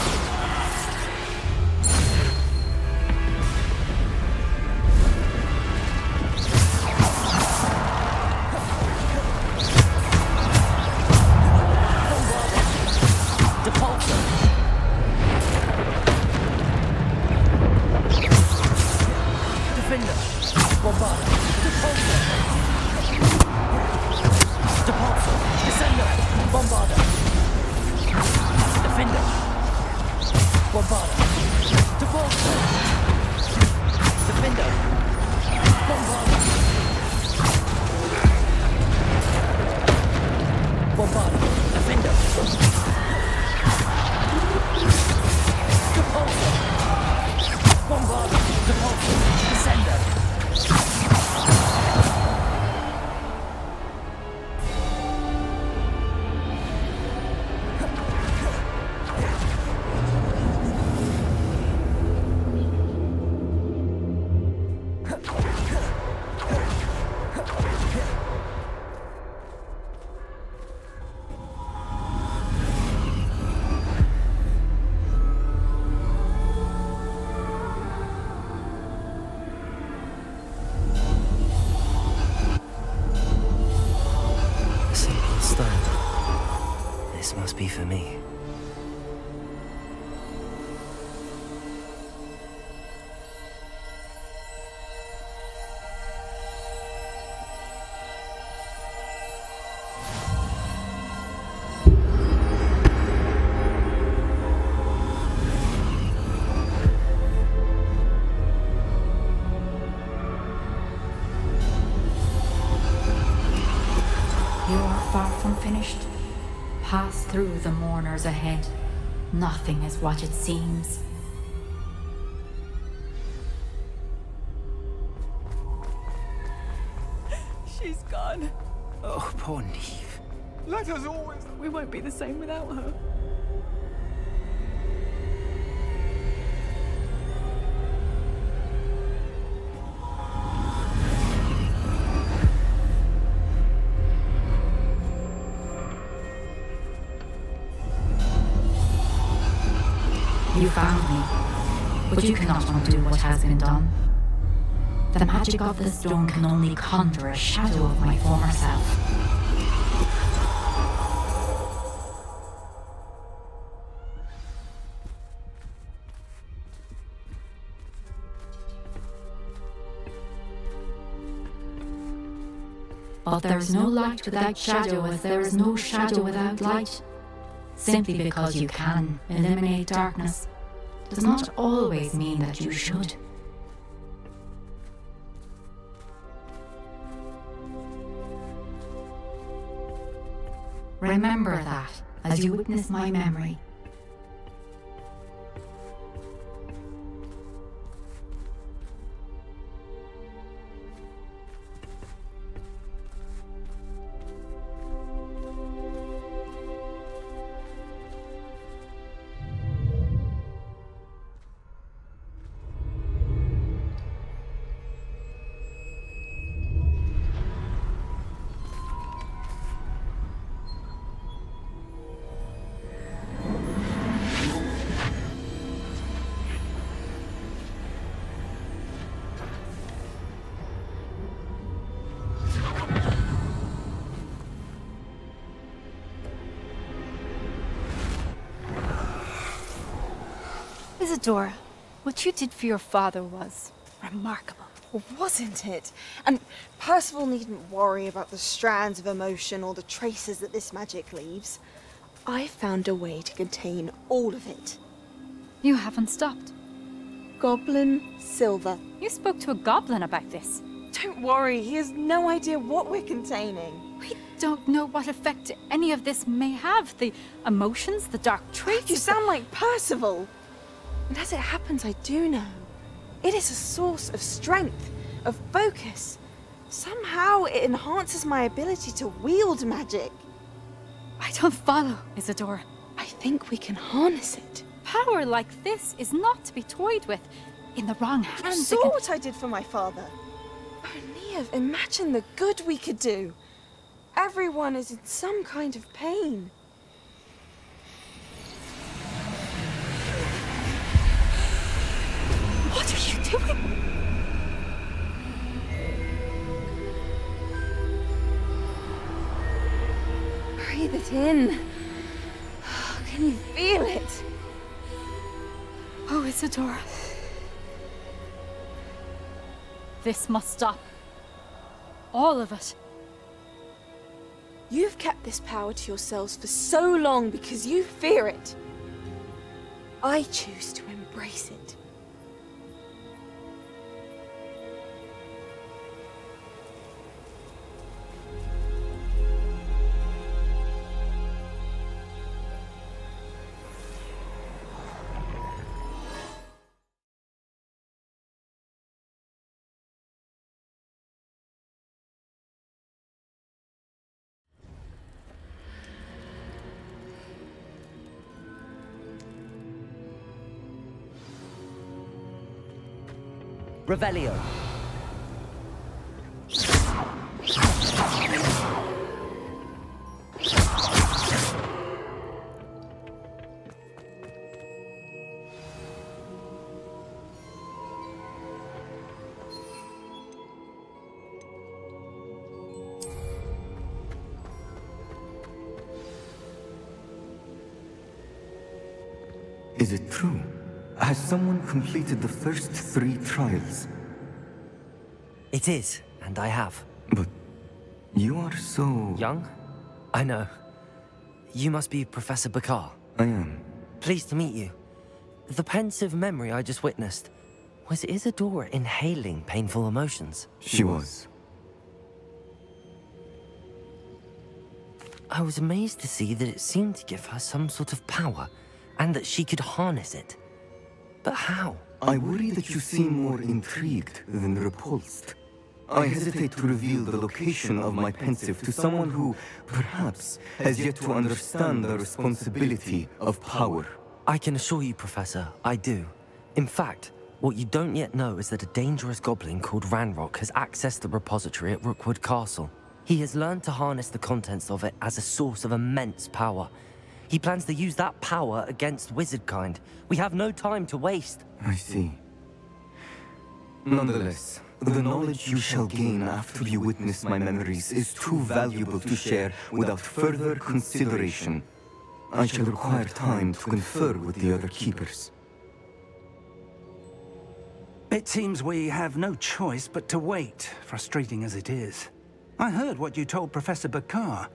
This must be for me. Pass through the mourners ahead. Nothing is what it seems. She's gone. Oh, poor Neve. Let us always... We won't be the same without her. You found me, but you cannot undo what has been done. The magic of the stone can only conjure a shadow of my former self. But there is no light without shadow, as there is no shadow without light. Simply because you can eliminate darkness does not always mean that you should. Remember that as you witness my memory. Isadora, what you did for your father was remarkable. Well, wasn't it? And Percival needn't worry about the strands of emotion or the traces that this magic leaves. I found a way to contain all of it. You haven't stopped. Goblin Silver. You spoke to a goblin about this. Don't worry, he has no idea what we're containing. We don't know what effect any of this may have. The emotions, the dark traits. You sound like Percival. And as it happens, I do know. It is a source of strength, of focus. Somehow it enhances my ability to wield magic. I don't follow, Isadora. I think we can harness it. Power like this is not to be toyed with. in the wrong You hands. saw what I did for my father. Oh, Neve, imagine the good we could do. Everyone is in some kind of pain. What are you doing? Breathe it in. Can you feel it? Oh, Isadora. This must stop. All of it. You've kept this power to yourselves for so long because you fear it. I choose to embrace it. Revelio. Is it true? Has someone completed the first 3 trials? It is, and I have. But you are so... young? I know. You must be Professor Bakar. I am. Pleased to meet you. The pensive memory I just witnessed, was Isadora inhaling painful emotions? She was. I was amazed to see that it seemed to give her some sort of power, and that she could harness it. But how? I worry that you seem more intrigued than repulsed. I hesitate to reveal the location of my pensive to someone who, perhaps, has yet to understand the responsibility of power. I can assure you, Professor, I do. In fact, what you don't yet know is that a dangerous goblin called Ranrock has accessed the repository at Rookwood Castle. He has learned to harness the contents of it as a source of immense power. He plans to use that power against wizardkind. We have no time to waste. I see. Nonetheless, the knowledge you shall gain after you witness my memories is too valuable to share without further consideration. I shall require time to confer with the other keepers. It seems we have no choice but to wait, frustrating as it is. I heard what you told Professor Bakar.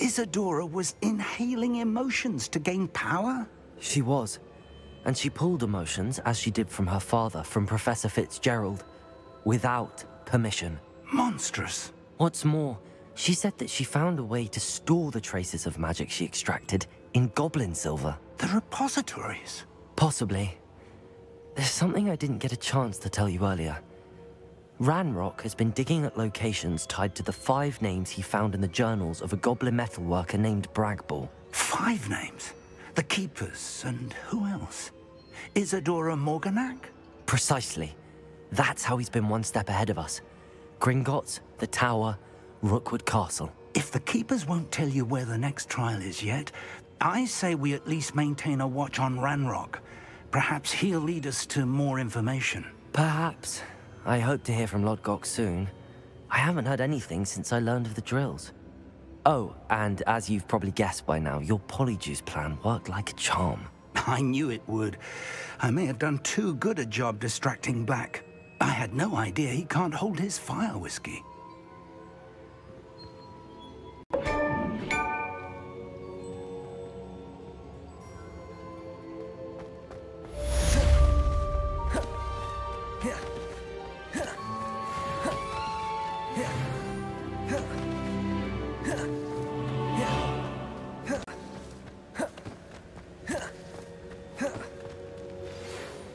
Isadora was inhaling emotions to gain power? She was. And she pulled emotions, as she did from her father, from Professor Fitzgerald, without permission. Monstrous. What's more, she said that she found a way to store the traces of magic she extracted in goblin silver. The repositories? Possibly. There's something I didn't get a chance to tell you earlier. Ranrock has been digging at locations tied to the 5 names he found in the journals of a goblin metalworker named Bragball. 5 names? The Keepers, and who else? Isadora Morganac? Precisely. That's how he's been one step ahead of us. Gringotts, the Tower, Rookwood Castle. If the Keepers won't tell you where the next trial is yet, I say we at least maintain a watch on Ranrock. Perhaps he'll lead us to more information. Perhaps. I hope to hear from Lodgok soon. I haven't heard anything since I learned of the drills. Oh, and as you've probably guessed by now, your Polyjuice plan worked like a charm. I knew it would. I may have done too good a job distracting Black. I had no idea he can't hold his fire whiskey.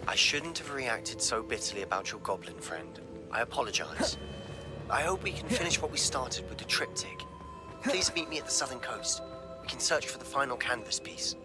I shouldn't have reacted so bitterly about your goblin friend. I apologize. I hope we can finish what we started with the triptych. Please meet me at the southern coast. We can search for the final canvas piece.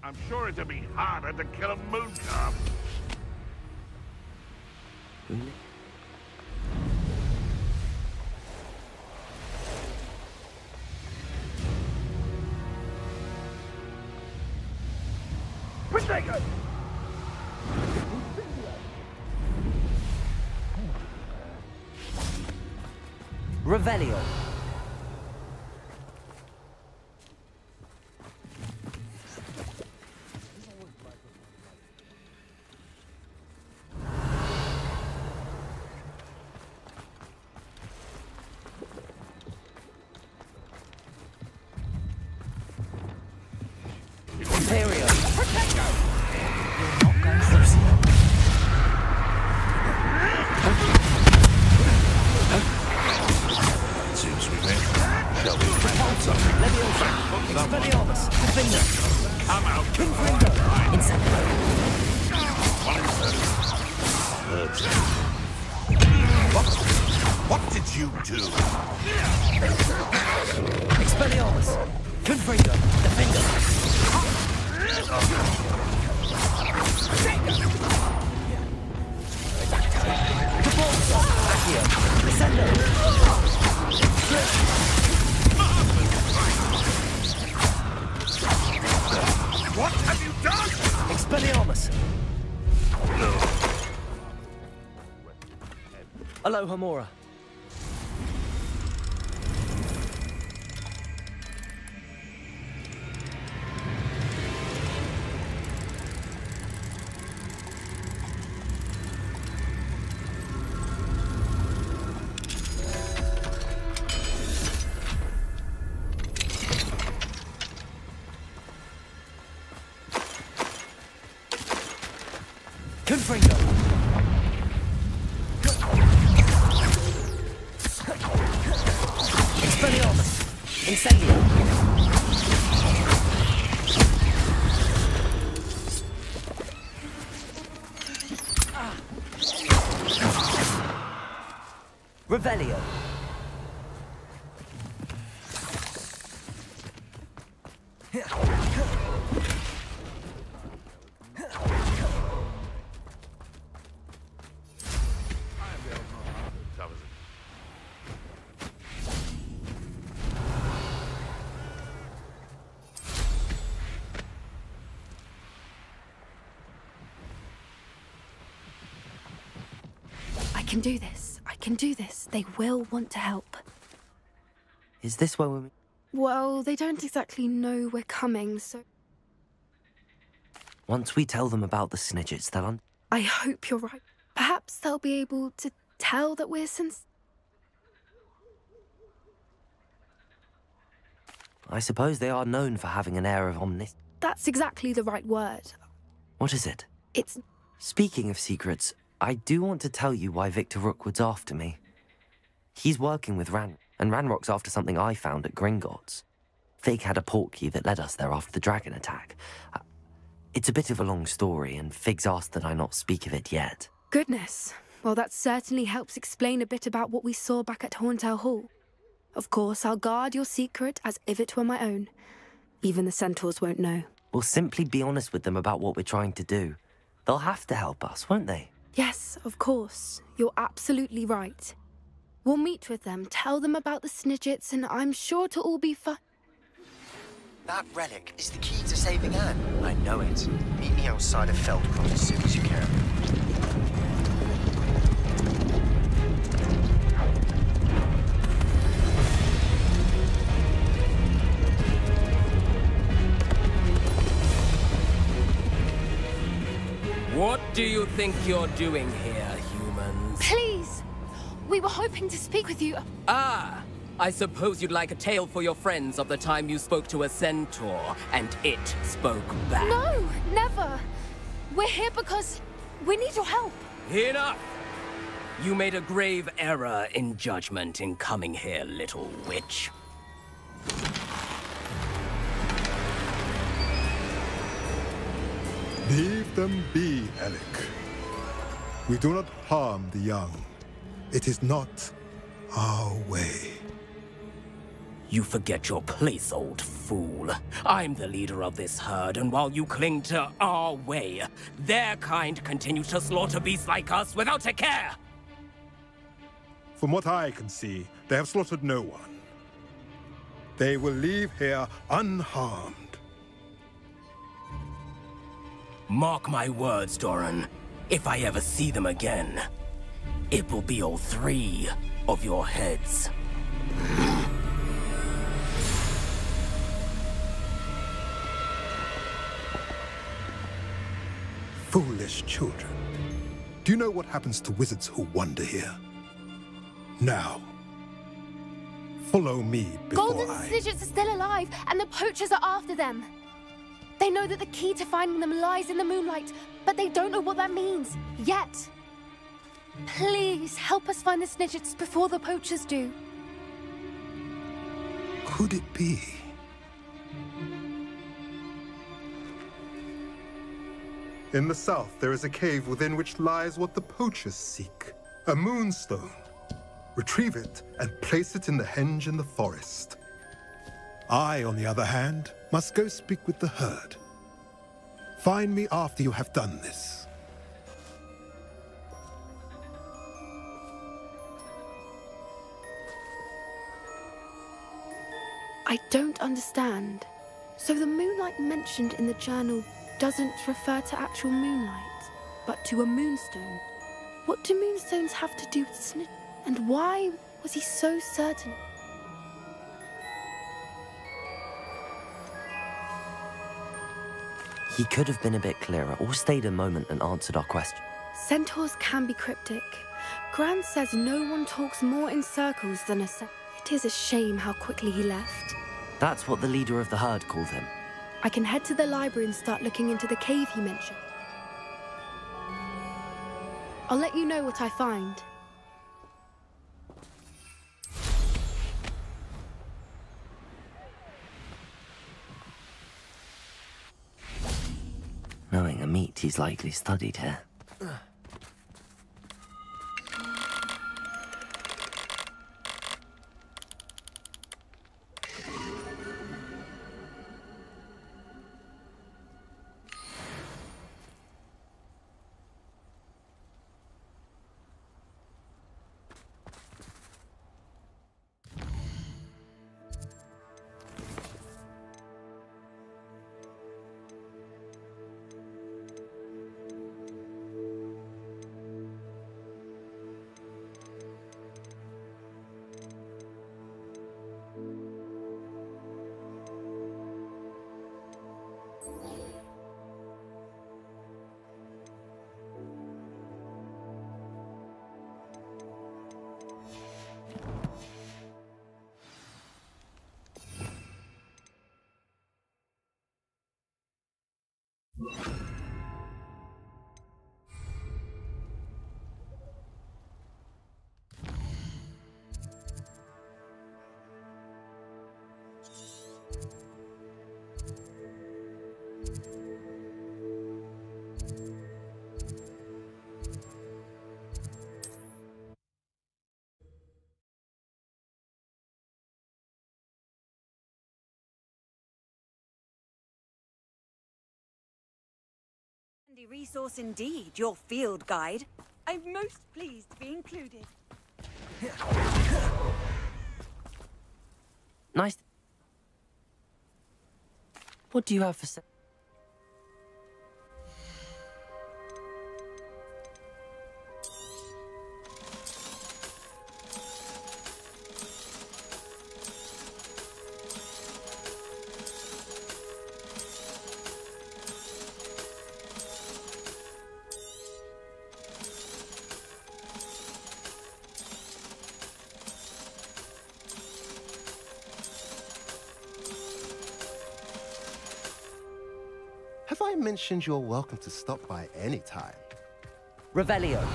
I'm sure it'd be harder to kill a moon calf. Really? Protego! Revelio. What did you do? Expelliarmus! Confringo! Defender! Accio! Descendo! What have you done? Expelliarmus! Aloha Mora. Confringo! Expelliarmus! Incendio! Revelio! I can do this. I can do this. They will want to help. Is this where we're... Well, they don't exactly know we're coming, so... Once we tell them about the snidgets, they'll... I hope you're right. Perhaps they'll be able to tell that we're I suppose they are known for having an air of omnis... That's exactly the right word. What is it? It's... Speaking of secrets, I do want to tell you why Victor Rookwood's after me. He's working with and Ranrock's after something I found at Gringotts. Fig had a portkey that led us there after the dragon attack. It's a bit of a long story, and Fig's asked that I not speak of it yet. Goodness. Well, that certainly helps explain a bit about what we saw back at Horntail Hall. Of course, I'll guard your secret as if it were my own. Even the centaurs won't know. We'll simply be honest with them about what we're trying to do. They'll have to help us, won't they? Yes, of course. You're absolutely right. We'll meet with them, tell them about the snidgets, and I'm sure it'll all be fun. That relic is the key to saving Anne. I know it. Meet me outside of Feldcroft as soon as you can. What do you think you're doing here, humans? Please! We were hoping to speak with you. Ah! I suppose you'd like a tale for your friends of the time you spoke to a centaur, and it spoke back. No, never. We're here because we need your help. Enough! You made a grave error in judgment in coming here, little witch. Leave them be, Alec. We do not harm the young. It is not our way. You forget your place, old fool. I'm the leader of this herd, and while you cling to our way, their kind continue to slaughter beasts like us without a care! From what I can see, they have slaughtered no one. They will leave here unharmed. Mark my words, Doran. If I ever see them again, it will be all 3 of your heads. Foolish children. Do you know what happens to wizards who wander here? Now, follow me before Golden Snidgets are still alive, and the poachers are after them. They know that the key to finding them lies in the moonlight, but they don't know what that means, yet. Please, help us find the Snidgets before the poachers do. Could it be? In the south, there is a cave within which lies what the poachers seek. A moonstone. Retrieve it and place it in the henge in the forest. I, on the other hand, must go speak with the herd. Find me after you have done this. I don't understand. So the moonlight mentioned in the journal doesn't refer to actual moonlight, but to a moonstone. What do moonstones have to do with Snidget? And why was he so certain? He could have been a bit clearer, or stayed a moment and answered our question. Centaurs can be cryptic. Gran says no one talks more in circles than a centaur. It is a shame how quickly he left. That's what the leader of the herd called him. I can head to the library and start looking into the cave he mentioned. I'll let you know what I find. Knowing Amit, he's likely studied here. Handy resource indeed, your field guide. I'm most pleased to be included. Nice. What do you have for sale? Have I mentioned you're welcome to stop by any time? Revelio.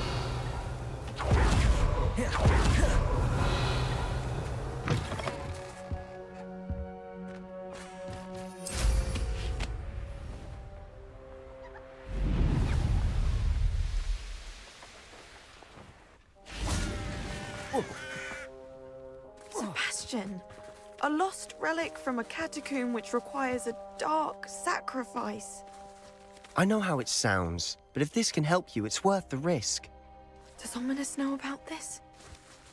Sebastian, a lost lost relic from a catacomb which requires a dark sacrifice. I know how it sounds, but if this can help you, it's worth the risk. Does Ominous know about this?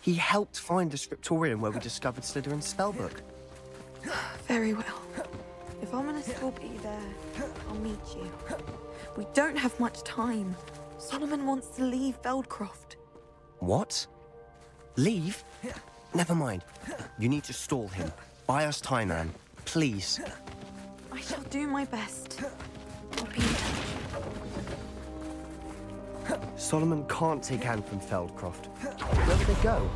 He helped find the scriptorium where we discovered Slytherin's spellbook. Very well. If Ominous will be there, I'll meet you. We don't have much time. Solomon wants to leave Feldcroft. What? Leave? Never mind. You need to stall him. Buy us time, Anne. Please. I shall do my best. I'll be in touch. Solomon can't take Anne from Feldcroft. Where would they go?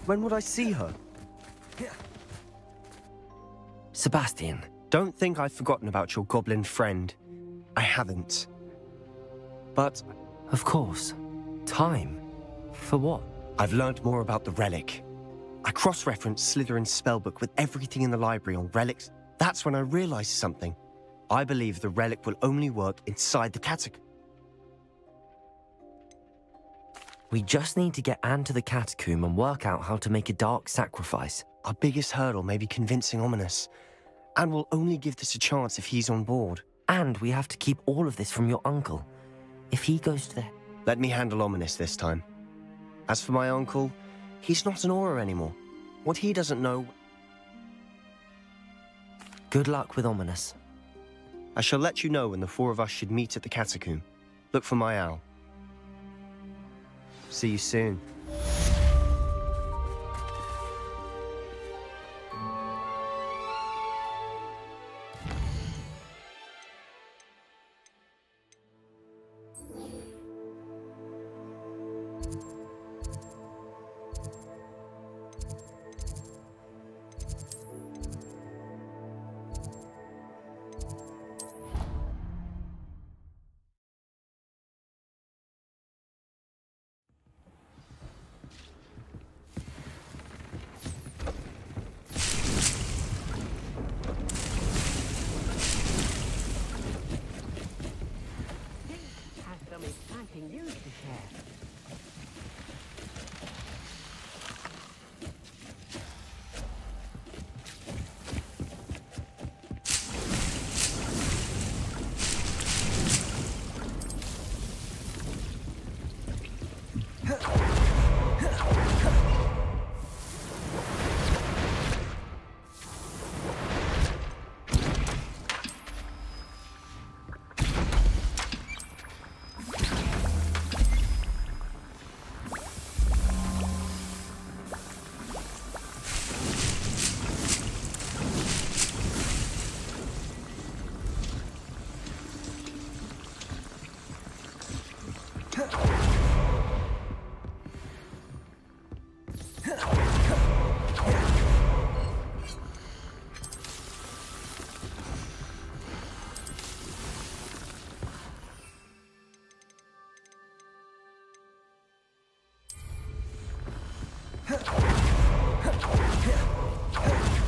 When would I see her? Sebastian. Don't think I've forgotten about your goblin friend. I haven't. But... Of course. Time? For what? I've learned more about the relic. I cross-referenced Slytherin's spellbook with everything in the library on relics. That's when I realized something. I believe the relic will only work inside the catacomb. We just need to get Anne to the catacomb and work out how to make a dark sacrifice. Our biggest hurdle may be convincing Ominous. And we'll only give this a chance if he's on board. And we have to keep all of this from your uncle. If he goes to the... Let me handle Ominous this time. As for my uncle, he's not an Auror anymore. What he doesn't know... Good luck with Ominous. I shall let you know when the four of us should meet at the catacomb. Look for my owl. See you soon.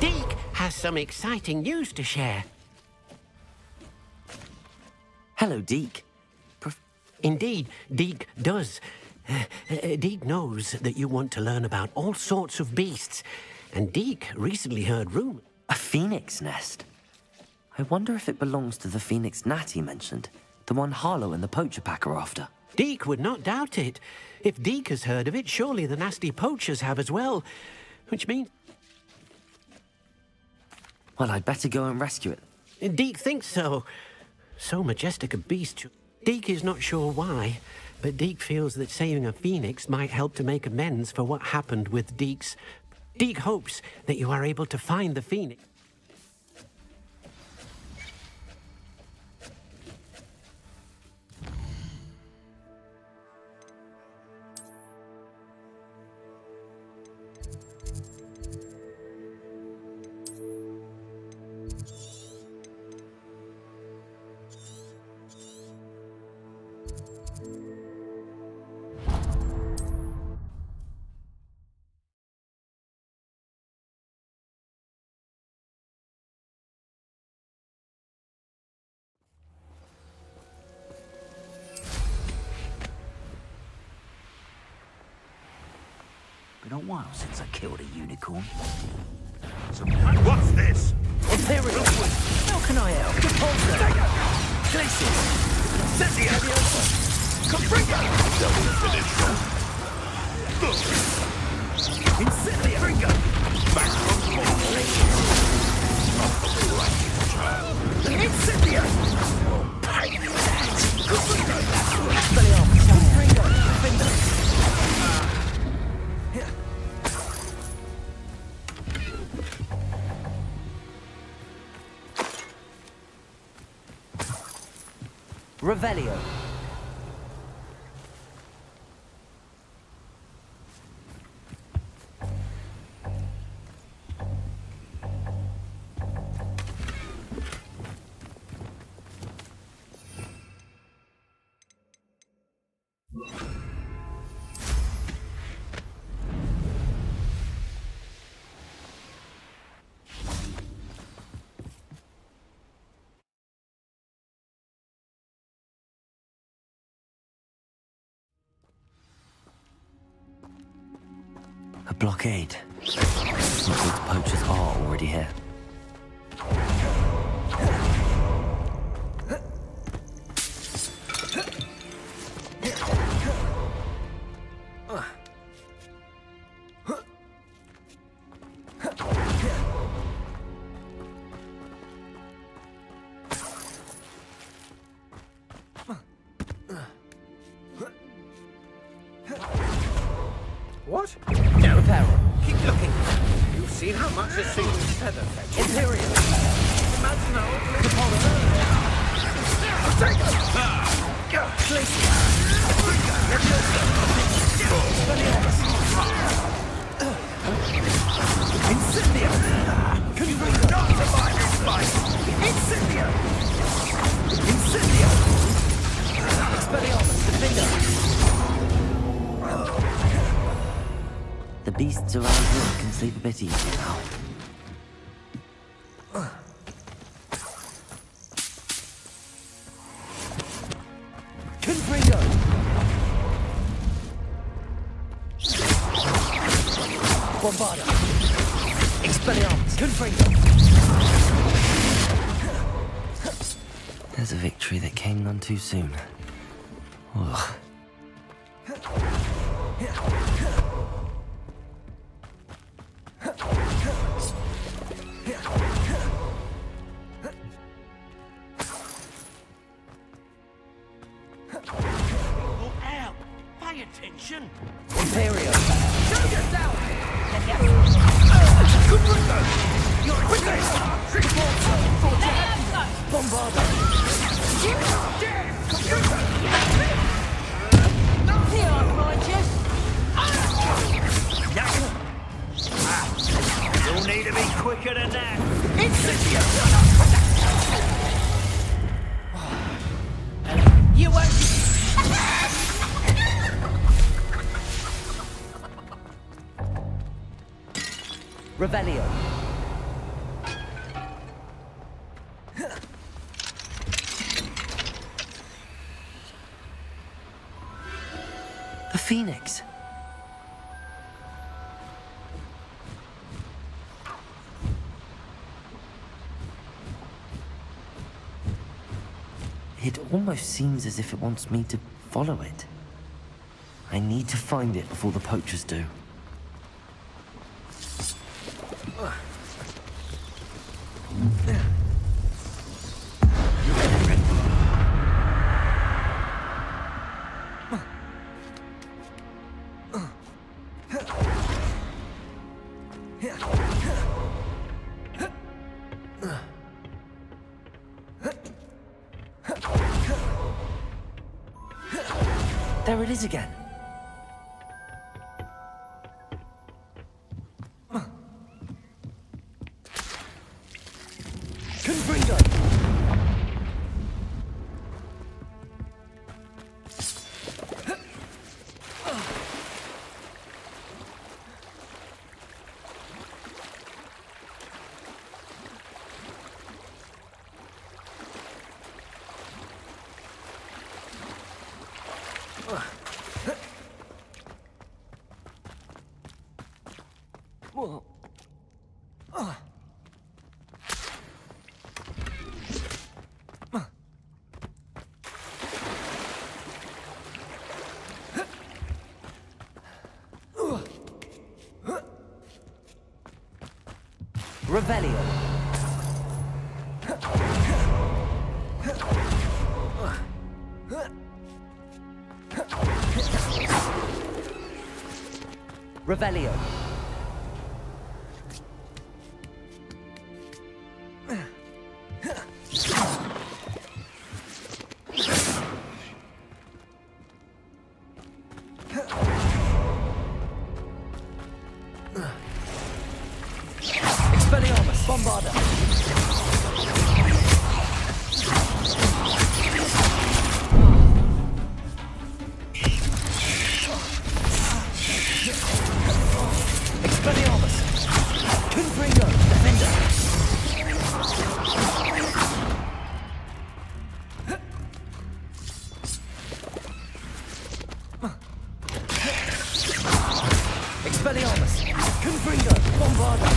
Deke has some exciting news to share. Hello, Deke. Indeed, Deke does. Deke knows that you want to learn about all sorts of beasts, and Deke recently heard rumors. A phoenix nest? I wonder if it belongs to the phoenix gnat he mentioned, the one Harlow and the poacher pack are after. Deke would not doubt it. If Deke has heard of it, surely the nasty poachers have as well, which means... Well, I'd better go and rescue it. Deke thinks so. So majestic a beast. Deke is not sure why, but Deke feels that saving a phoenix might help to make amends for what happened with Deke's... Deke hopes that you are able to find the phoenix. Been a while since I killed a unicorn. What's this? Imperial. How can I help? Glaciers. Incendia! Confringo! Double finish. Incendia! Confringo! Back from small. Incendia! Pay for that. Confringo! Confringo. Revelio. A blockade. Hogwarts poachers are already here. What? No peril. Keep looking. You've seen how much a single feather fetches. Imperial. Imagine how it Incendia! Can you bring not survive this fight? Incendia! Incendia! Expelliarmus, defender. The beasts around here can sleep a bit easier now. Confringo! Bombarda! Expelliarmus! Confringo! There's a victory that came none too soon. Ugh. Pay attention! Imperial! Show yourself! You're quickly! Bombarda! You'll need to be quicker than that! You won't... Revelio. The Phoenix. It almost seems as if it wants me to follow it. I need to find it before the poachers do. There it is again. Confringo! Whoa. Revelio. Revelio. Expelliarmus, Bombarda. Expelliarmus. Confringo, Defender. Expelliarmus. Confringo, Bombarda.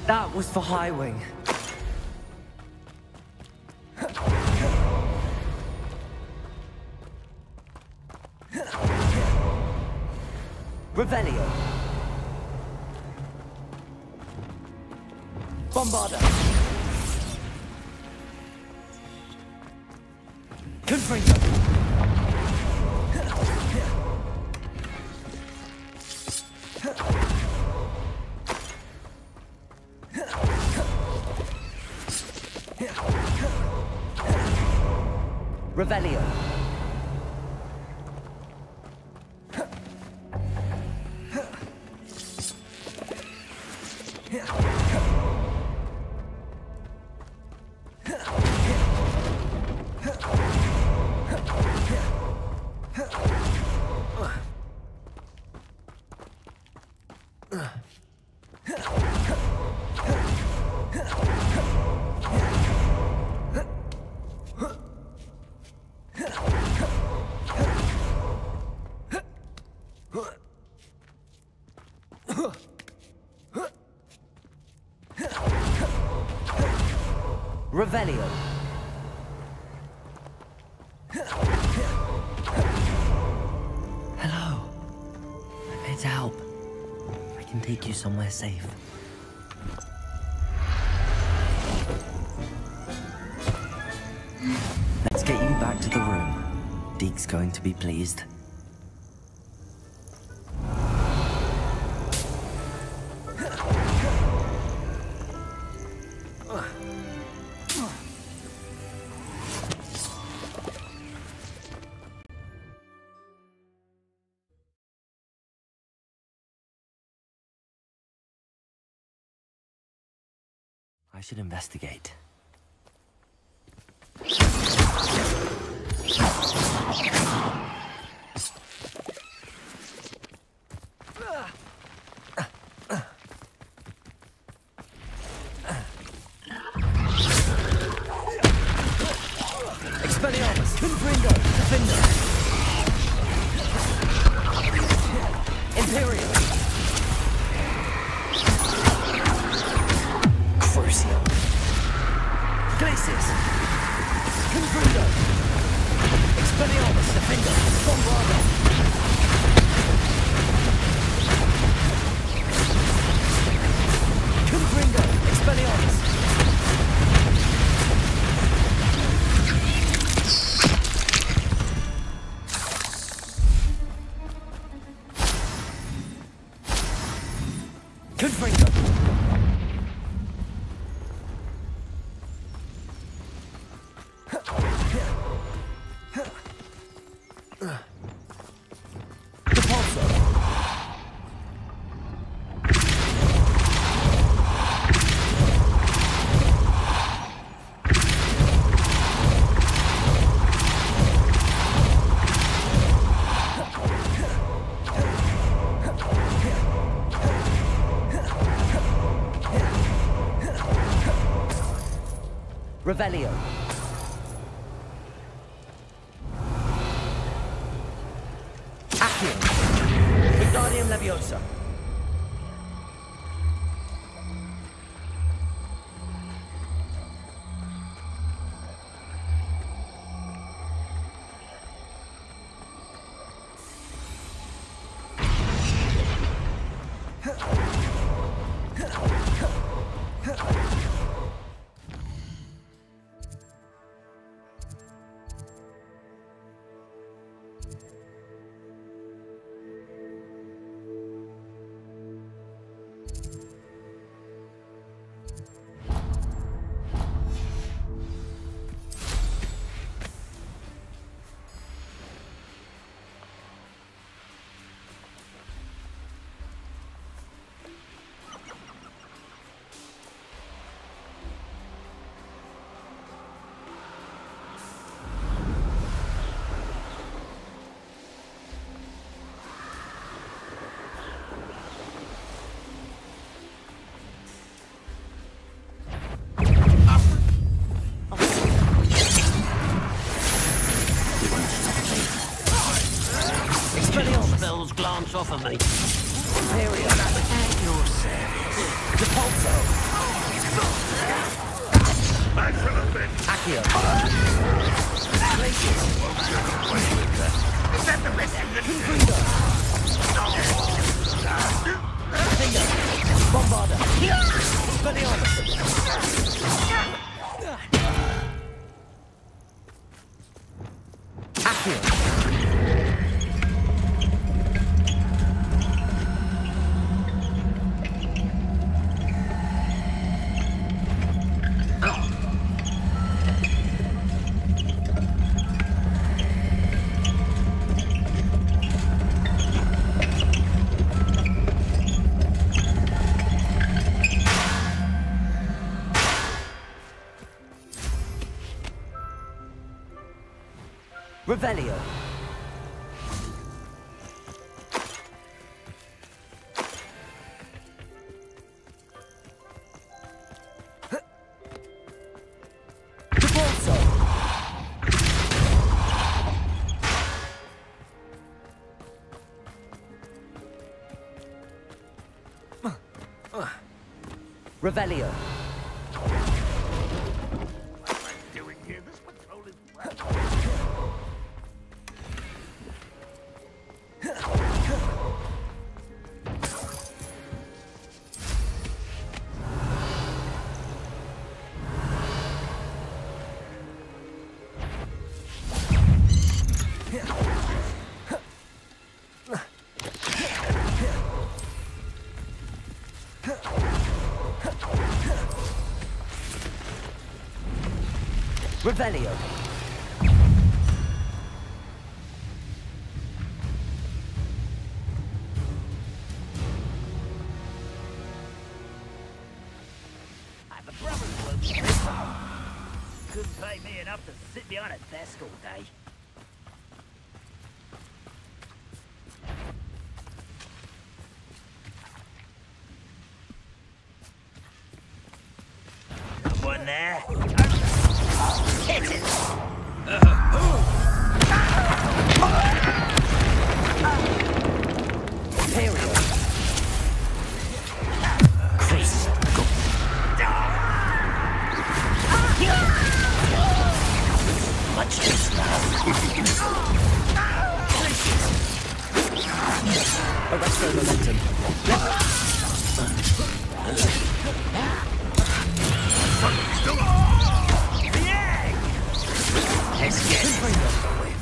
That was for High Wing. Revelio. Bombarda. Confringo. Revelio. Revelio. Hello. I'm here to help. I can take you somewhere safe. Let's get you back to the room. Deke's going to be pleased. I should investigate. Expelliarmus, Confringo, Defender. Imperial. Crucio. Glacis. Confringo. Expelliarmus, Defender. Revelio. Accio. Wingardium Leviosa. Glance off of me. Imperial. At your service. Depulso. Accio. Is that the best in the Confringo. Finger. Bombarda. Expelliarmus. Accio. Revelio. Depulso. Revelio. Revelio. I have a brother who works for this one. Couldn't pay me enough to sit behind a desk all day. One there. Hit it! Imperial. Chris. Go. Much this now. Arrest their momentum.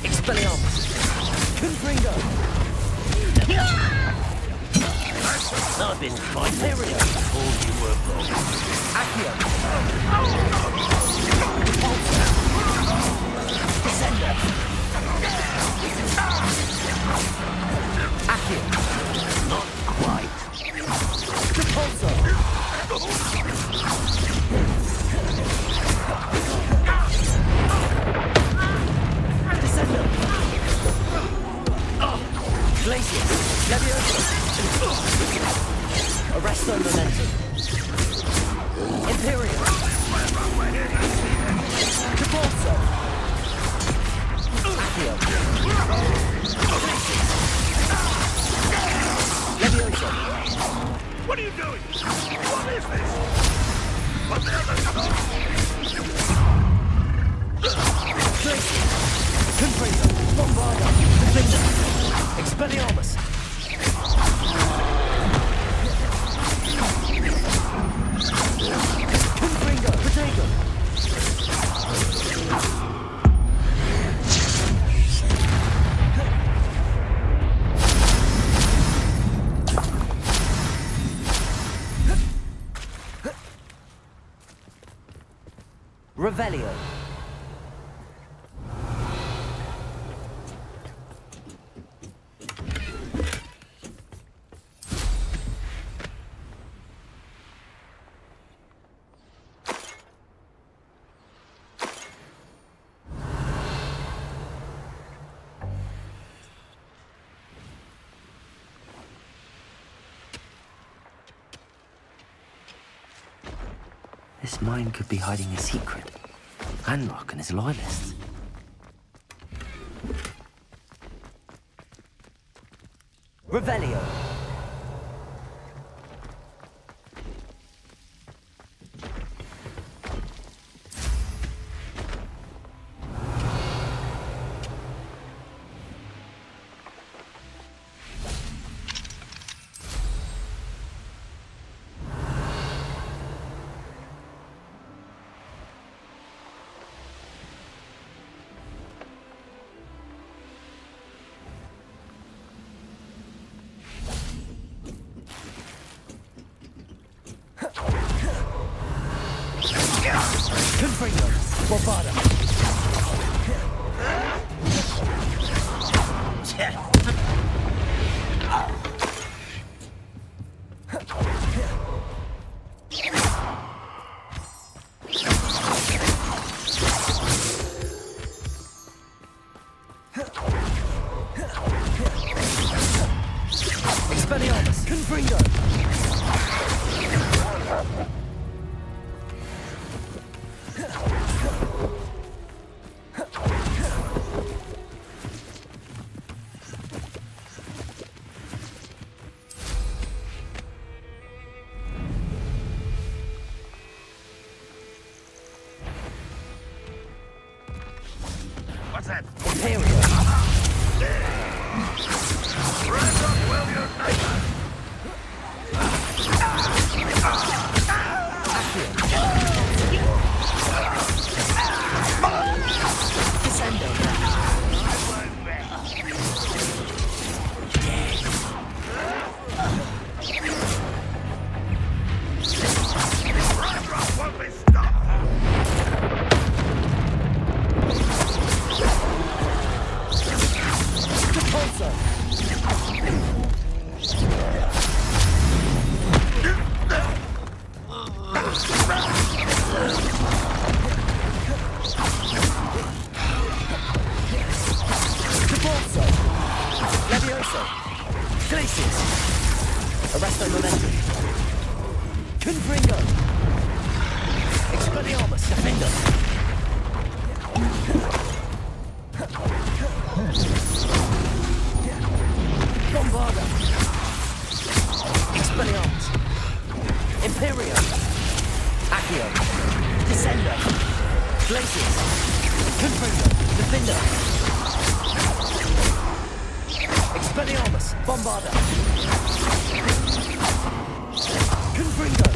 Expelliarmus. Confringo. I've been fine. Imperial. All you were wrong. Accio. Descender. Accio. Not quite. Depulso. Descender. Glacius. Leviosa. Arresto momentum. Imperial. What are you doing? What is this? What the hell is Confringo, Bombarda, Defender, Expelliarmus. Confringo, Potato. Revelio. This mine could be hiding a secret. Anrock and his loyalists. Revelio. Confringo, Bombarda. Expelliarmus, Confringo. What's that? Imperial. Rise up, well, your neighbor. Arresto momentum. Confringo. Expelliarmus, Defender. Bombarda. Expelliarmus. Imperium. Accio. Descender. Glacius. Confringo. Defender. Expelliarmus. Bombarda. Confringo.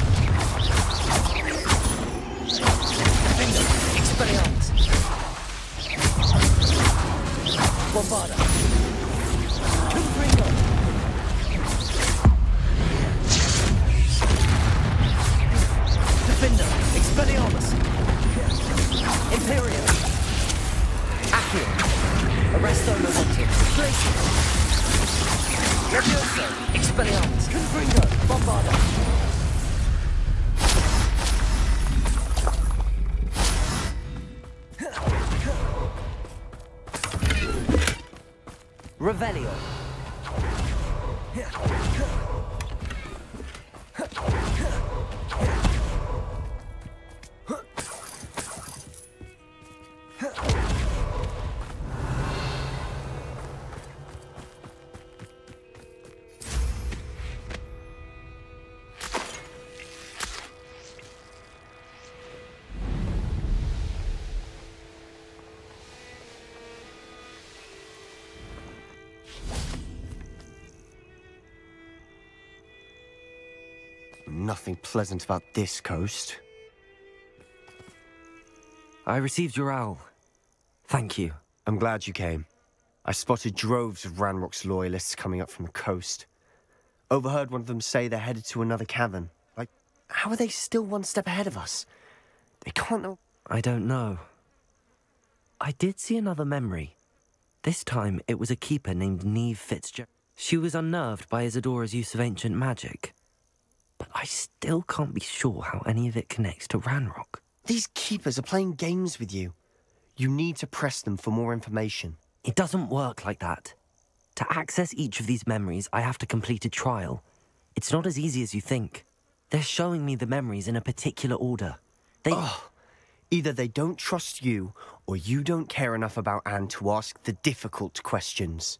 Defender. Expelliarmus. Bombarda. Confringo. Defender. Expelliarmus. Imperium. Accio. Arresto momentum. Glacius. Levioso. Expelliarmus. Confringo. Bombarda. Revelio. Nothing pleasant about this coast. I received your owl. Thank you. I'm glad you came. I spotted droves of Ranrock's loyalists coming up from the coast. Overheard one of them say they're headed to another cavern. Like, how are they still one step ahead of us? They can't know... I don't know. I did see another memory. This time, it was a keeper named Neve Fitzgerald. She was unnerved by Isadora's use of ancient magic. But I still can't be sure how any of it connects to Ranrock. These keepers are playing games with you. You need to press them for more information. It doesn't work like that. To access each of these memories, I have to complete a trial. It's not as easy as you think. They're showing me the memories in a particular order. Either they don't trust you, or you don't care enough about Anne to ask the difficult questions.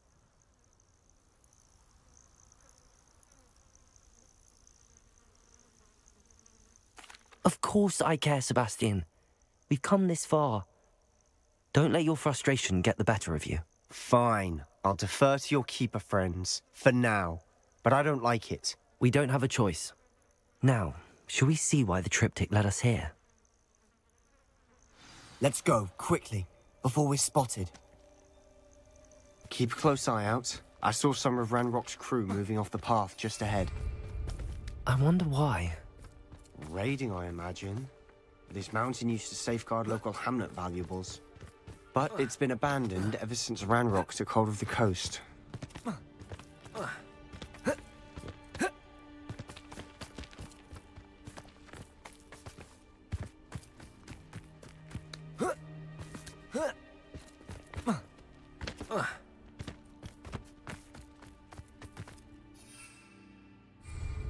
Of course I care, Sebastian. We've come this far. Don't let your frustration get the better of you. Fine. I'll defer to your keeper friends, for now. But I don't like it. We don't have a choice. Now, shall we see why the triptych led us here? Let's go, quickly, before we're spotted. Keep a close eye out. I saw some of Ranrock's crew moving off the path just ahead. I wonder why. Raiding, I imagine. This mountain used to safeguard local hamlet valuables. But it's been abandoned ever since Ranrock took hold of the coast.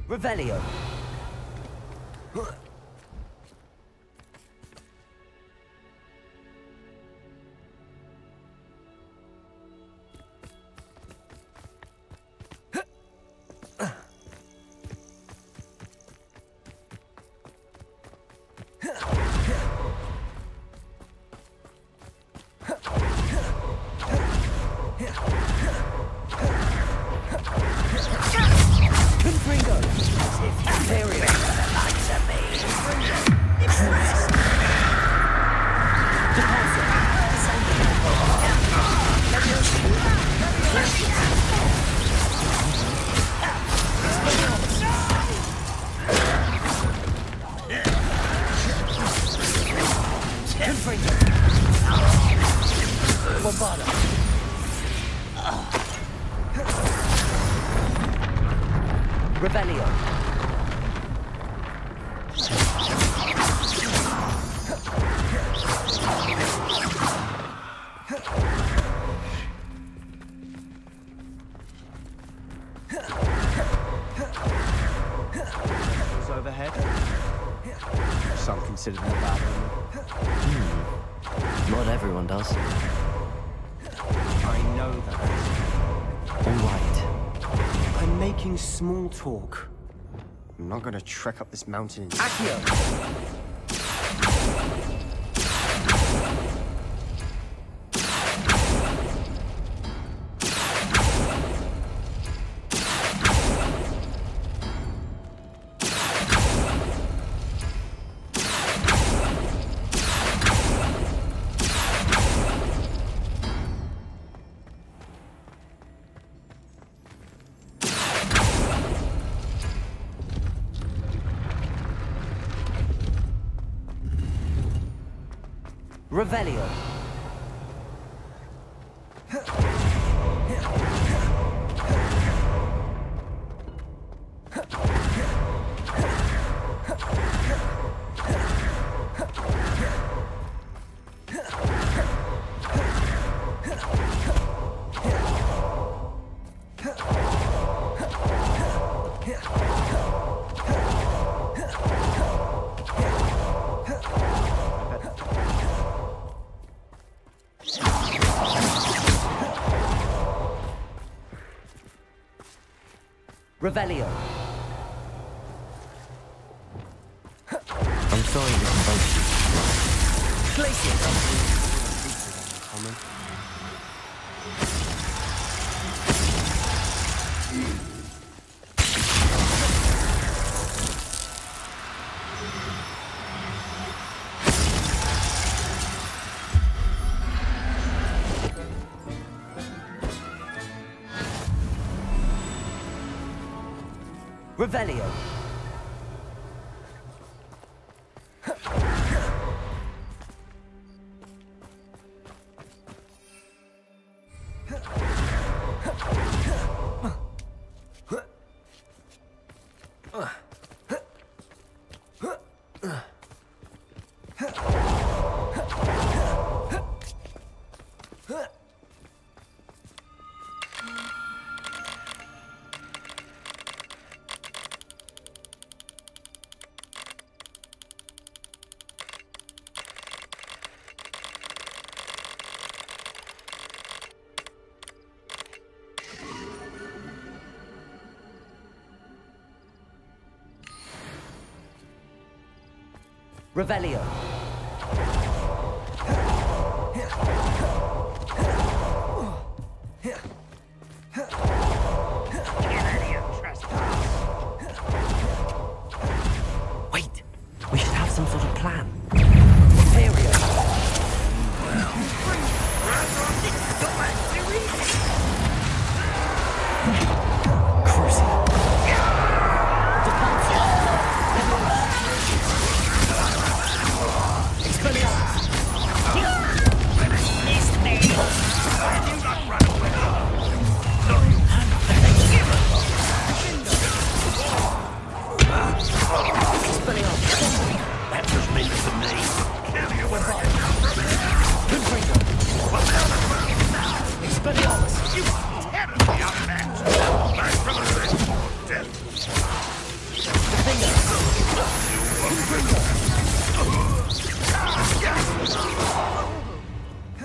Revelio. Overhead. Some consider them bad. Not everyone does. I know that. All right. I'm making small talk. I'm not gonna trek up this mountain in... Accio! Revelio. Revelio. I'm sorry we can both. Glacier. Revelio. Revelio. Wait, we should have some sort of plan. Imperio. Crucial.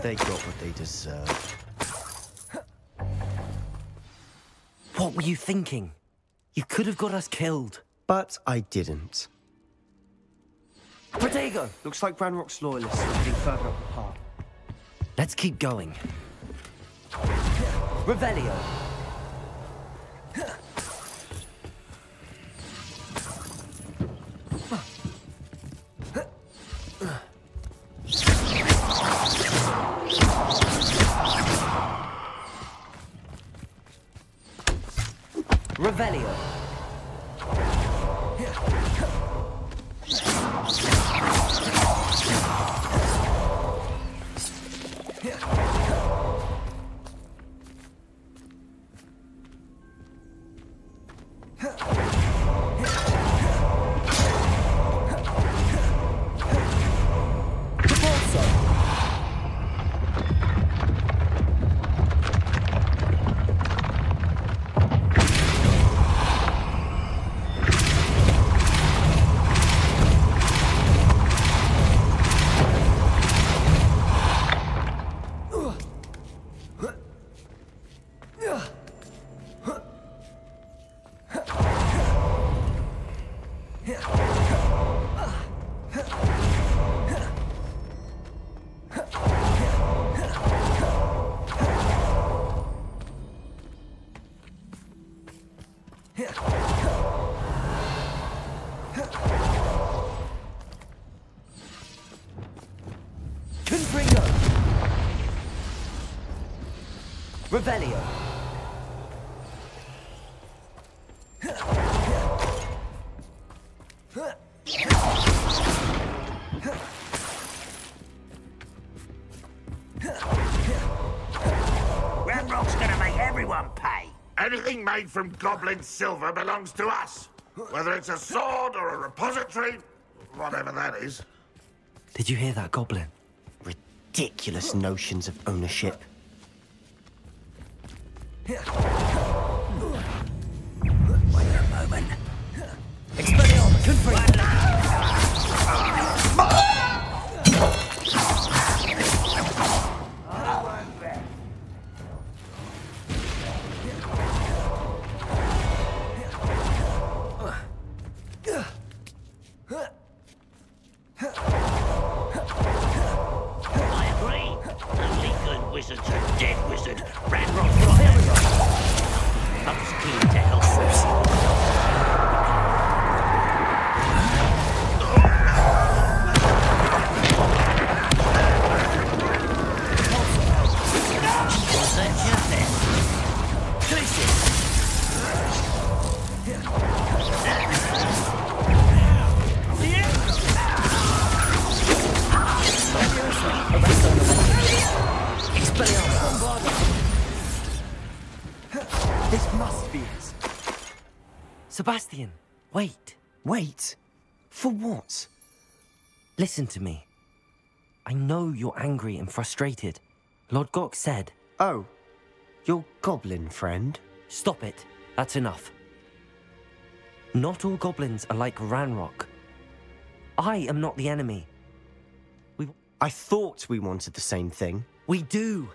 They got what they deserved. What were you thinking? You could have got us killed. But I didn't. Protego! Looks like Ranrock's loyalists are heading further up the path. Let's keep going. Revelio. Revelio. Revelio. Ranrock's gonna make everyone pay. Anything made from goblin silver belongs to us. Whether it's a sword or a repository, whatever that is. Did you hear that, Goblin? Ridiculous notions of ownership. Wait a moment. Expelliarmus, confirmed. I agree. Only good wizards are dead wizard. Ranrock's right. I was keen to help us. This must be it. Sebastian, wait. Wait? For what? Listen to me. I know you're angry and frustrated. Lord Gok said... Oh, your goblin friend? Stop it. That's enough. Not all goblins are like Ranrock. I am not the enemy. I thought we wanted the same thing. We do.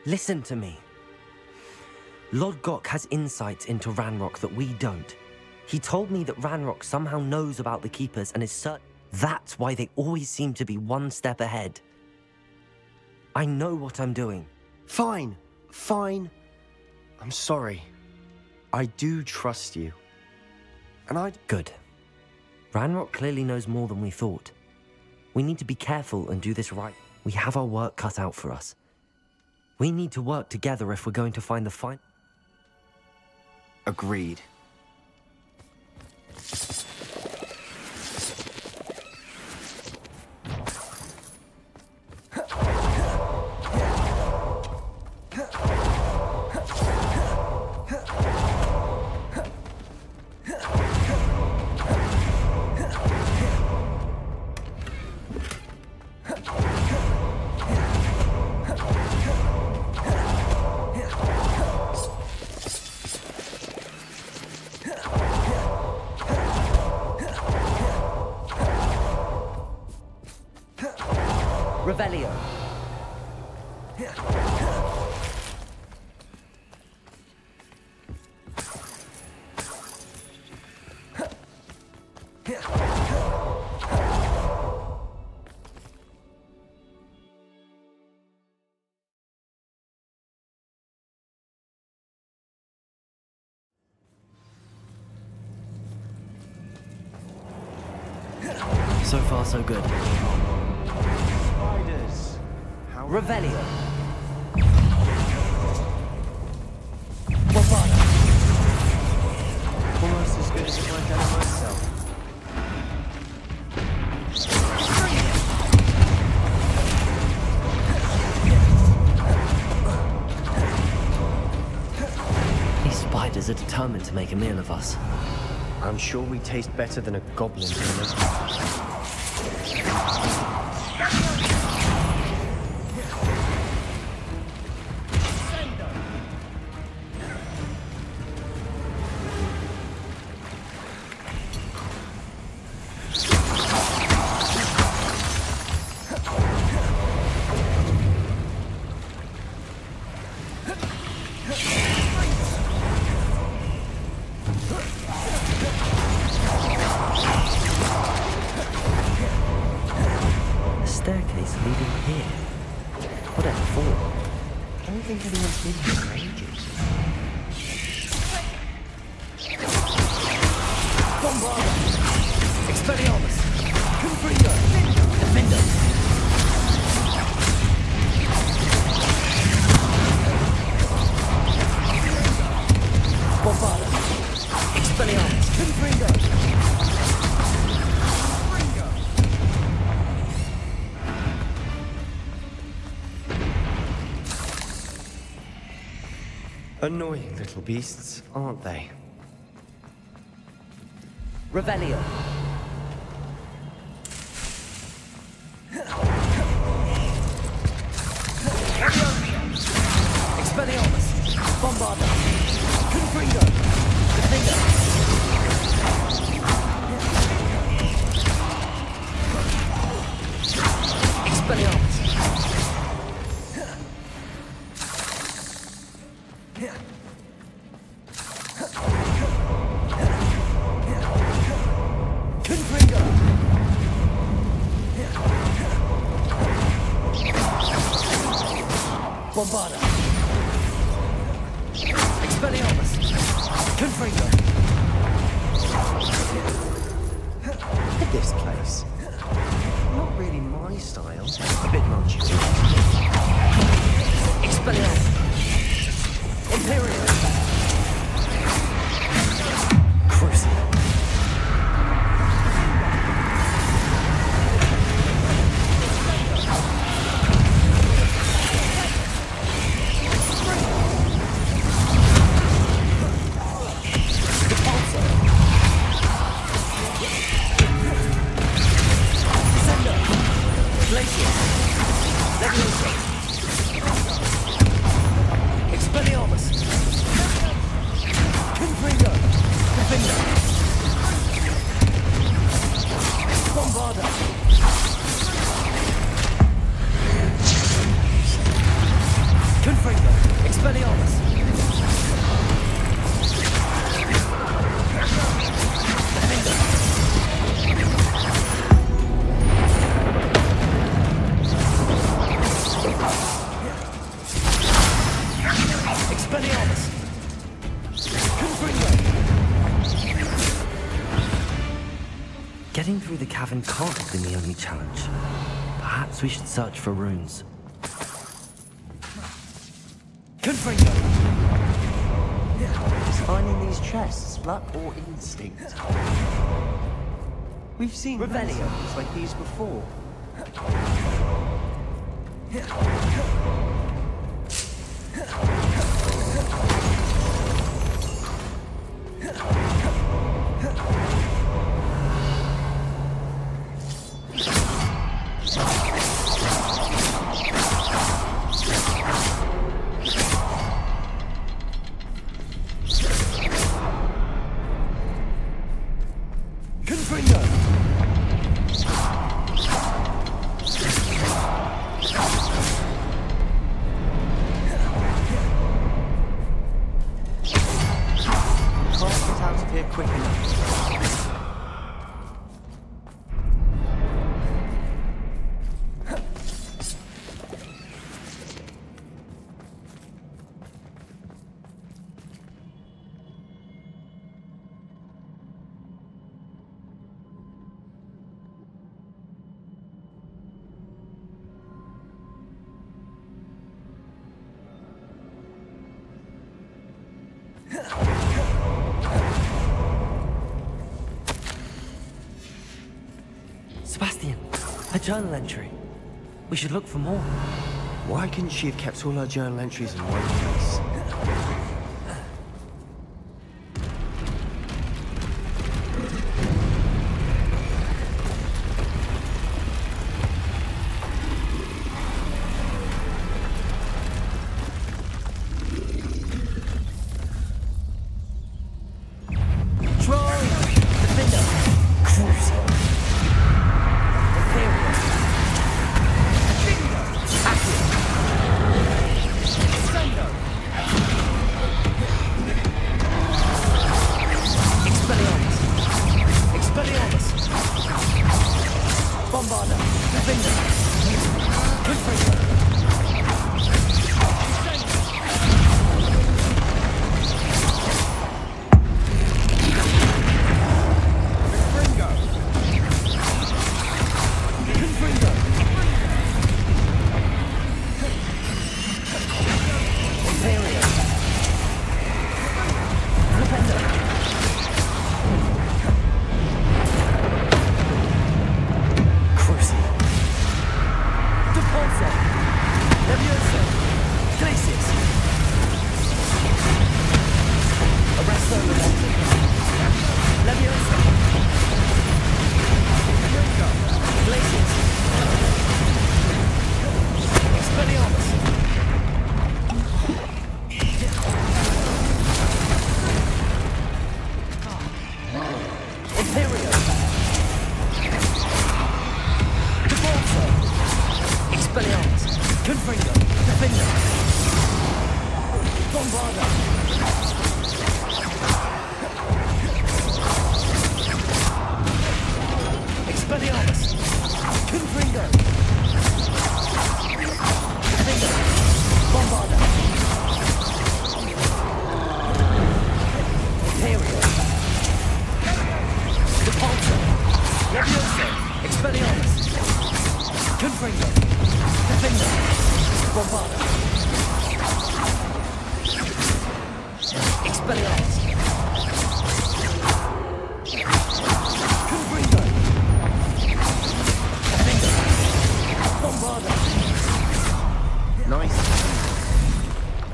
Listen to me. Lord Gok has insights into Ranrock that we don't. He told me that Ranrock somehow knows about the Keepers and is certain. That's why they always seem to be one step ahead. I know what I'm doing. Fine. Fine. I'm sorry. I do trust you. And I... Good. Ranrock clearly knows more than we thought. We need to be careful and do this right. We have our work cut out for us. We need to work together if we're going to find the fight. Agreed. Revelio. So far, so good. Spiders. Revelio. Almost as good as if I'd done it myself. These spiders are determined to make a meal of us. I'm sure we taste better than a goblin. Staircase leading here. Whatever for? I don't think anyone's been here for ages. Bombarda! Expelliarmus! Confringo! Defender! Bombarda! Expelliarmus! Confringo! Annoying little beasts, aren't they? Revelio. Expelliarmus. Bombarda. Confringo. Defender. Expelliarmus. Bombarda. Expelliarmus. Confringo. Look at this place. Not really my style. A bit much. Expelliarmus. Imperial. Crucible. Getting through the cavern can't have been the only challenge. Perhaps we should search for runes. Confringo! Is finding these chests luck or instinct? We've seen monsters like these before. Sebastian, a journal entry. We should look for more. Why couldn't she have kept all her journal entries in one place?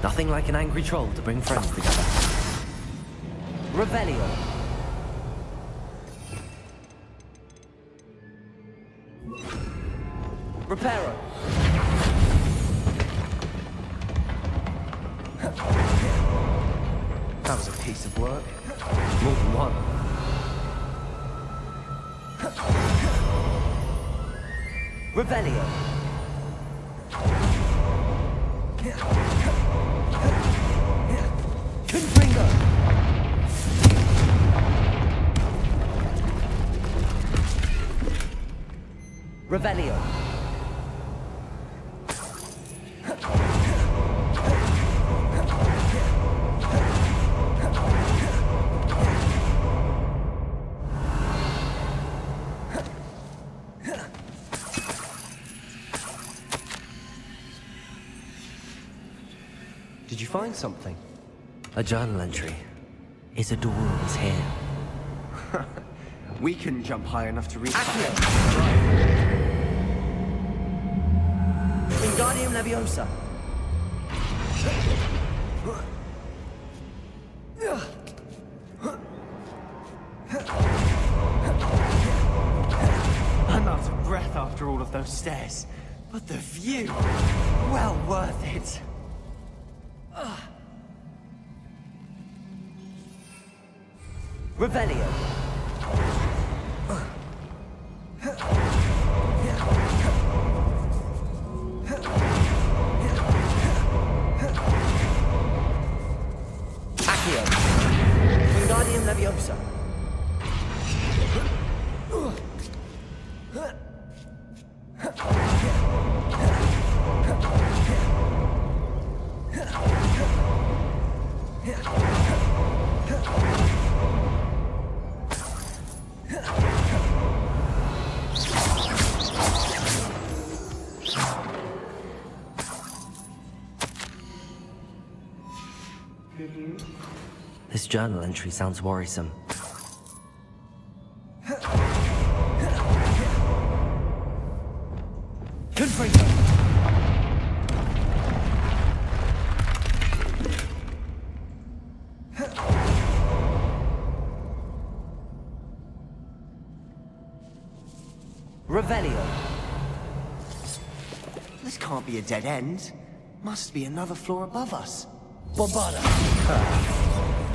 Nothing like an angry troll to bring friends together. Revelio. Reparo. That was a piece of work. More than one. Revelio. Confringo. Revelio. you find something? A journal entry. Isadora is here. We couldn't jump high enough to reach Wingardium Leviosa. I'm out of breath after all of those stairs. But the view, well worth it. Revelio. Accio. Wingardium Leviosa. This journal entry sounds worrisome. Confringo! Revelio. This can't be a dead end. Must be another floor above us. Bombarda.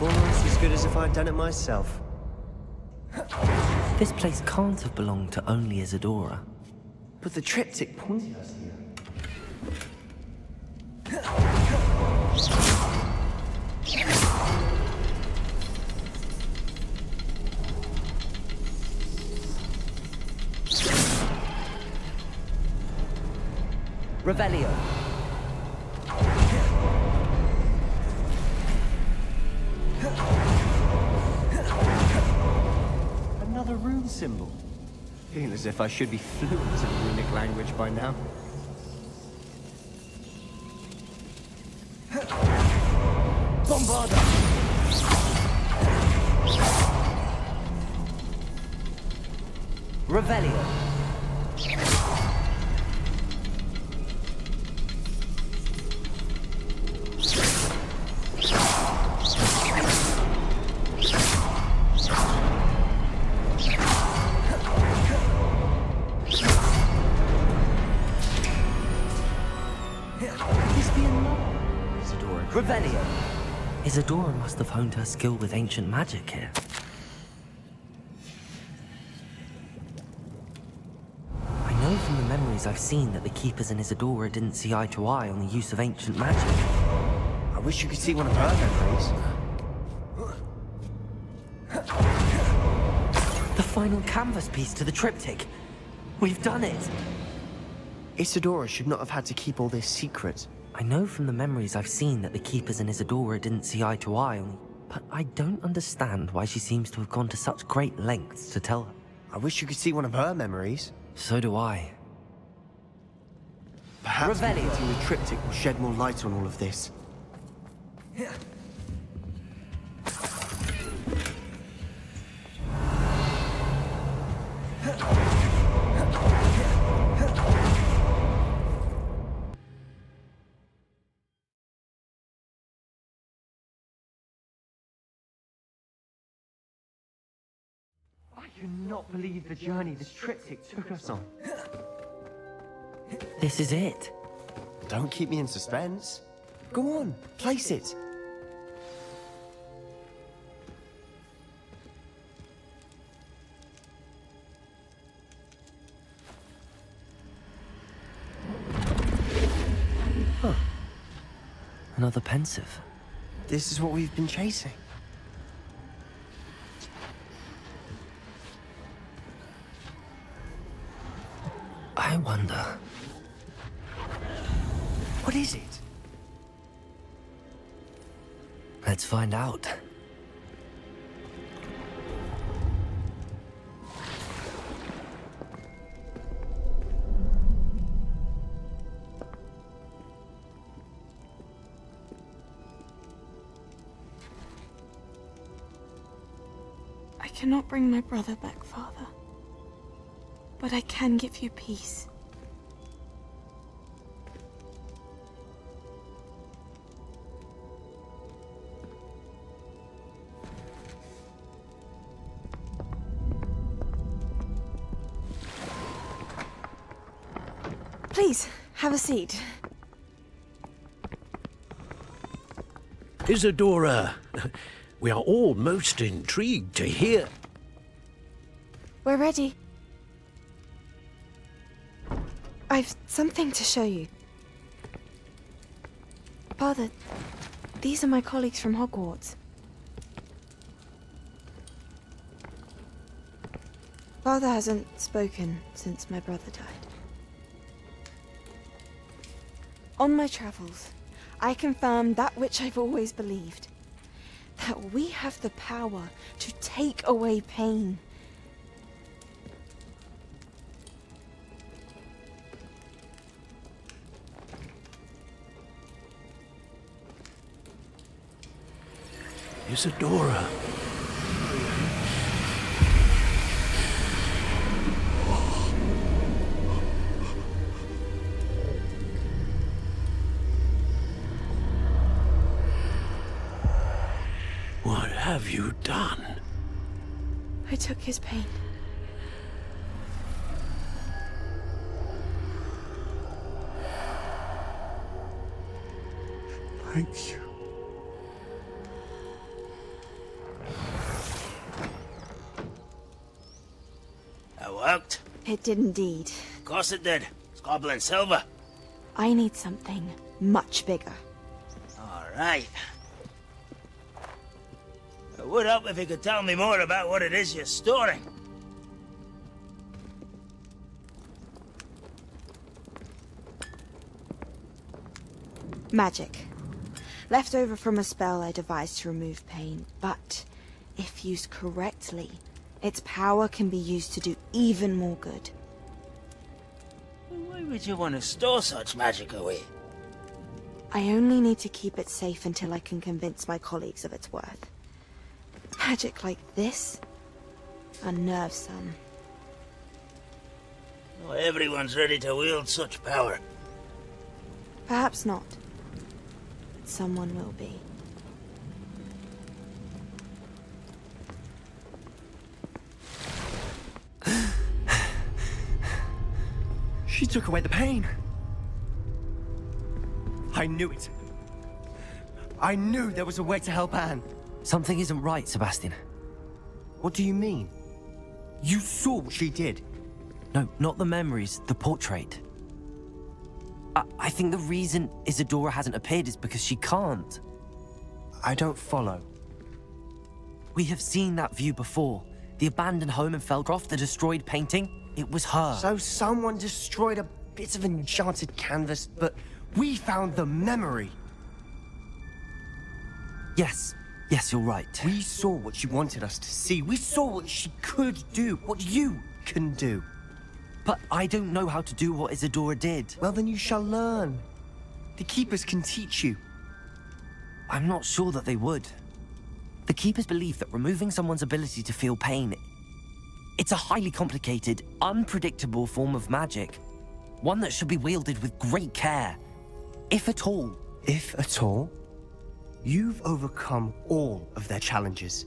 Almost as good as if I'd done it myself. This place can't have belonged to only Isadora. But the triptych pointed us here. Revelio. Another rune symbol. Feel as if I should be fluent in runic language by now. Bombarda. Revelio. Revelio. Isadora must have honed her skill with ancient magic here. I know from the memories I've seen that the Keepers and Isadora didn't see eye to eye on the use of ancient magic. I wish you could see one of her memories. The final canvas piece to the triptych. We've done it. Isadora should not have had to keep all this secret. I know from the memories I've seen that the Keepers and Isadora didn't see eye to eye on, but I don't understand why she seems to have gone to such great lengths to tell her. I wish you could see one of her memories. So do I. Perhaps completing the triptych will shed more light on all of this. I cannot believe the journey this triptych took us on. This is it. Don't keep me in suspense. Go on, place it. Huh. Another pensive. This is what we've been chasing. I wonder... What is it? Let's find out. cannot bring my brother back, Father. But I can give you peace. Please, have a seat. Isadora, we are all most intrigued to hear. We're ready. I've something to show you. Father, these are my colleagues from Hogwarts. Father hasn't spoken since my brother died. On my travels, I confirmed that which I've always believed. That we have the power to take away pain. Isadora. What have you done? I took his pain. Thank you. That worked? It did indeed. Of course it did. It's goblin silver. I need something much bigger. All right. It would help if you could tell me more about what it is you're storing. Magic. Left over from a spell I devised to remove pain, but if used correctly, its power can be used to do even more good. Why would you want to store such magic away? I only need to keep it safe until I can convince my colleagues of its worth. Magic like this unnerves some. Not everyone's ready to wield such power. Perhaps not. But someone will be. She took away the pain. I knew it. I knew there was a way to help Anne. Something isn't right, Sebastian. What do you mean? You saw what she did. No, not the memories, the portrait. I think the reason Isadora hasn't appeared is because she can't. I don't follow. We have seen that view before. The abandoned home in Felgroth, the destroyed painting. It was her. So someone destroyed a bit of enchanted canvas, but we found the memory. Yes, you're right. We saw what she wanted us to see. We saw what she could do, what you can do. But I don't know how to do what Isadora did. Well, then you shall learn. The Keepers can teach you. I'm not sure that they would. The Keepers believe that removing someone's ability to feel pain, it's a highly complicated, unpredictable form of magic. One that should be wielded with great care. If at all. If at all? You've overcome all of their challenges.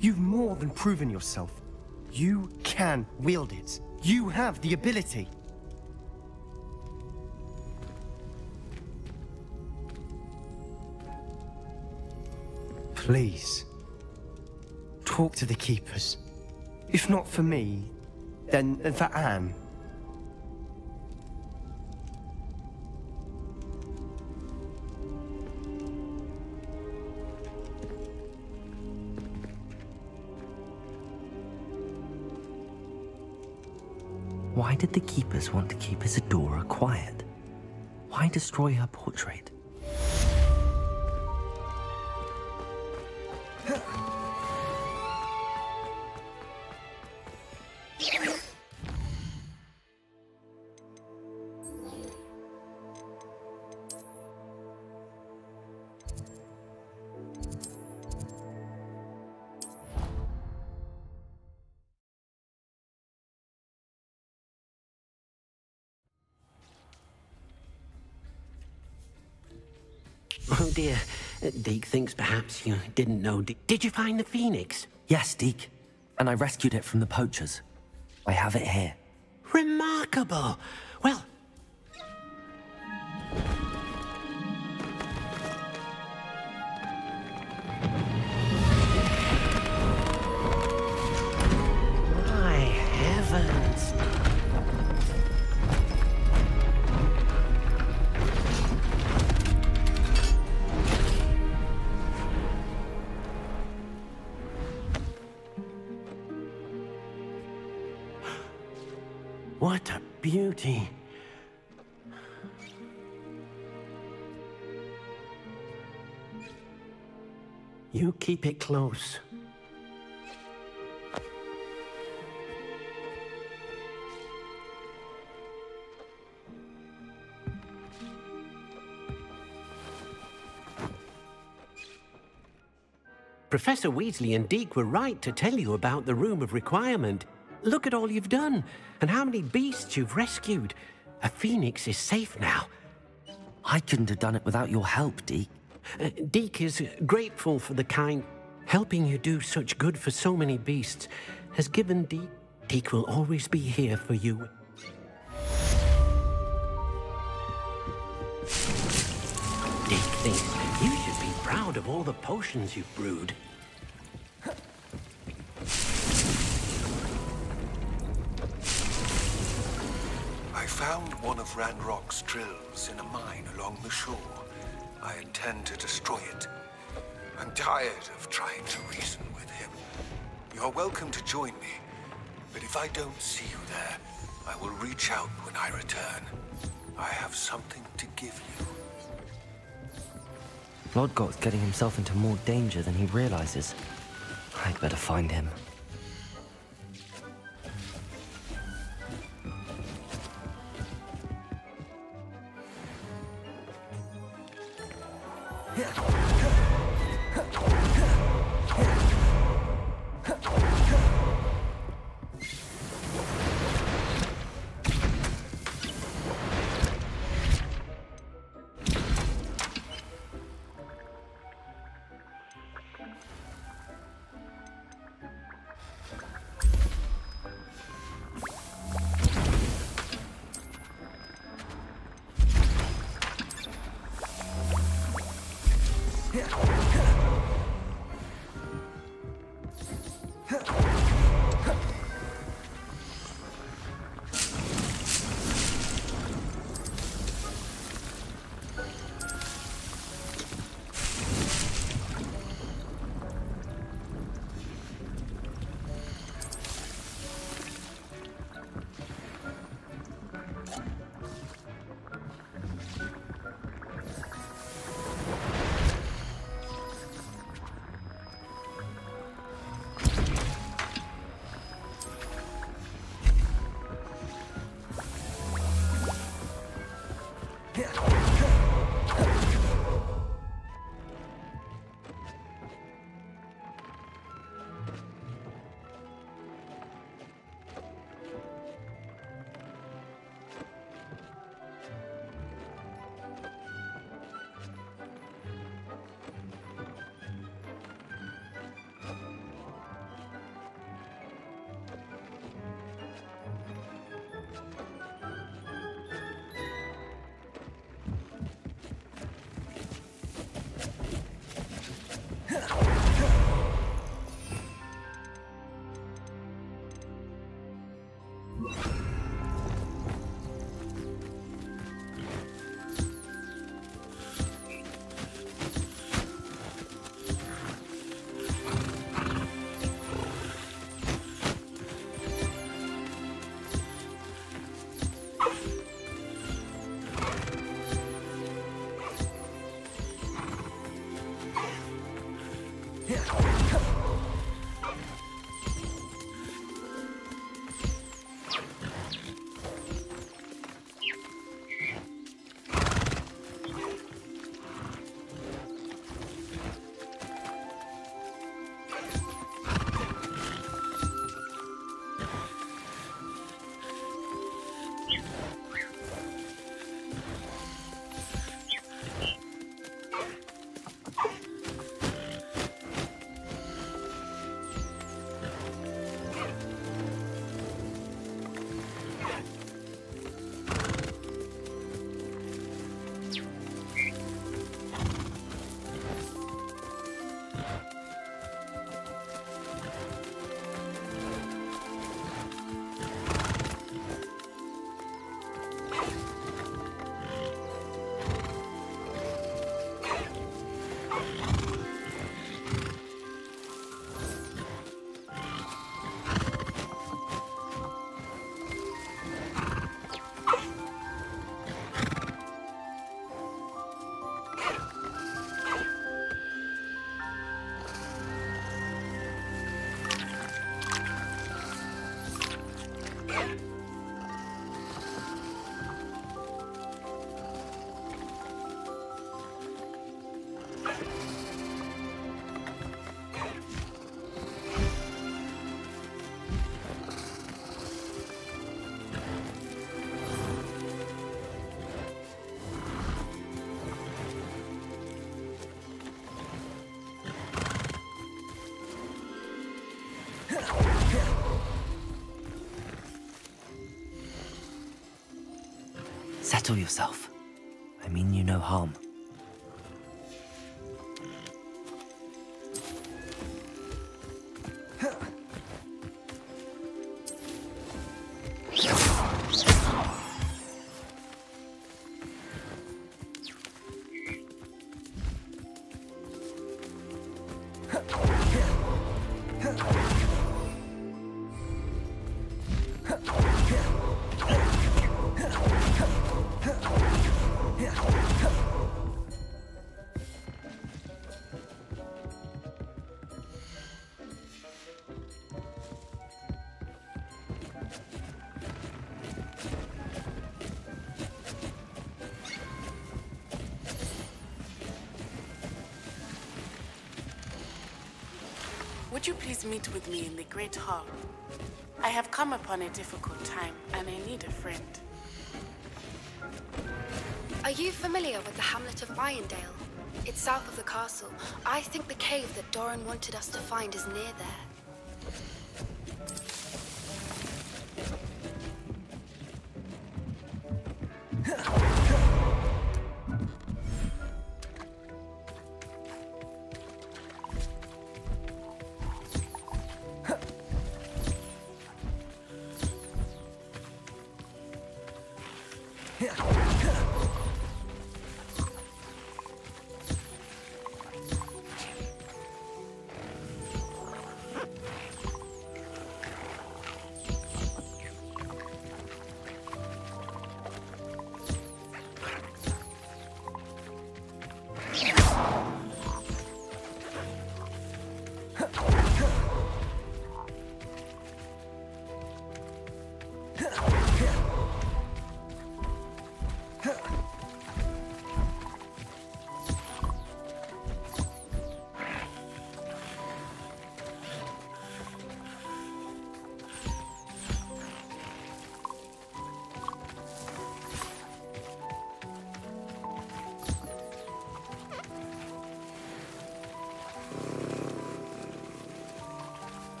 You've more than proven yourself. You can wield it. You have the ability. Please, talk to the Keepers. If not for me, then for Anne. Why did the Keepers want to keep Isadora quiet? Why destroy her portrait? Oh dear. Deke thinks perhaps you didn't know. Did you find the phoenix? Yes, Deke. And I rescued it from the poachers. I have it here. Remarkable. Well... My heavens. What a beauty. You keep it close. Professor Weasley and Deke were right to tell you about the Room of Requirement. Look at all you've done, and how many beasts you've rescued. A phoenix is safe now. I couldn't have done it without your help, Deke. Deke is grateful for the kind. Helping you do such good for so many beasts has given Deke. Deke will always be here for you. Deke thinks you should be proud of all the potions you've brewed. I found one of Ranrock's drills in a mine along the shore. I intend to destroy it. I'm tired of trying to reason with him. You're welcome to join me, but if I don't see you there, I will reach out when I return. I have something to give you. Lodgott's getting himself into more danger than he realizes. I'd better find him. Settle yourself. I mean you no harm. Would you please meet with me in the Great Hall? I have come upon a difficult time, and I need a friend. Are you familiar with the hamlet of Irondale? It's south of the castle. I think the cave that Doran wanted us to find is near there.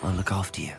I'll look after you.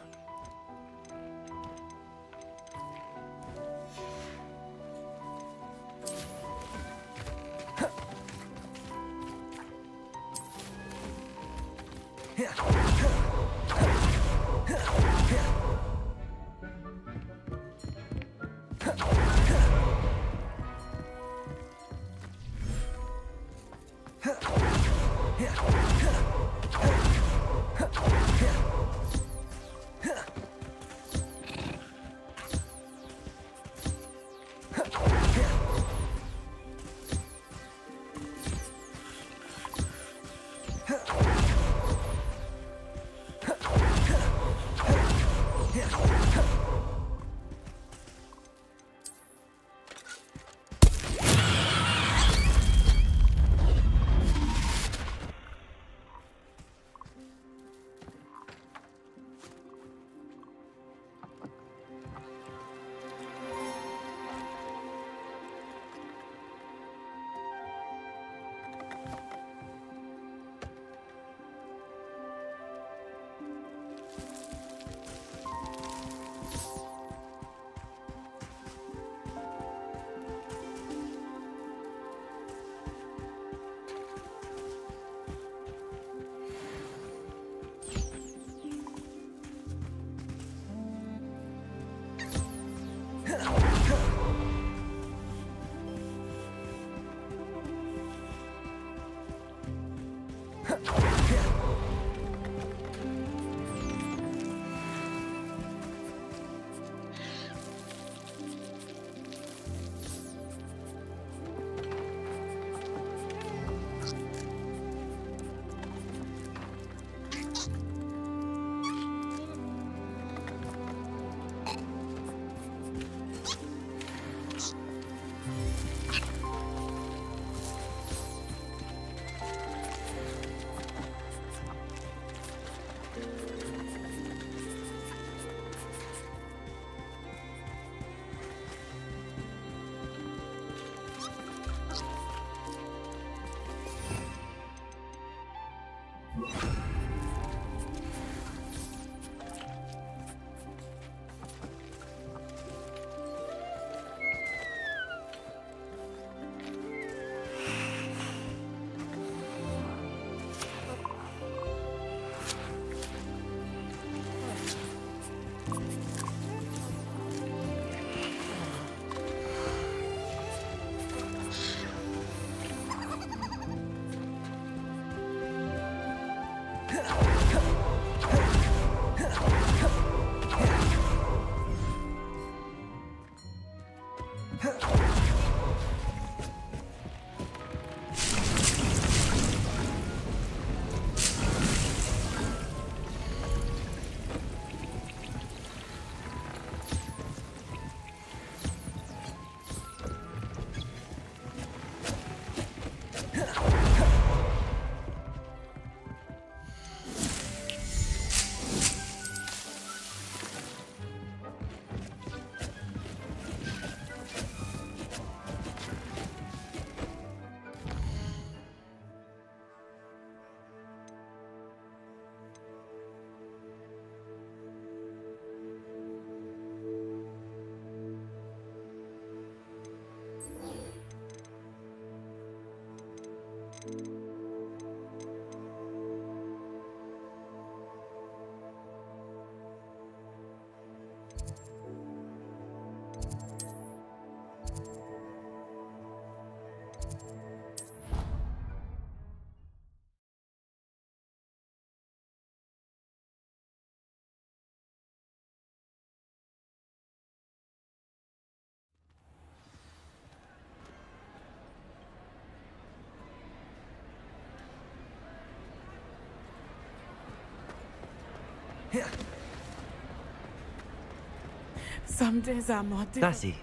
Some days are more difficult. Natty.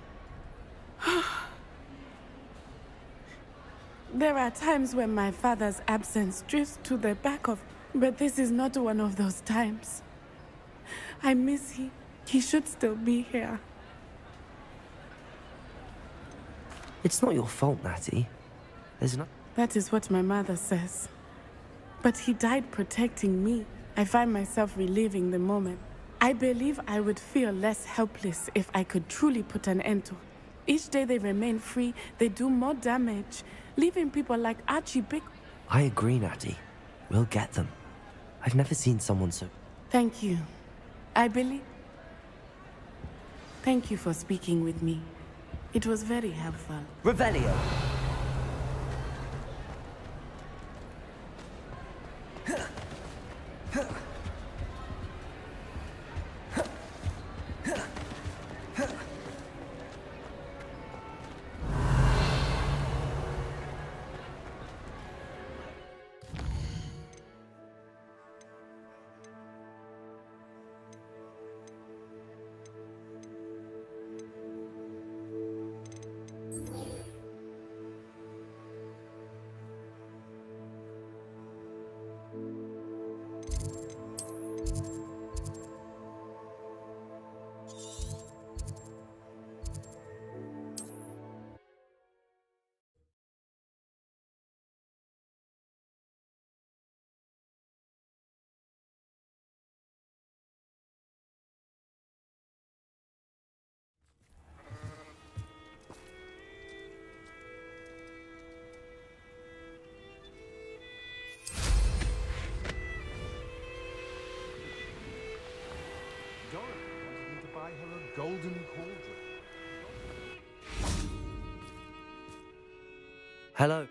There are times when my father's absence drifts to the back of... But this is not one of those times. I miss him. He should still be here. It's not your fault, Natty. There's not... That is what my mother says. But he died protecting me. I find myself reliving the moment. I believe I would feel less helpless if I could truly put an end to it. Each day they remain free, they do more damage, leaving people like Archie big. I agree, Natty. We'll get them. I've never seen someone so... Thank you. I believe... Thank you for speaking with me. It was very helpful. Revelio! Golden cauldron. Hello.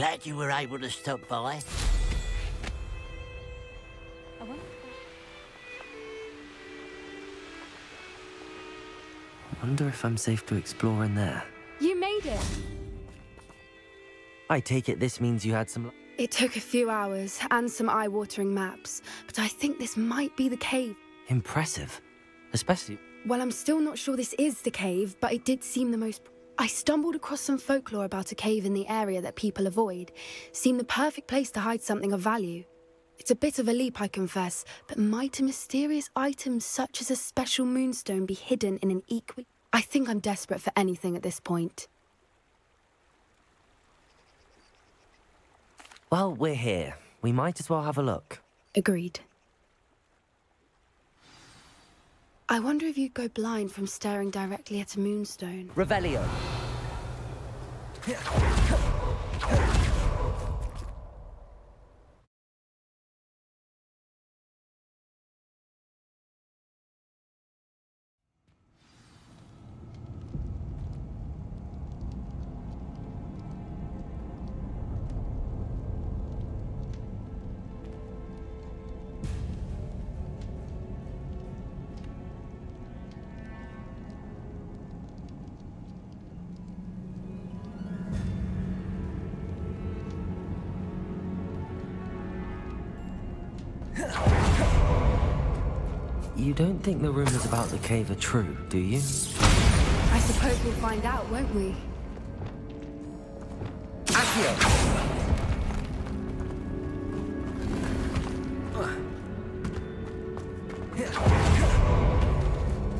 Glad you were able to stop by. I wonder if I'm safe to explore in there. You made it! I take it this means you had some... It took a few hours and some eye-watering maps, but I think this might be the cave. Impressive. Especially... Well, I'm still not sure this is the cave, but it did seem the most... I stumbled across some folklore about a cave in the area that people avoid. Seemed the perfect place to hide something of value. It's a bit of a leap, I confess, but might a mysterious item such as a special moonstone be hidden in an equally... I think I'm desperate for anything at this point. Well, we're here. We might as well have a look. Agreed. I wonder if you'd go blind from staring directly at a moonstone. Revelio. You don't think the rumors about the cave are true, do you? I suppose we'll find out, won't we? Accio!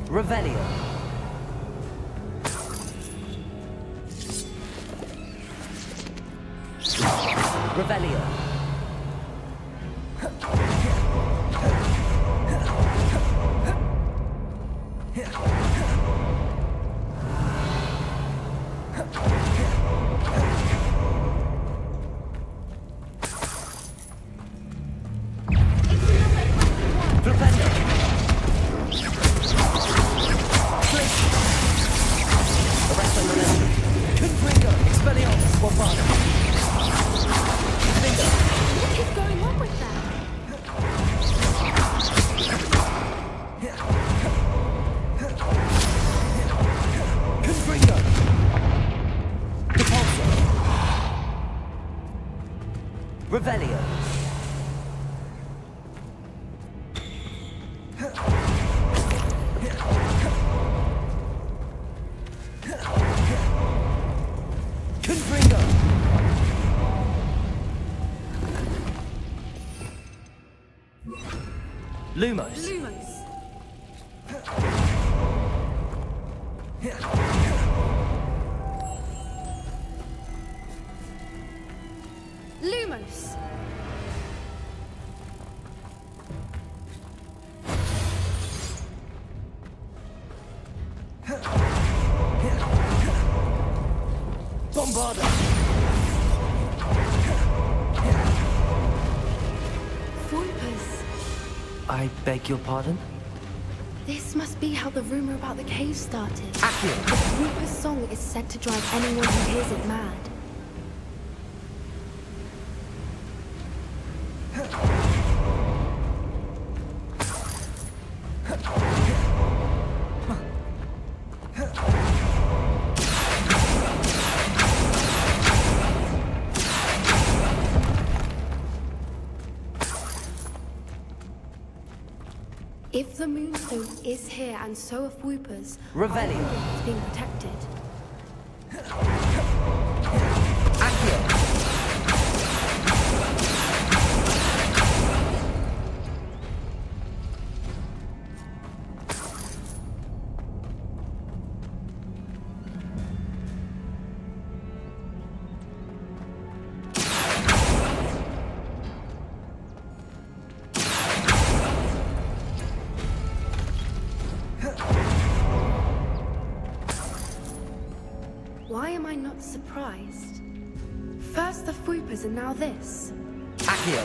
Revelio. Revelio. Revelio. Confringo. Lumos. Lumos. Bombarda. Voipers. I beg your pardon? This must be how the rumor about the cave started. Accio. The Voiper's song is said to drive anyone who hears it mad. If the moonstone is here and so are Whoopers, Revelio. It's being protected. Accio. Why am I not surprised? First the Whoopers and now this. Accio.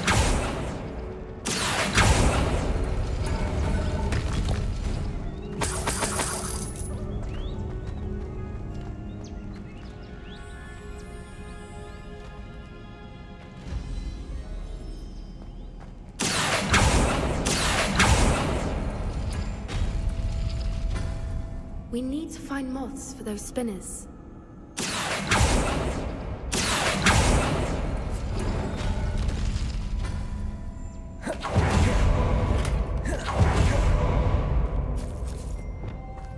We need to find moths for those spinners.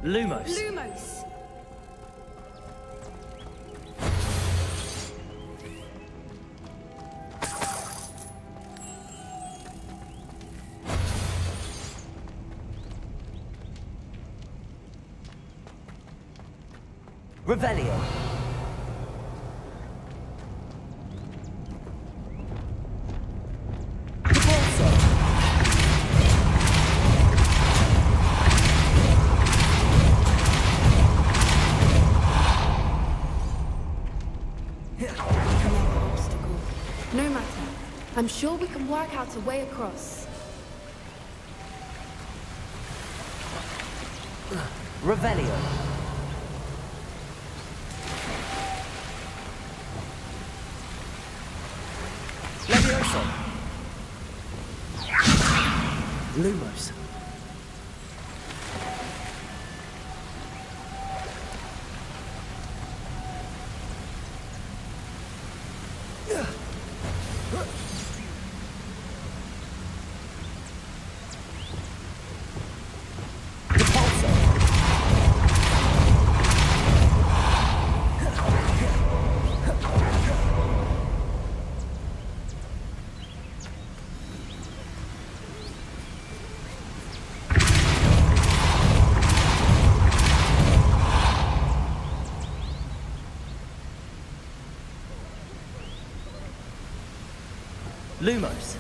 Lumos. Lumos! Revelio. No matter. I'm sure we can work out a way across. Revelio. Levioso. Lumos. Lumos.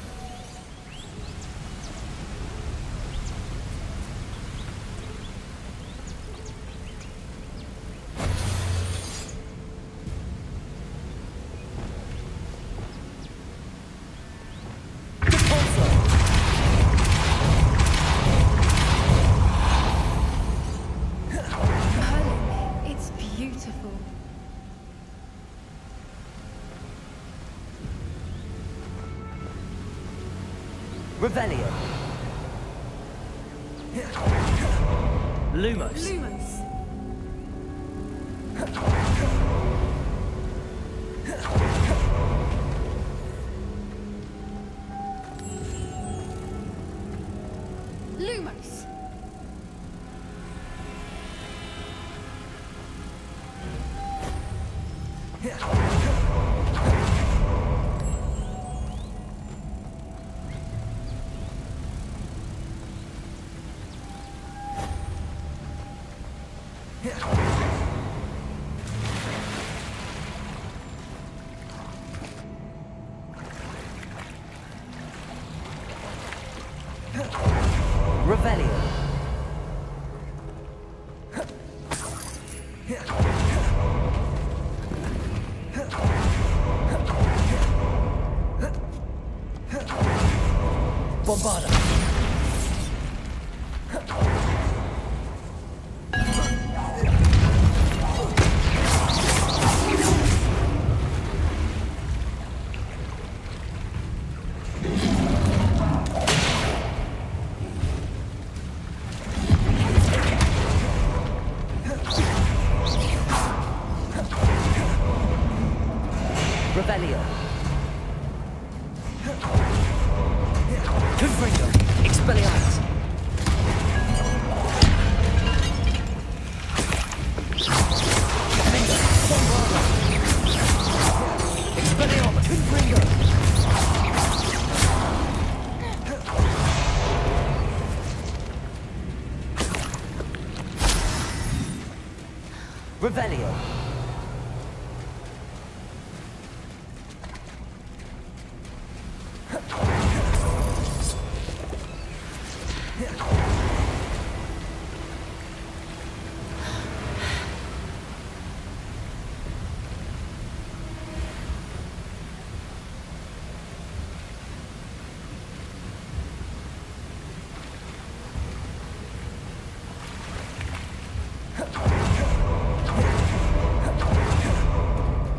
It's beautiful. Revelio. Lumos. Lumos. Lumos. Revelio. Bombarda. Revelio. Confringo. Expelliarmus. Mingo. Bombarda. Expelliarmus. Confringo. Revelio.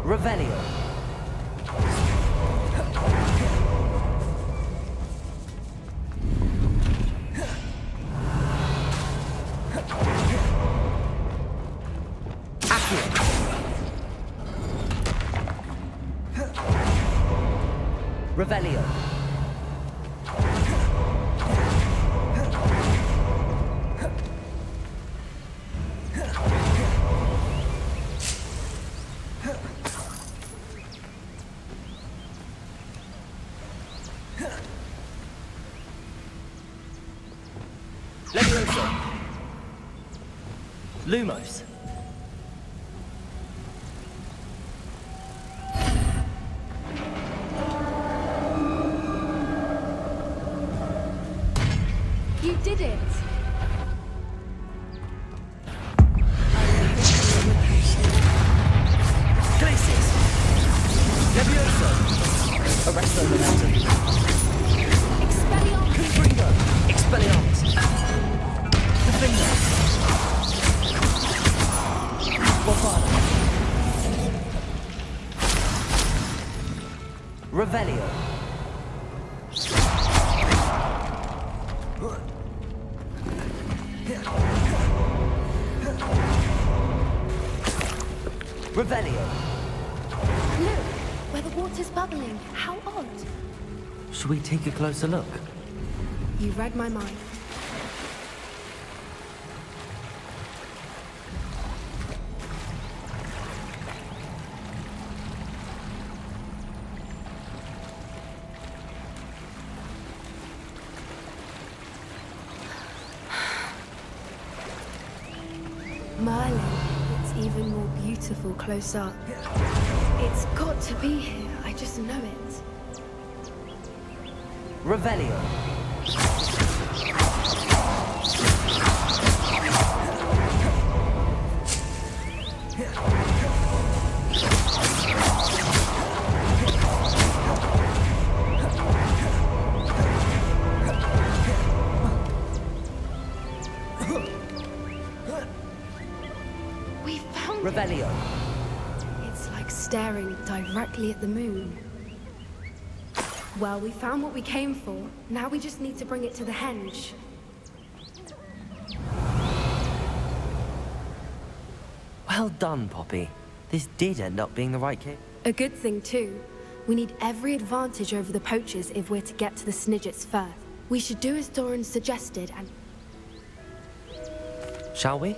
Revelio. Revelio. Levioso. Lumos. You did it! Glacis. Levioso. Arresto momentum. Expelliarmus. Confringo. Expelliarmus. Defender. Bofana. Revelio. Revelio. Look, where the water's bubbling. How odd. Shall we take a closer look? You read my mind. Merlin, it's even more beautiful close up. It's got to be here, I just know it. Revelio. We found Revelio. It's like staring directly at the moon. Well, we found what we came for. Now we just need to bring it to the henge. Well done, Poppy. This did end up being the right case. A good thing, too. We need every advantage over the poachers if we're to get to the Snidgets first. We should do as Doran suggested and... Shall we?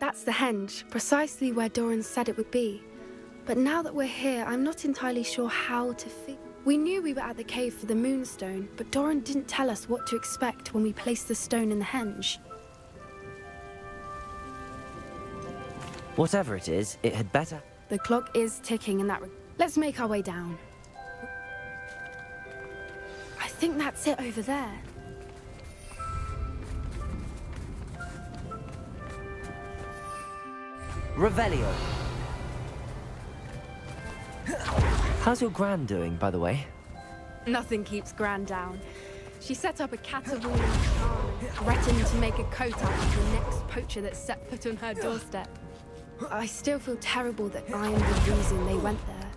That's the henge, precisely where Doran said it would be. But now that we're here, I'm not entirely sure how to feel. We knew we were at the cave for the moonstone, but Doran didn't tell us what to expect when we placed the stone in the henge. Whatever it is, it had better. The clock is ticking in that... Let's make our way down. I think that's it over there. Revelio. How's your gran doing, by the way? Nothing keeps Gran down. She set up a caterwauling charm and threatened to make a coat out of the next poacher that set foot on her doorstep. I still feel terrible that I am the reason they went there.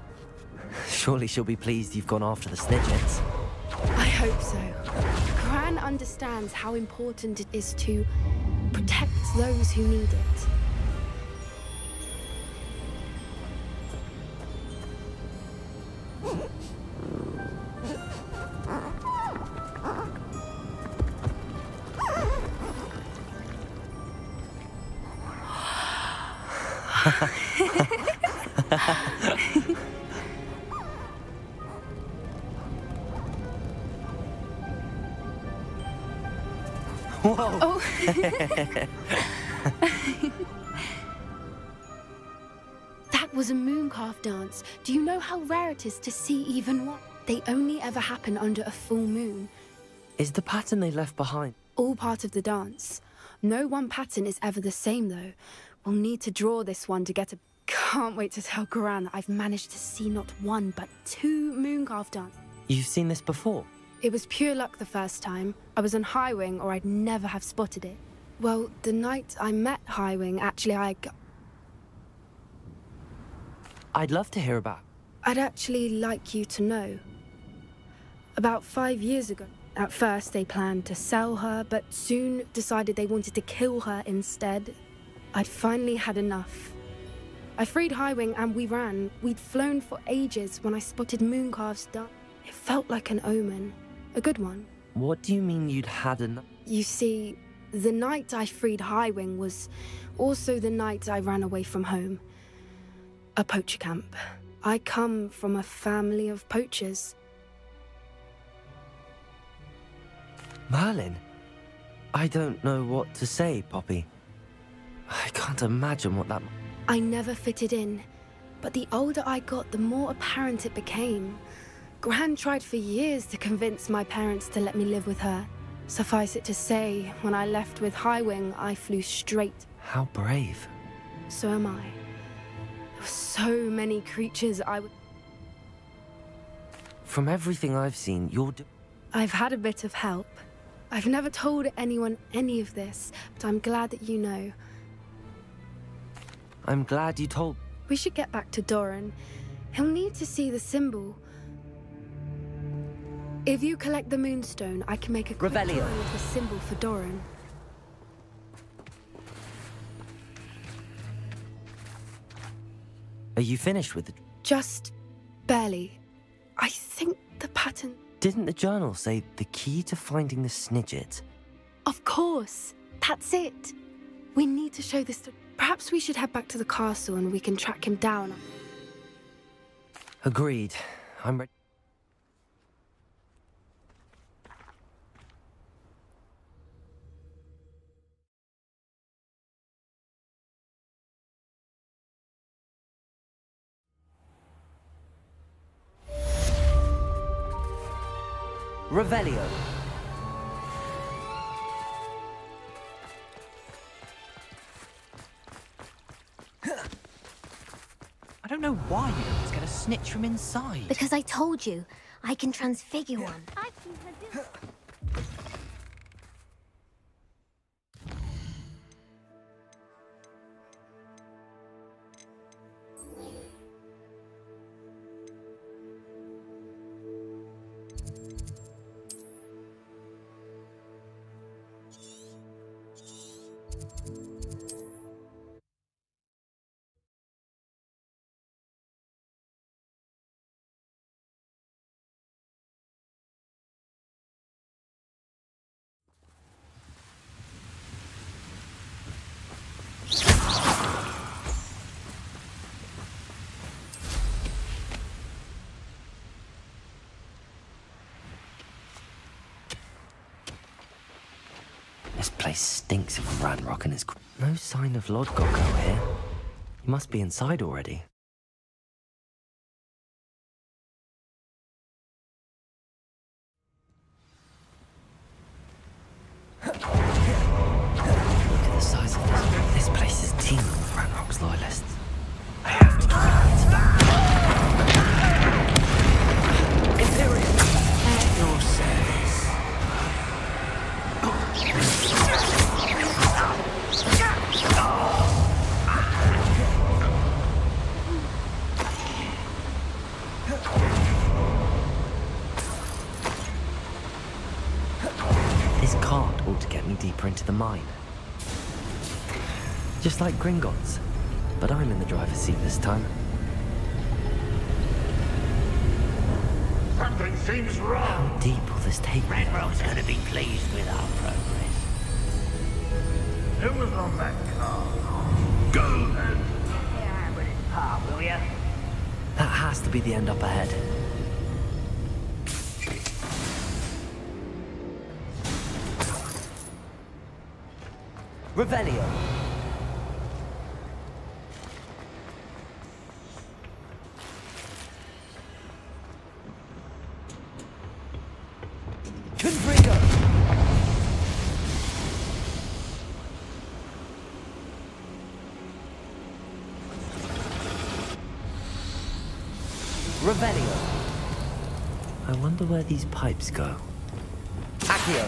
Surely she'll be pleased you've gone after the Snidgets. I hope so. Gran understands how important it is to protect those who need it. Whoa! Oh. That was a mooncalf dance. Do you know how rare it is to see even one? They only ever happen under a full moon. Is the pattern they left behind? All part of the dance. No one pattern is ever the same, though. We'll need to draw this one to get a... Can't wait to tell Gran that I've managed to see not one, but 2 mooncalf dances. You've seen this before? It was pure luck the first time. I was on Highwing, or I'd never have spotted it. Well, the night I met Highwing, actually, I'd love to hear about. I'd actually like you to know. About 5 years ago, At first, they planned to sell her, but soon decided they wanted to kill her instead. I'd finally had enough. I freed Highwing and we ran. We'd flown for ages when I spotted mooncalves done. It felt like an omen. A good one. What do you mean you'd had enough? You see, the night I freed Highwing was also the night I ran away from home. A poacher camp. I come from a family of poachers. Merlin? I don't know what to say, Poppy. I can't imagine what that... I never fitted in, but the older I got, the more apparent it became. Gran tried for years to convince my parents to let me live with her. Suffice it to say, when I left with Highwing, I flew straight. How brave. So am I. There were so many creatures I would... From everything I've seen, I've had a bit of help. I've never told anyone any of this, but I'm glad that you know. I'm glad you told... We should get back to Doran. He'll need to see the symbol. If you collect the Moonstone, I can make a quick drawing of the symbol for Doran. Are you finished with it? Just barely. I think the pattern... Didn't the journal say the key to finding the Snidget? Of course. That's it. We need to show this to... Perhaps we should head back to the castle and we can track him down. Agreed. I'm ready. Revelio. I don't know why you don't just get a snitch from inside. Because I told you, I can transfigure one. I've seen her do it. This place stinks of Ranrock and his... No sign of Lodgok here. He must be inside already. Look at the size of this. This place is teeming with Ranrock's loyalists. I have to get back. Imperium, at your service. This cart ought to get me deeper into the mine. Just like Gringotts, but I'm in the driver's seat this time. Something seems wrong. How deep will this take me? Ranrock's gonna be pleased with our progress. Who was on that car? Go! Yeah, with his pa, will ya? That has to be the end up ahead. Revelio. Confringo. Revelio. I wonder where these pipes go. Accio.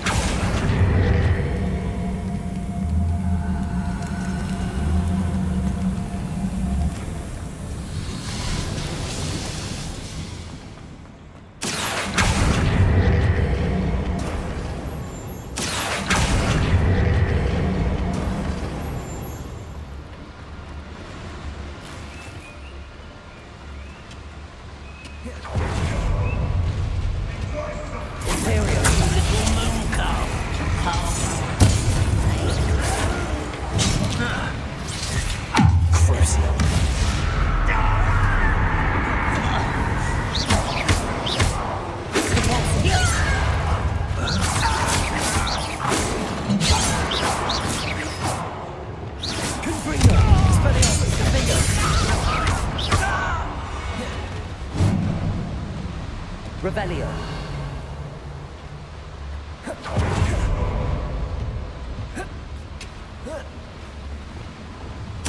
Revelio.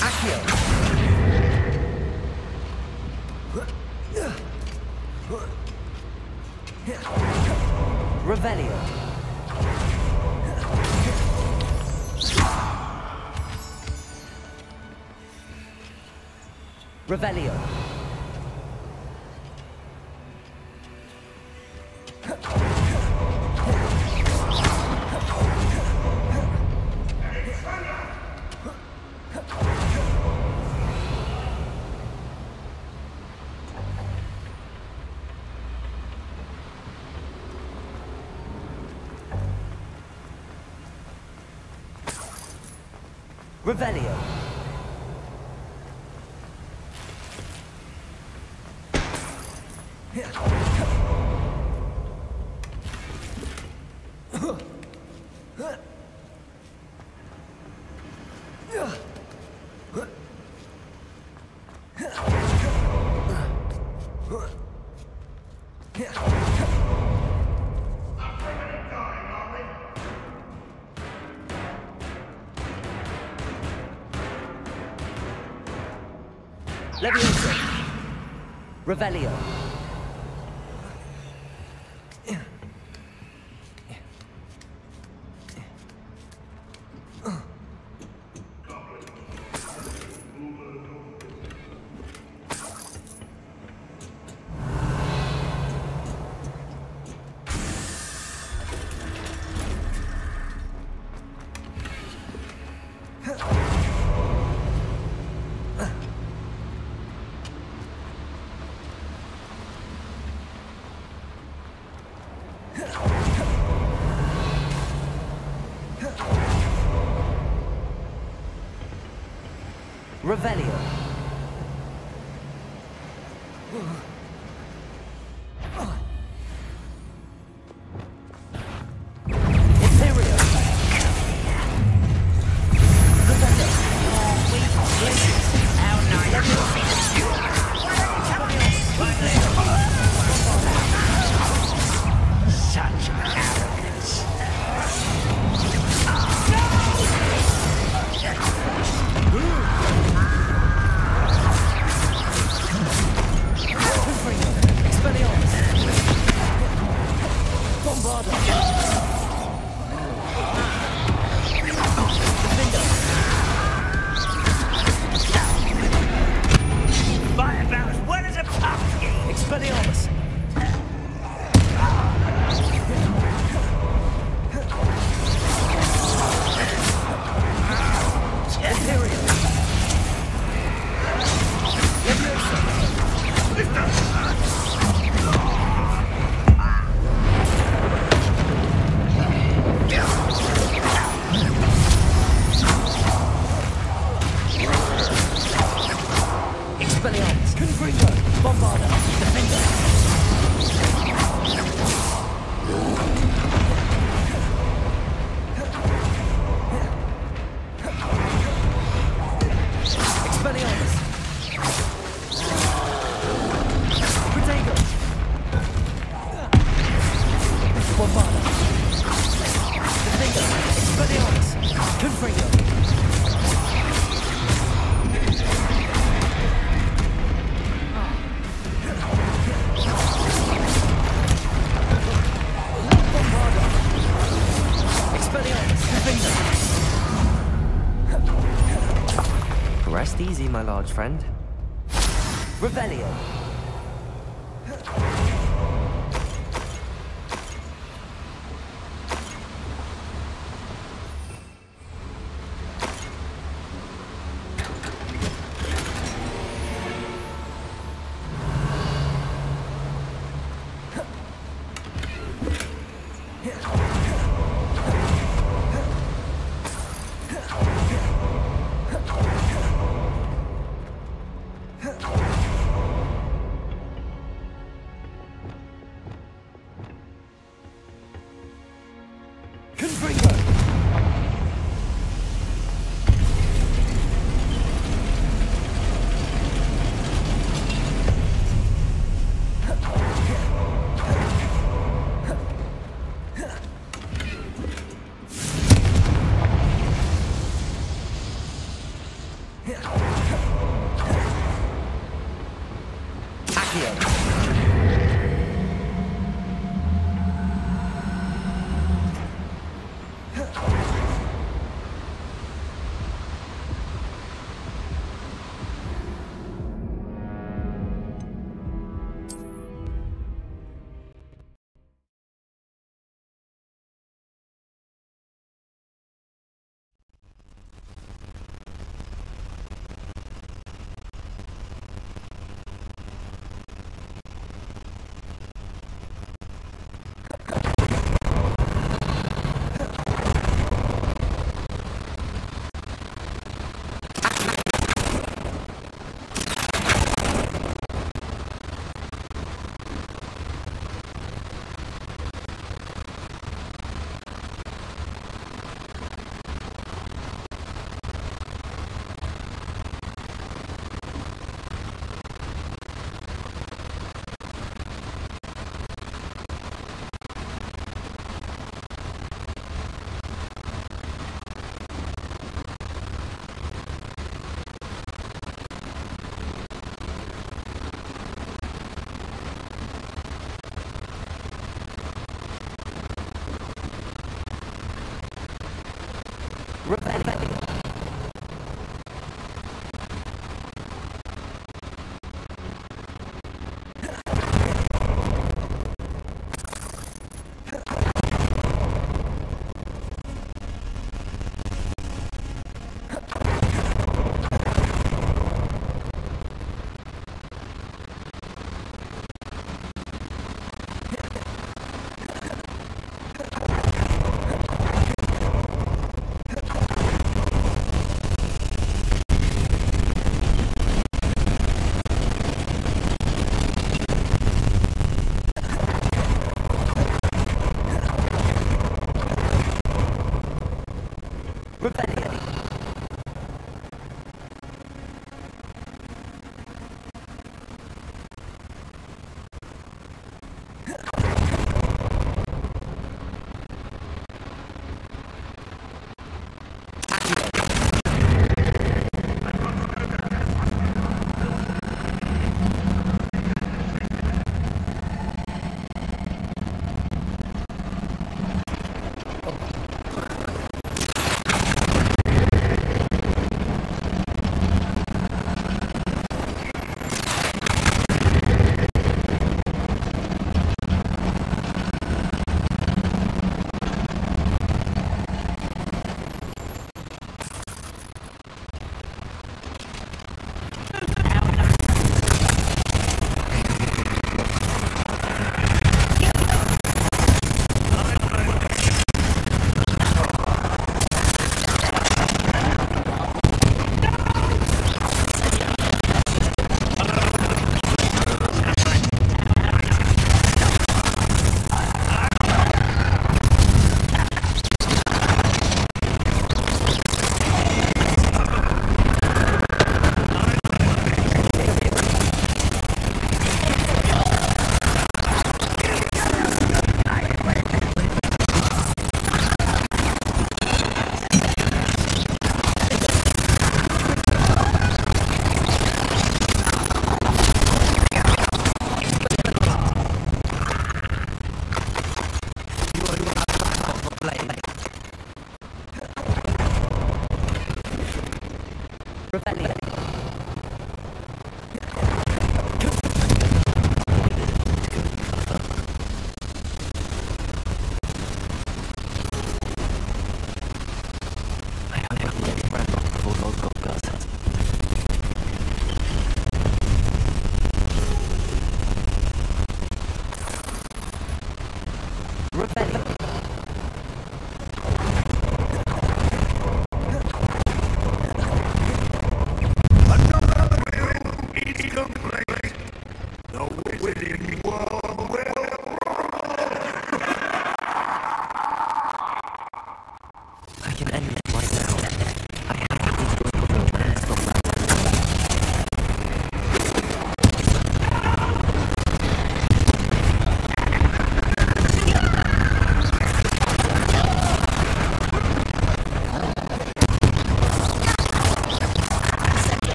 Accio. Revelio. Revelio. Revelio. Leviosa. Revelio. Revelio. Rest easy, my large friend. Revelio.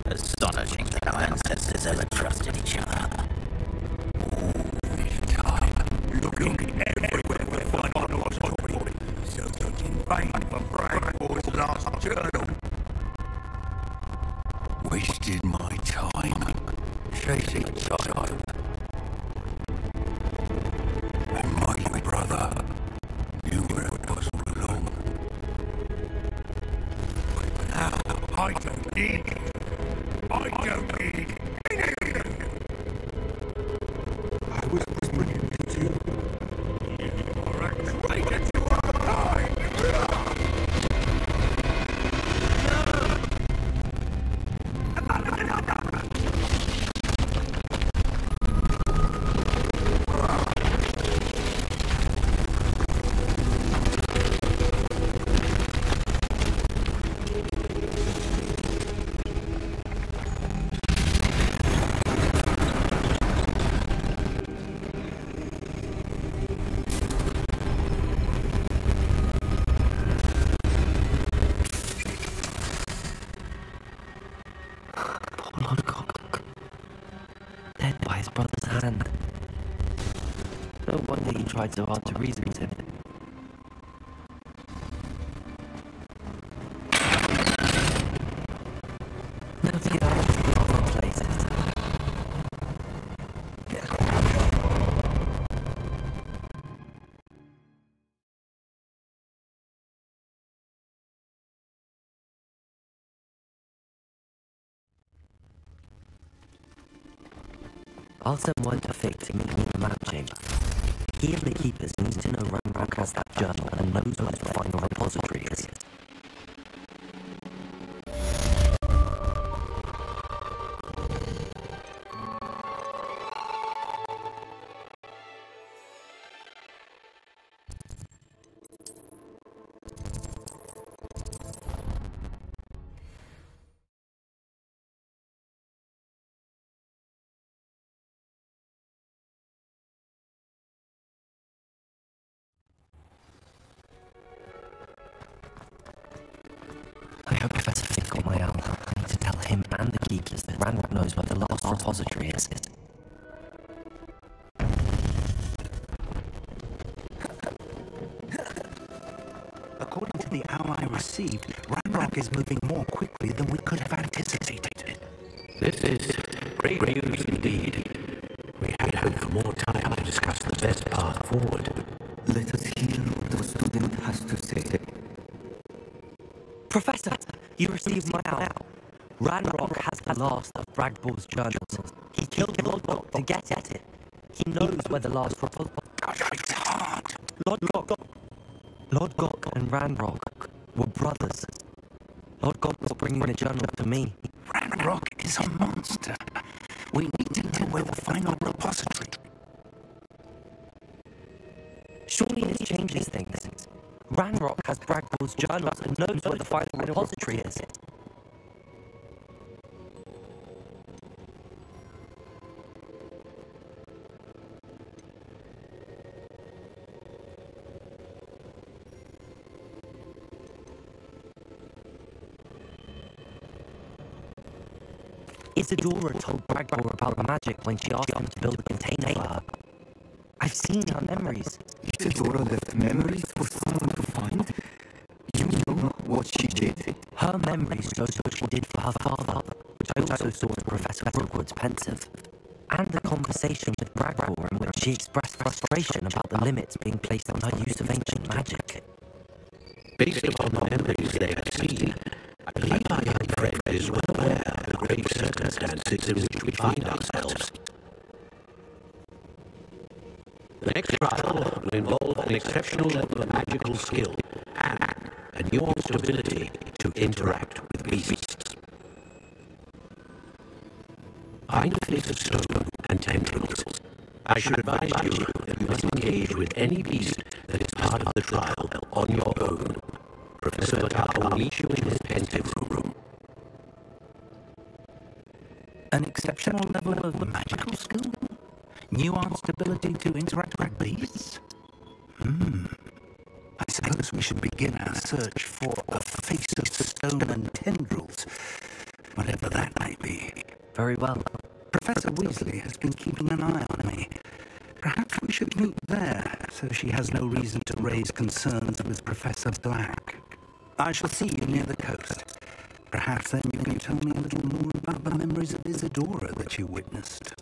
Astonishing that our ancestors ever trusted each other. Looking everywhere we find our lost body, searching in vain for Bragbor's last journal. Wasted my time chasing a child. And my brother knew where it was all along. But now I don't need it. I don't need anything. I was bringing it to you. You are a traitor to our kind. No wonder he tried so hard to reason with him. Now to get out of the other places. I'll send word to Fig to meet me in the map chamber. He and the keepers need to know Ranrock has that journal and knows where to find the repository is. I hope Professor Fig got my owl. I need to tell him and the keepers that Ranrock knows where the last repository is. According to the owl I received, Ranrock is moving more quickly than we could have anticipated. This is great news indeed. We had hoped for more time to discuss the best path forward. Let us hear what the student has to say. Professor, you received my owl. Ranrock has the last of Bragbor's journals. He killed Lodgok to get at it. He knows where the last repository. It's hard. Lord Gok and Ranrock were brothers. Lord Gok was bringing the journal to me. Ranrock is a monster. We need to know where the final repository. Surely this changes things. Ranrock has Bragbor's journals and knows where the final repository is. Isadora told Bragbor about the magic when she asked him to build a container for her. I've seen her memories. Isadora left memories for someone to find? You know what she did? Her memories shows what she did for her father, which I also saw in Professor Brookwood's pensive. And the conversation with Bragbor in which she expressed frustration about the limits being placed on her use of ancient magic. Based upon the memories they had seen, I believe our young friend is well aware of the grave circumstances in which we find ourselves. The next trial will involve an exceptional level of magical skill and a nuanced ability to interact with beasts. Find a face of stone and tendrils. I should advise you that you must engage with any beast that is part of the trial on your own. Professor Bataka will meet you in his pensive room. An exceptional level of magical skill? Nuanced ability to interact with beasts? I suppose we should begin our search for a face of stone and tendrils, whatever that might be. Very well. Professor Weasley has been keeping an eye on me. Perhaps we should meet there, so she has no reason to raise concerns with Professor Black. I shall see you near the coast. Perhaps then you can tell me a little more about the memories of Isadora that you witnessed.